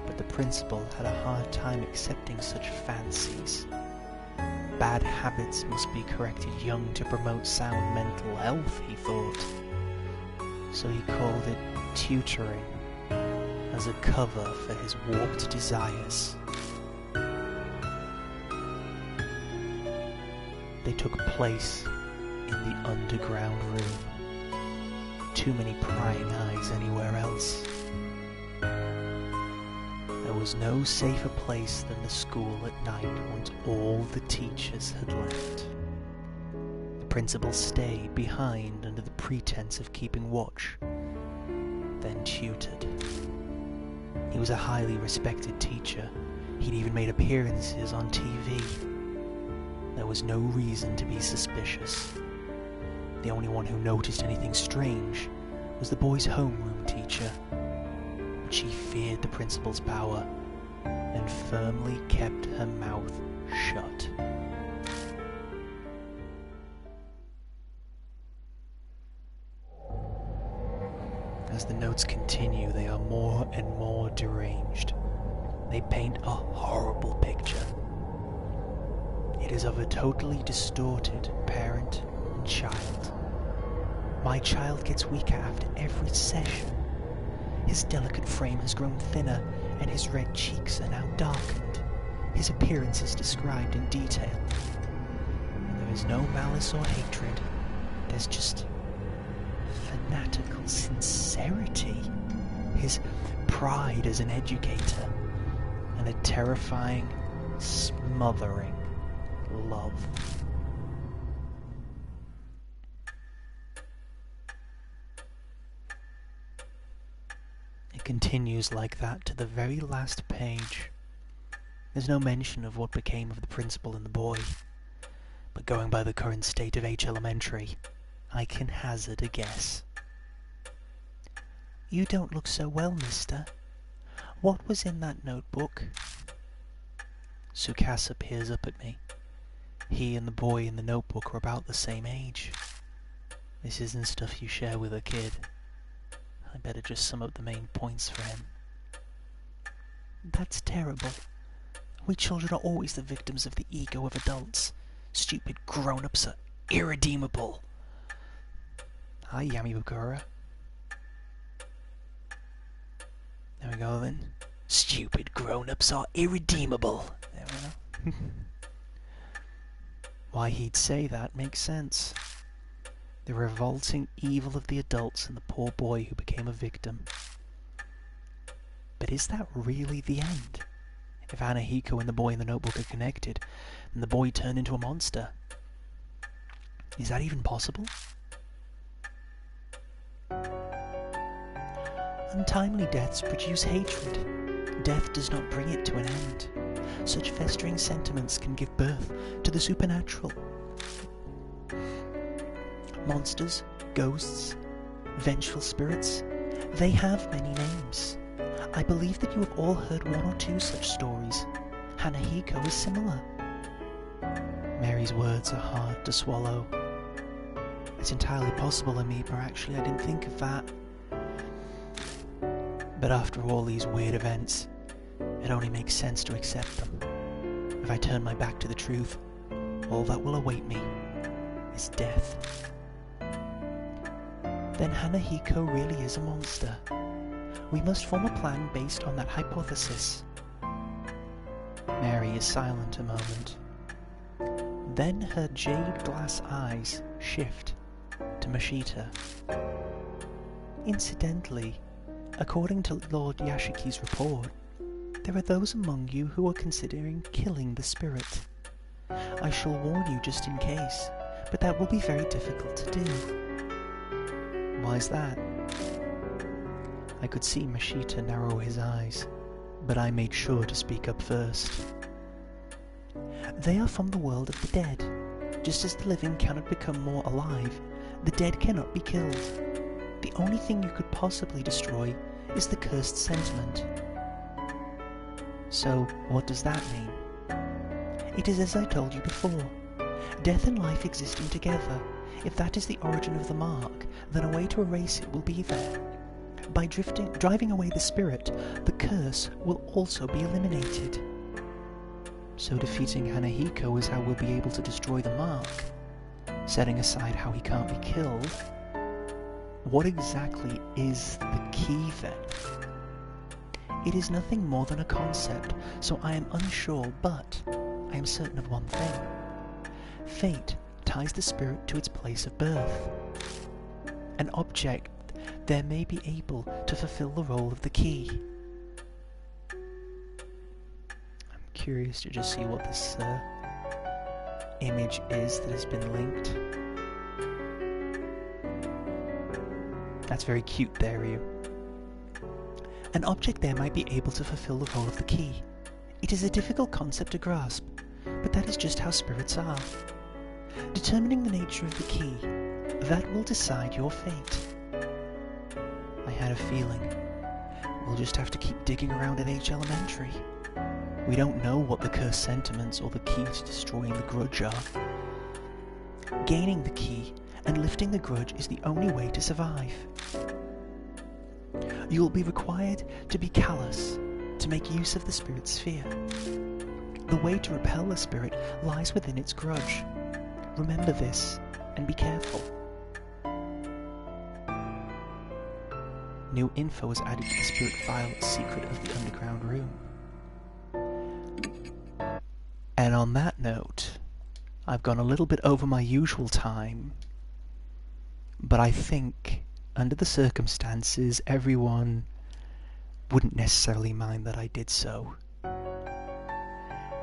But the principal had a hard time accepting such fancies. Bad habits must be corrected young to promote sound mental health, he thought. So he called it tutoring, as a cover for his warped desires. They took place in the underground room. Too many prying eyes anywhere else. I There was no safer place than the school at night once all the teachers had left. The principal stayed behind under the pretense of keeping watch, then tutored. He was a highly respected teacher. He'd even made appearances on TV. There was no reason to be suspicious. The only one who noticed anything strange was the boy's homeroom teacher. But she feared the principal's power and firmly kept her mouth shut. As the notes continue, they are more and more deranged. They paint a horrible picture. It is of a totally distorted parent and child. My child gets weaker after every session. His delicate frame has grown thinner, and his red cheeks are now darkened. His appearance is described in detail. And there is no malice or hatred. There's just fanatical sincerity, his pride as an educator, and a terrifying, smothering love. It continues like that to the very last page. There's no mention of what became of the principal and the boy, but going by the current state of H Elementary, I can hazard a guess. You don't look so well, mister. What was in that notebook? Sukasa peers up at me. He and the boy in the notebook are about the same age. This isn't stuff you share with a kid. I better just sum up the main points for him. That's terrible. We children are always the victims of the ego of adults. Stupid grown-ups are irredeemable. Hi, Yamibukura. There we go then. Stupid grown-ups are irredeemable. There we go. Why he'd say that makes sense. The revolting evil of the adults and the poor boy who became a victim. But is that really the end? If Anahiko and the boy in the notebook are connected, and the boy turned into a monster, is that even possible? Untimely deaths produce hatred. Death does not bring it to an end. Such festering sentiments can give birth to the supernatural. Monsters, ghosts, vengeful spirits, they have many names. I believe that you have all heard one or two such stories. Hanahiko is similar. Mary's words are hard to swallow. It's entirely possible, Amiba. Actually, I didn't think of that. But after all these weird events, it only makes sense to accept them. If I turn my back to the truth, all that will await me is death. Then Hanahiko really is a monster. We must form a plan based on that hypothesis. Mary is silent a moment. Then her jade glass eyes shift to Mashita. Incidentally, according to Lord Yashiki's report, there are those among you who are considering killing the spirit. I shall warn you just in case, but that will be very difficult to do. Why is that? I could see Mashita narrow his eyes, but I made sure to speak up first. They are from the world of the dead. Just as the living cannot become more alive, the dead cannot be killed. The only thing you could possibly destroy is the cursed sentiment. So, what does that mean? It is as I told you before. Death and life existing together. If that is the origin of the mark, then a way to erase it will be there. By driving away the spirit, the curse will also be eliminated. So defeating Hanahiko is how we'll be able to destroy the mark. Setting aside how he can't be killed, what exactly is the key then? It is nothing more than a concept, so I am unsure, but I am certain of one thing. Fate ties the spirit to its place of birth. An object there may be able to fulfill the role of the key. curious to just see what this image is that has been linked. That's very cute there, you. An object there might be able to fulfill the role of the key. It is a difficult concept to grasp, but that is just how spirits are. Determining the nature of the key, that will decide your fate. I had a feeling. We'll just have to keep digging around at H Elementary. We don't know what the cursed sentiments or the key to destroying the grudge are. Gaining the key and lifting the grudge is the only way to survive. You will be required to be callous, to make use of the spirit sphere. The way to repel the spirit lies within its grudge. Remember this, and be careful. New info was added to the spirit file Secret of the Underground Room. And on that note, I've gone a little bit over my usual time, but I think, under the circumstances, everyone wouldn't necessarily mind that I did so.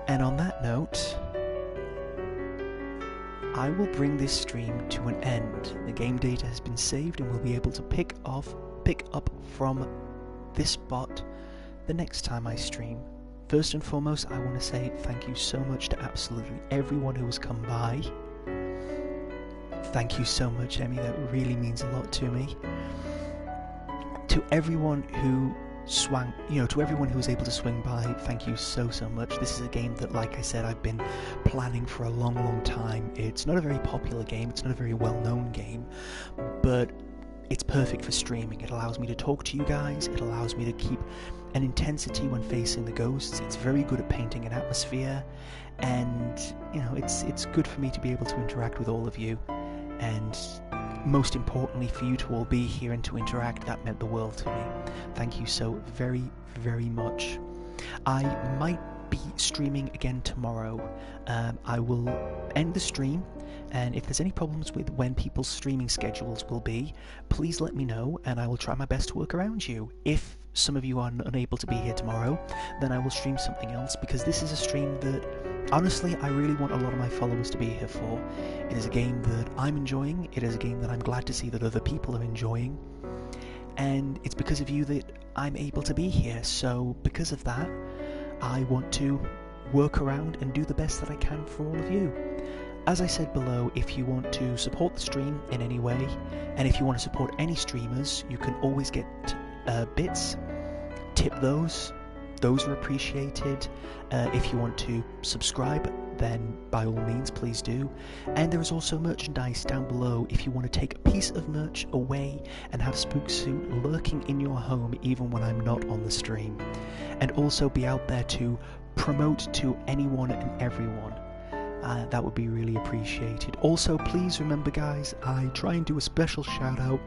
And on that note, I will bring this stream to an end. The game data has been saved and we'll be able to pick up from this spot the next time I stream. First and foremost, I want to say thank you so much to absolutely everyone who has come by. Thank you so much, Emmy, that really means a lot to me. To everyone who to everyone who was able to swing by, thank you so much. This is a game that, like I said, I've been planning for a long time. It's not a very popular game, it's not a very well-known game, but it's perfect for streaming. It allows me to talk to you guys, it allows me to keep an intensity when facing the ghosts. It's very good at painting an atmosphere, and it's good for me to be able to interact with all of you, and most importantly for you to all be here and to interact. That meant the world to me. Thank you so very much. I might be streaming again tomorrow. I will end the stream, and if there's any problems with when people's streaming schedules will be, please let me know and I will try my best to work around you. If some of you are unable to be here tomorrow, then I will stream something else, because this is a stream that honestly I really want a lot of my followers to be here for. It is a game that I'm enjoying, it is a game that I'm glad to see that other people are enjoying, and it's because of you that I'm able to be here. So because of that, I want to work around and do the best that I can for all of you. As I said below, if you want to support the stream in any way, and if you want to support any streamers, you can always get bits. Tip those are appreciated. If you want to subscribe, then by all means please do. And there is also merchandise down below if you want to take a piece of merch away and have Spook Suit lurking in your home even when I'm not on the stream, and also be out there to promote to anyone and everyone. That would be really appreciated. Also, please remember guys, I try and do a special shout out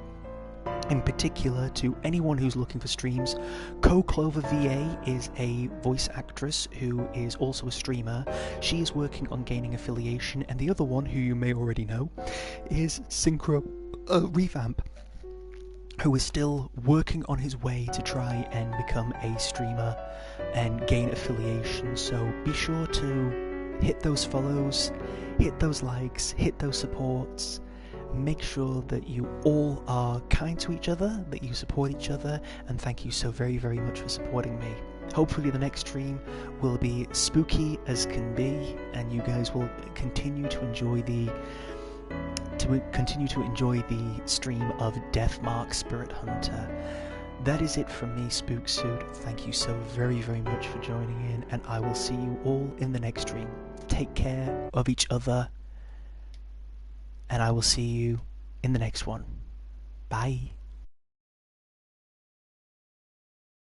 in particular to anyone who's looking for streams. Clover VA is a voice actress who is also a streamer. She is working on gaining affiliation, and the other one, who you may already know, is Synchro Revamp, who is still working on his way to try and become a streamer and gain affiliation. So be sure to hit those follows, hit those likes, hit those supports. Make sure that you all are kind to each other, that you support each other, and thank you so very much for supporting me. Hopefully the next stream will be spooky as can be, and you guys will continue to enjoy the stream of Deathmark Spirit Hunter. That is it from me, Spook Suit. Thank you so very much for joining in, and I will see you all in the next stream. Take care of each other, and I will see you in the next one. Bye.